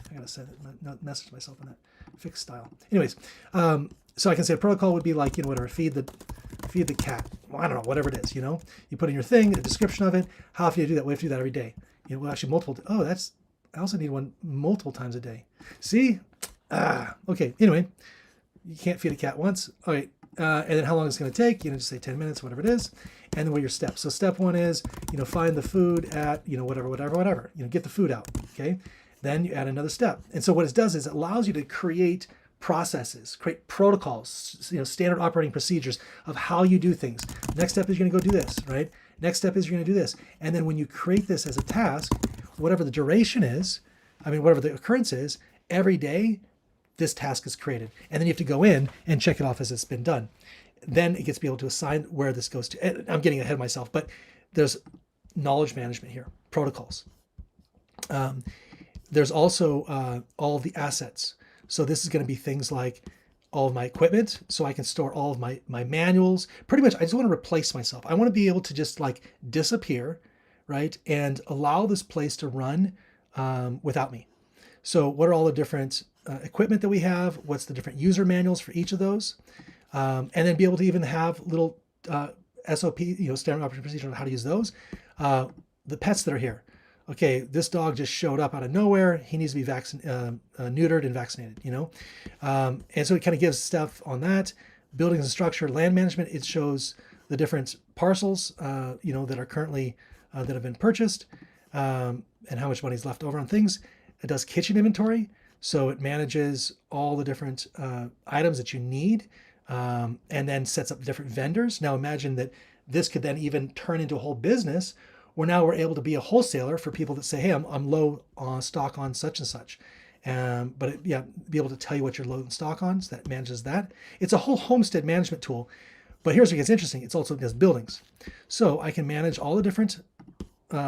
Speaker 4: I gotta send it, message myself on that. Fix style. Anyways, so I can say a protocol would be like, whatever, feed the cat. Well, I don't know, whatever it is, You put in your thing, a description of it. How often do you do that? We have to do that every day. Well, actually multiple. Oh, I also need one multiple times a day. See? Okay. Anyway, you can't feed a cat once. All right. And then how long it's going to take? Just say 10 minutes, whatever it is. And then what are your steps? So step one is, find the food at, whatever. Get the food out. Okay. Then you add another step. And so what it does is it allows you to create processes, create protocols, standard operating procedures of how you do things. Next step is you're going to go do this, right? Next step is you're going to do this. And then when you create this as a task, whatever the duration is, whatever the occurrence is, every day, this task is created. And then you have to go in and check it off as it's been done. Then it gets to be able to assign where this goes to. And I'm getting ahead of myself, but there's knowledge management here, protocols. There's also all of the assets. So this is going to be things like all of my equipment. So I can store all of my manuals. Pretty much, I just want to replace myself. I want to be able to just disappear, right? And allow this place to run without me. So what are all the different equipment that we have? What's the different user manuals for each of those? And then be able to even have little SOP, standard operating procedure on how to use those. The pets that are here. Okay, this dog just showed up out of nowhere. He needs to be neutered and vaccinated, And so it kind of gives stuff on that. Buildings and structure, land management, it shows the different parcels, that are currently, that have been purchased, and how much money is left over on things. It does kitchen inventory. So it manages all the different items that you need, and then sets up different vendors. Now imagine that this could then even turn into a whole business where now we're able to be a wholesaler for people that say, hey, I'm low on stock on such and such. Be able to tell you what you're low in stock on, so that manages that. It's a whole homestead management tool. But here's what gets interesting. It's also does buildings. So I can manage all the different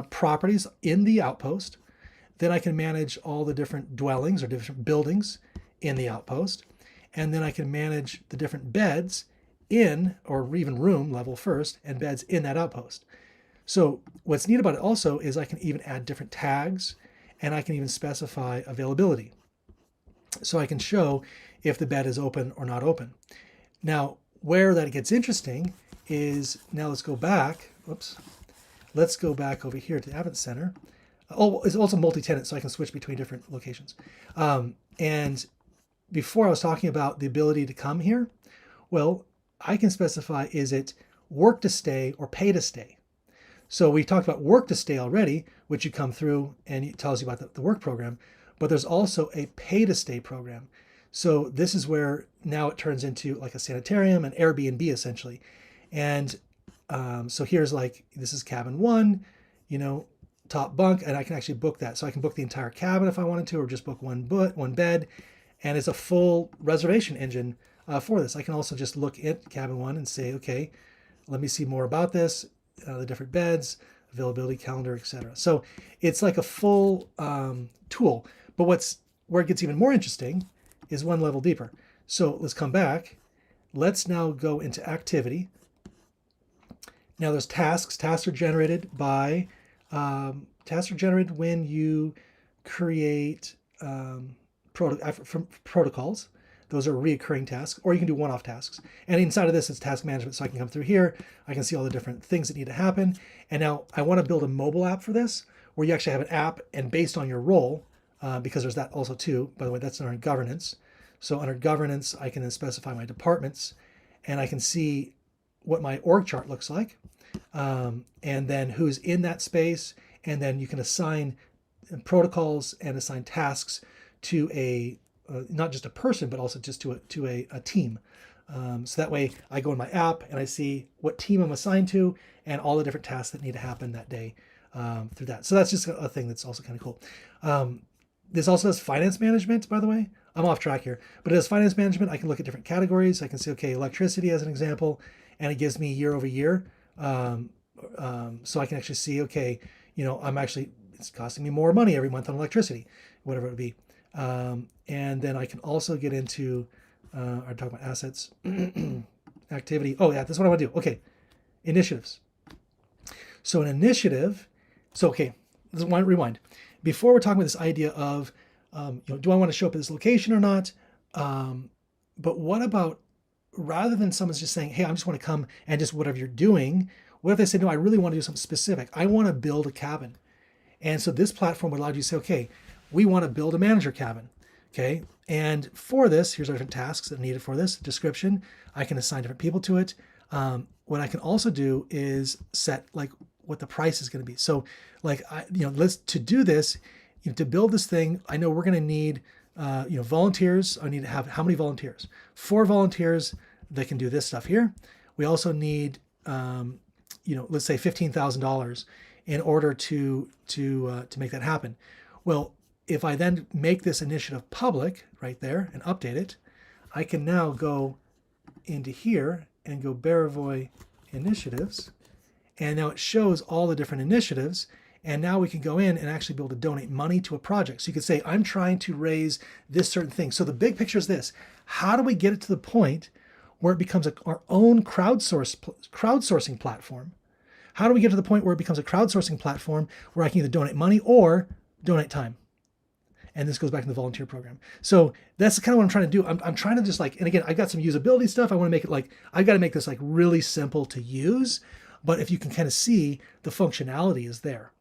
Speaker 4: properties in the outpost. Then I can manage all the different dwellings or different buildings in the outpost. And then I can manage the different beds in, or even room level first, and beds in that outpost. So what's neat about it also is I can even add different tags, and I can even specify availability. So I can show if the bed is open or not open. Now, where that gets interesting is, now let's go back. Whoops. Let's go back over here to the Advent Center. Oh, it's also multi-tenant, so I can switch between different locations. And before I was talking about the ability to come here, well, I can specify, is it work to stay or pay to stay? So we talked about work to stay already, which you come through and it tells you about the work program, but there's also a pay to stay program. So this is where now it turns into like a sanitarium, an Airbnb essentially. And So here's like, this is cabin 1, you know, top bunk, and I can actually book that. So I can book the entire cabin if I wanted to, or just book one bed, and it's a full reservation engine for this. I can also just look at cabin 1 and say, okay, let me see more about this, the different beds, availability calendar, etc. So it's like a full tool. But where it gets even more interesting is one level deeper. So let's come back. Let's now go into activity. Now there's tasks. Tasks are generated when you create from protocols. Those are reoccurring tasks, or you can do one-off tasks. And inside of this, it's task management. So I can come through here. I can see all the different things that need to happen. And now I want to build a mobile app for this, where you actually have an app, and based on your role, because there's that also too. By the way, that's under governance. So under governance, I can then specify my departments, and I can see what my org chart looks like, and then who's in that space, and then you can assign protocols and assign tasks to a not just a person, but also just to a team. So that way I go in my app and I see what team I'm assigned to and all the different tasks that need to happen that day through that. So that's just a thing that's also kind of cool. This also has finance management, by the way. I'm off track here, but it has finance management. I can look at different categories. I can see, okay, electricity as an example, and it gives me year over year. So I can actually see, okay, you know, it's costing me more money every month on electricity, whatever it would be. And then I can also get into, I'm talking about assets, activity. Oh yeah, that's what I want to do. Okay, initiatives. So an initiative, okay, let's rewind. Before we're talking about this idea of, do I want to show up at this location or not? But what about, rather than someone's just saying, hey, I just want to come and just whatever you're doing, what if they say, no, I really want to do something specific. I want to build a cabin. And so this platform would allow you to say, okay, we want to build a manager cabin. Okay. And for this, here's our different tasks that are needed for this description. I can assign different people to it. What I can also do is set like what the price is going to be. So like, to do this, to build this thing, I know we're going to need, volunteers. I need to have how many volunteers? 4 volunteers that can do this stuff here. We also need, let's say $15,000 in order to make that happen. Well, if I then make this initiative public right there and update it, I can now go into here and go Baravoy initiatives. And now it shows all the different initiatives. And now we can go in and actually be able to donate money to a project. So you could say, I'm trying to raise this certain thing. So the big picture is this: how do we get it to the point where it becomes our own crowdsourcing platform? How do we get to the point where it becomes a crowdsourcing platform where I can either donate money or donate time? And this goes back to the volunteer program. So that's kind of what I'm trying to do. I'm trying to just like, and again, I got some usability stuff. I want to make it like, I've got to make this like really simple to use. But if you can kind of see, the functionality is there.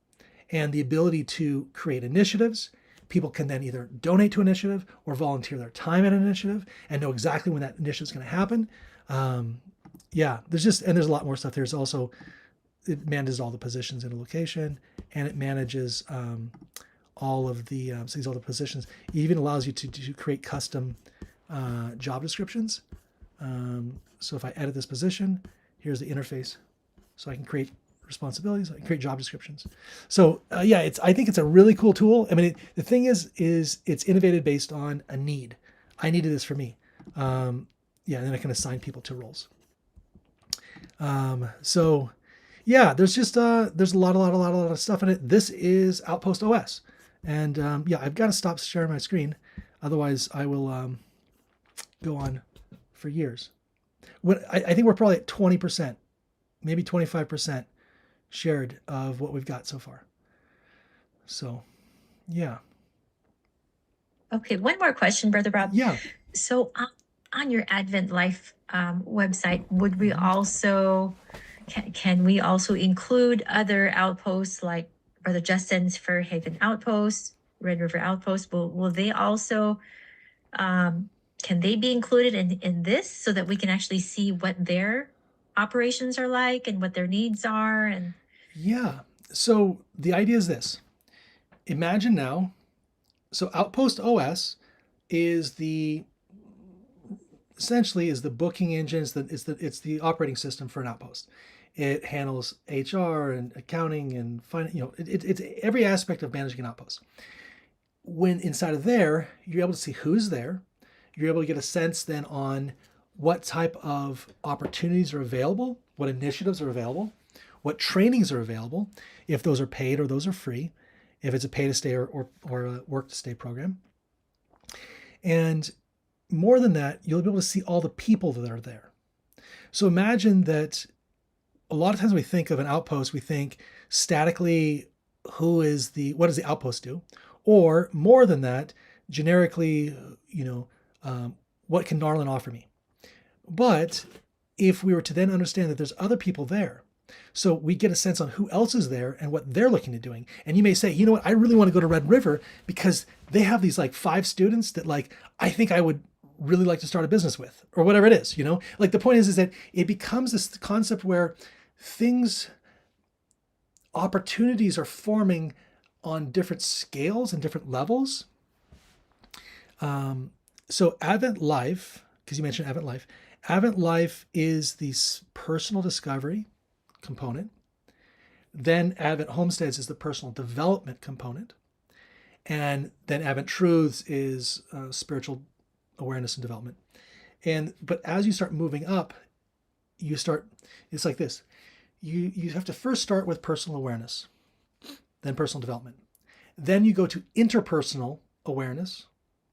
Speaker 4: And the ability to create initiatives. People can then either donate to an initiative or volunteer their time at an initiative and know exactly when that initiative is going to happen. There's a lot more stuff. There's also, it manages all the positions in a location, and it manages all of the all the positions. It even allows you to create custom job descriptions. So if I edit this position, here's the interface. So I can create responsibilities, I can create job descriptions. So I think it's a really cool tool. I mean, the thing is it's innovated based on a need. I needed this for me. And then I can assign people to roles. There's just there's a lot of stuff in it. This is Outpost OS. And I've got to stop sharing my screen. Otherwise I will go on for years. I think we're probably at 20%, maybe 25% shared of what we've got so far. So, yeah.
Speaker 3: Okay, one more question, Brother Rob.
Speaker 4: Yeah.
Speaker 3: So on your Advent Life website, would we also, can we also include other outposts like Brother Justin's Fair Haven Outpost, Red River Outpost? Will they also, can they be included in this so that we can actually see what their operations are like and what their needs are? And
Speaker 4: yeah. So the idea is this. Imagine now, so Outpost OS is essentially is the booking engine. It's the operating system for an outpost. It handles HR and accounting and it's every aspect of managing an outpost. When inside of there, you're able to see who's there. You're able to get a sense then on what type of opportunities are available, what initiatives are available, what trainings are available, if those are paid or those are free, if it's a pay to stay or a work to stay program. And more than that, you'll be able to see all the people that are there. So imagine that a lot of times when we think of an outpost, we think statically, what does the outpost do? Or more than that, generically, what can Narland offer me? But if we were to then understand that there's other people there, so we get a sense on who else is there and what they're looking at doing. And you may say, you know what, I really want to go to Red River because they have these like 5 students that like, I think I would really like to start a business with, or whatever it is, Like the point is that it becomes this concept where opportunities are forming on different scales and different levels. So Advent Life, because you mentioned Advent Life is the personal discovery component. Then Advent Homesteads is the personal development component. And then Advent Truths is spiritual awareness and development. But as you start moving up, it's like this. You have to first start with personal awareness, then personal development. Then you go to interpersonal awareness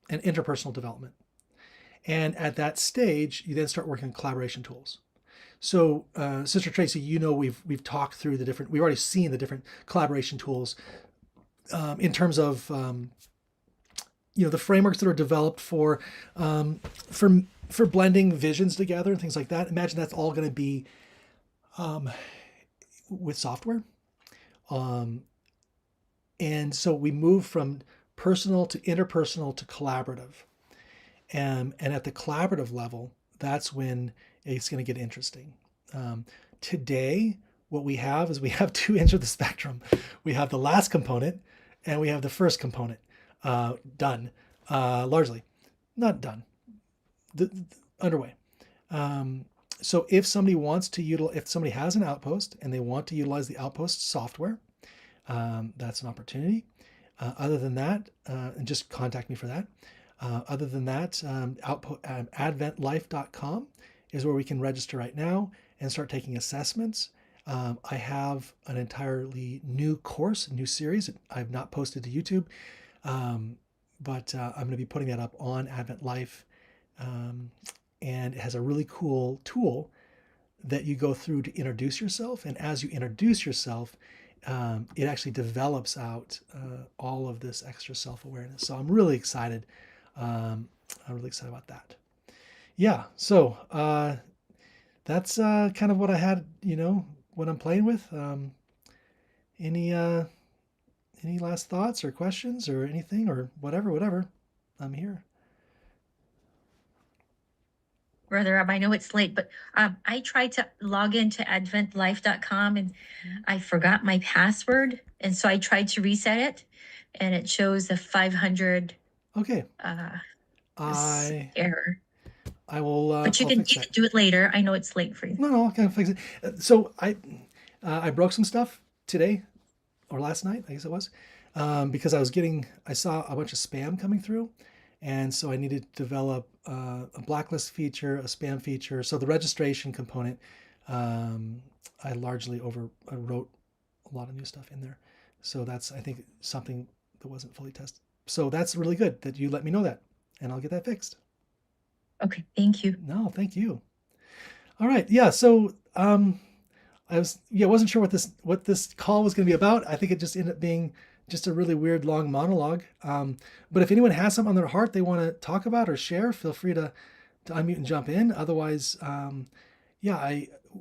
Speaker 4: and interpersonal development. And at that stage, you then start working on collaboration tools. So, Sister Tracy, we've talked through we've already seen the different collaboration tools in terms of, the frameworks that are developed for blending visions together and things like that. Imagine that's all going to be with software. And so we move from personal to interpersonal to collaborative. And at the collaborative level, that's when it's going to get interesting. Today, what we have is we have 2 ends of the spectrum. We have the last component and we have the first component done, largely. Not done, underway. So if somebody if somebody has an outpost and they want to utilize the outpost software, that's an opportunity. Other than that, and just contact me for that. Other than that, adventlife.com is where we can register right now and start taking assessments. I have an entirely new course, new series that I've not posted to YouTube, but I'm going to be putting that up on Advent Life. And it has a really cool tool that you go through to introduce yourself. And as you introduce yourself, it actually develops out all of this extra self-awareness. So I'm really excited. I'm really excited about that. Yeah. So that's kind of what I had, what I'm playing with. Any last thoughts or questions or anything or whatever, I'm here.
Speaker 3: Brother Rob, I know it's late, but I tried to log into adventlife.com and I forgot my password. And so I tried to reset it and it shows a 500
Speaker 4: Okay.
Speaker 3: error.
Speaker 4: I will.
Speaker 3: But you can do it later. I know it's late for you.
Speaker 4: No, I can fix it. So I broke some stuff today or last night, I guess it was, because I saw a bunch of spam coming through. And so I needed to develop a blacklist feature, a spam feature. So the registration component, I wrote a lot of new stuff in there. So that's, I think, something that wasn't fully tested. So that's really good that you let me know that, and I'll get that fixed.
Speaker 3: Okay, thank you.
Speaker 4: No, thank you. All right, yeah. So I wasn't sure what this call was going to be about. I think it just ended up being just a really weird long monologue. But if anyone has something on their heart they want to talk about or share, feel free to unmute and jump in. Otherwise,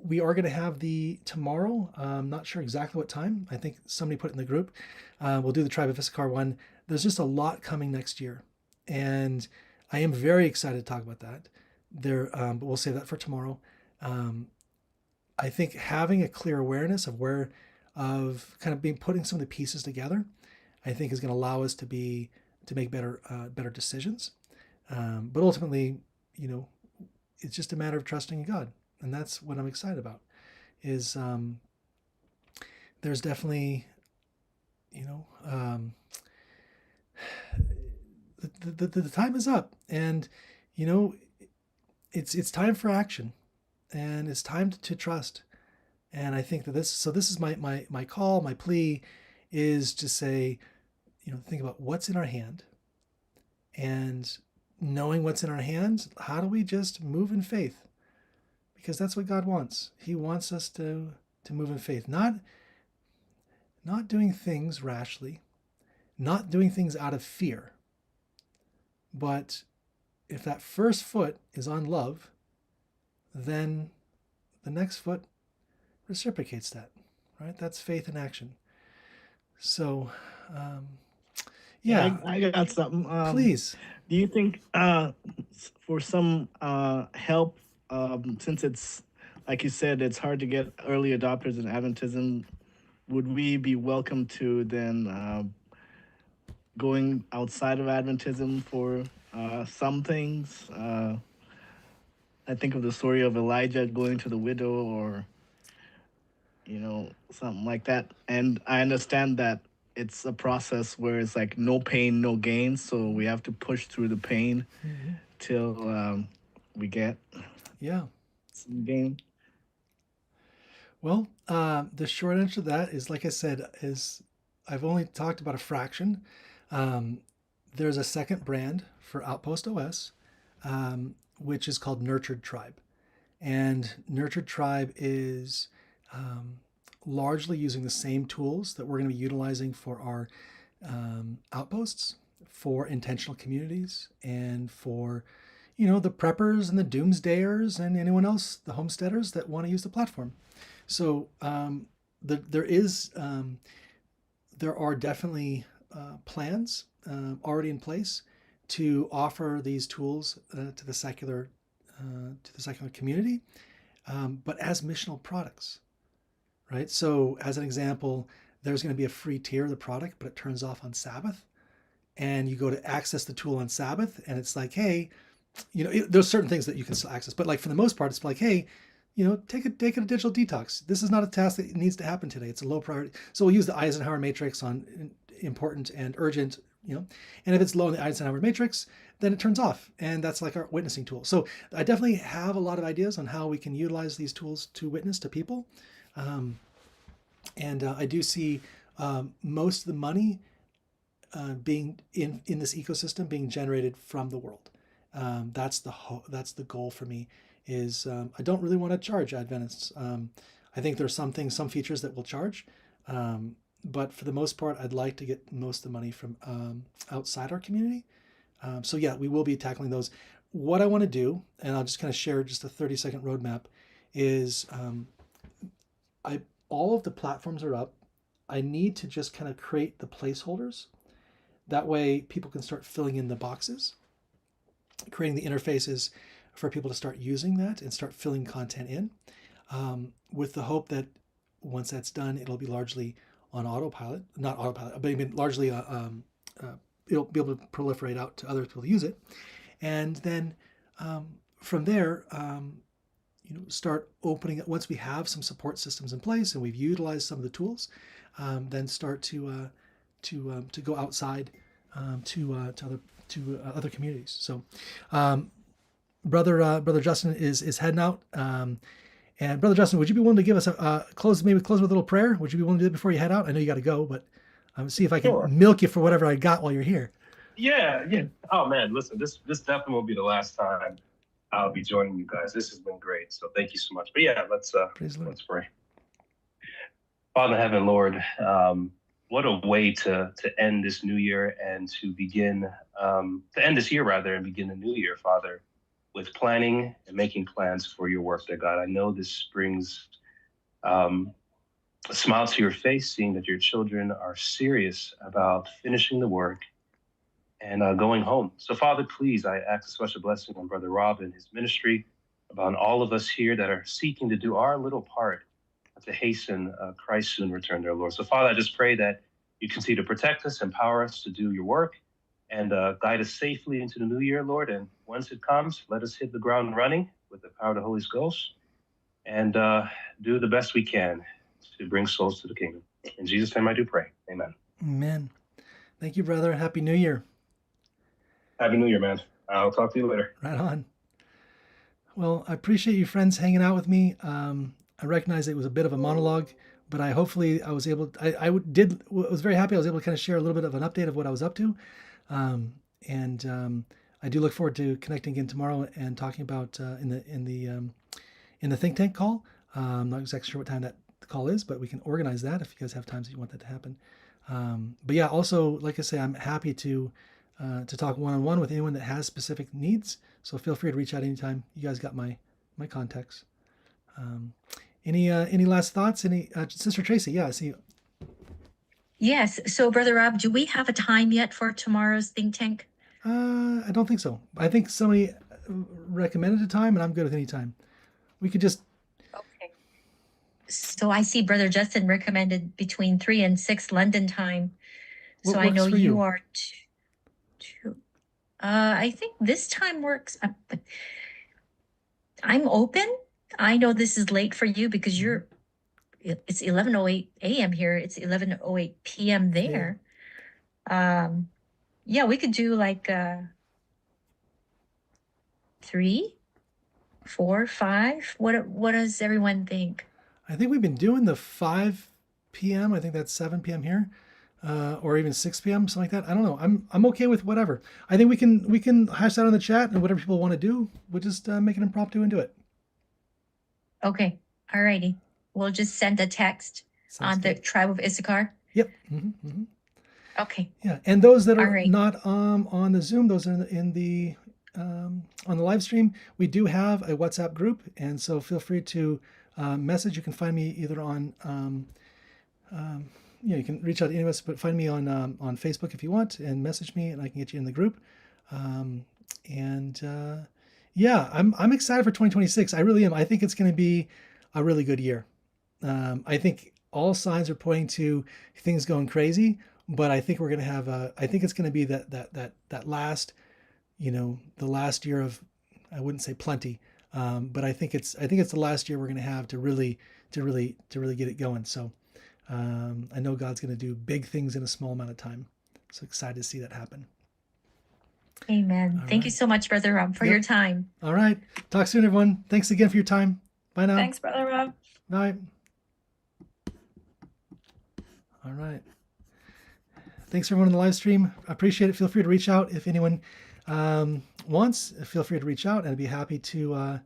Speaker 4: we are going to have the tomorrow. I'm not sure exactly what time. I think somebody put it in the group. We'll do the Tribe of Issachar one. There's just a lot coming next year, and I am very excited to talk about that. But we'll save that for tomorrow. I think having a clear awareness of putting some of the pieces together, I think is going to allow us to make better decisions. But ultimately, it's just a matter of trusting in God, and that's what I'm excited about. Is there's definitely, you know, the time is up, and you know, it's time for action, and it's time to trust. And I think that this is my call, my plea, is to say, you know, think about what's in our hand, and knowing what's in our hands, how do we just move in faith? Because that's what God wants. He wants us to move in faith, not doing things rashly, not doing things out of fear. But if that first foot is on love, then the next foot reciprocates that, right? That's faith in action. So, yeah,
Speaker 6: I got something.
Speaker 4: please.
Speaker 6: Do you think for some help, since it's like you said, it's hard to get early adopters in Adventism, would we be welcome to then going outside of Adventism for some things? I think of the story of Elijah going to the widow, or something like that. And I understand that it's a process where it's like no pain, no gain. So we have to push through the pain till we get
Speaker 4: Yeah.
Speaker 6: some gain.
Speaker 4: Well, the short answer to that is, like I said, is I've only talked about a fraction. There's a second brand for Outpost OS, which is called Nurtured Tribe. And Nurtured Tribe is largely using the same tools that we're going to be utilizing for our outposts, for intentional communities, and for, you know, the preppers and the doomsdayers and anyone else, the homesteaders that want to use the platform. So there are definitely plans already in place to offer these tools to the secular community, but as missional products, right? So as an example, there's going to be a free tier of the product, but it turns off on Sabbath, and you go to access the tool on Sabbath, and it's like, hey, you know, there's certain things that you can still access, but like for the most part, it's like, hey, you know, take a digital detox. This is not a task that needs to happen today. It's a low priority. So we'll use the Eisenhower matrix on important and urgent, you know, and if it's low in the Eisenhower matrix, then it turns off. And that's like our witnessing tool. So I definitely have a lot of ideas on how we can utilize these tools to witness to people. And I do see most of the money being in this ecosystem being generated from the world. That's the goal for me. Is I don't really want to charge Adventists. I think there's some features that we'll charge, but for the most part, I'd like to get most of the money from outside our community. So yeah, we will be tackling those. What I want to do, and I'll just kind of share just a 30-second roadmap, is all of the platforms are up. I need to just kind of create the placeholders. That way people can start filling in the boxes, creating the interfaces for people to start using that and start filling content in, with the hope that once that's done, it'll be largely on autopilot, not autopilot, but even largely it'll be able to proliferate out to other people to use it. And then from there, you know, start opening it once we have some support systems in place and we've utilized some of the tools, then start to go outside to other communities. So brother Justin is heading out, and brother Justin, would you be willing to give us a close with a little prayer? Would you be willing to do it before you head out? I know you got to go, but see if I can
Speaker 5: Sure.
Speaker 4: milk you for whatever I got while you're here.
Speaker 5: Yeah. Oh man, listen, this definitely won't be the last time I'll be joining you guys. This has been great. So thank you so much. But yeah, let's pray. Father in heaven, Lord, what a way to end this new year and to begin to end this year rather and begin the new year, Father, with planning and making plans for your work, dear God. I know this brings a smile to your face, seeing that your children are serious about finishing the work and going home. So, Father, please, I ask a special blessing on Brother Rob and his ministry, upon all of us here that are seeking to do our little part to hasten Christ's soon return, dear Lord. So, Father, I just pray that you continue to protect us, empower us to do your work, and guide us safely into the new year, Lord. And once it comes, let us hit the ground running with the power of the Holy Ghost and do the best we can to bring souls to the kingdom. In Jesus' name I do pray. Amen.
Speaker 4: Amen. Thank you, brother. Happy New Year.
Speaker 5: Happy New Year, man. I'll talk to you later.
Speaker 4: Right on. Well, I appreciate you friends hanging out with me. I recognize it was a bit of a monologue, but I was able. Was very happy. I was able to kind of share a little bit of an update of what I was up to, and I do look forward to connecting again tomorrow and talking about in the think tank call. I'm not exactly sure what time that call is, but we can organize that if you guys have times that you want that to happen. But yeah, also like I say, I'm happy to talk one-on-one with anyone that has specific needs. So feel free to reach out anytime. You guys got my contacts. Any last thoughts? Sister Tracy? Yeah, I see you.
Speaker 3: Yes. So, Brother Rob, do we have a time yet for tomorrow's think tank?
Speaker 4: I don't think so. I think somebody recommended a time, and I'm good with any time. We could just.
Speaker 3: Okay. So I see Brother Justin recommended between 3 and 6 London time.
Speaker 4: What
Speaker 3: So I know
Speaker 4: works for
Speaker 3: you
Speaker 4: you?
Speaker 3: are two. I think this time works. But I'm open. I know this is late for you because it's 11:08 a.m. here. It's 11:08 p.m. there. Yeah, we could do like 3, 4, 5. What does everyone think?
Speaker 4: I think we've been doing the 5 p.m. I think that's 7 p.m. here, or even 6 p.m. something like that. I don't know. I'm okay with whatever. I think we can hash that on the chat, and whatever people want to do, we'll just make it impromptu and do it.
Speaker 3: Okay. Alrighty. We'll just send a text
Speaker 4: Sounds
Speaker 3: on the
Speaker 4: good.
Speaker 3: tribe of Issachar.
Speaker 4: Yep. Mm-hmm.
Speaker 3: Okay.
Speaker 4: Yeah, and those that are
Speaker 3: All right.
Speaker 4: not on the Zoom, those are on the live stream. We do have a WhatsApp group, and so feel free to message. You can find me either on you can reach out to any of us, but find me on Facebook if you want, and message me, and I can get you in the group. Yeah, I'm excited for 2026. I really am. I think it's going to be a really good year. I think all signs are pointing to things going crazy, but I think we're going to have I think it's going to be that last, the last year of, I wouldn't say plenty, but I think it's the last year we're going to have to really get it going. So I know God's going to do big things in a small amount of time. So excited to see that happen.
Speaker 3: Amen.
Speaker 4: All
Speaker 3: Thank you
Speaker 4: right.
Speaker 3: so much, Brother Rob, for
Speaker 4: Yep.
Speaker 3: your time.
Speaker 4: All right. Talk soon, everyone. Thanks again for your time. Bye now.
Speaker 3: Thanks, Brother Rob.
Speaker 4: Bye. All right. Thanks everyone in the live stream. I appreciate it. Feel free to reach out if anyone wants. Feel free to reach out, and I'd be happy to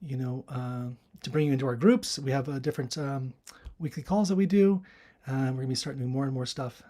Speaker 4: to bring you into our groups. We have different weekly calls that we do. We're gonna be starting doing more and more stuff.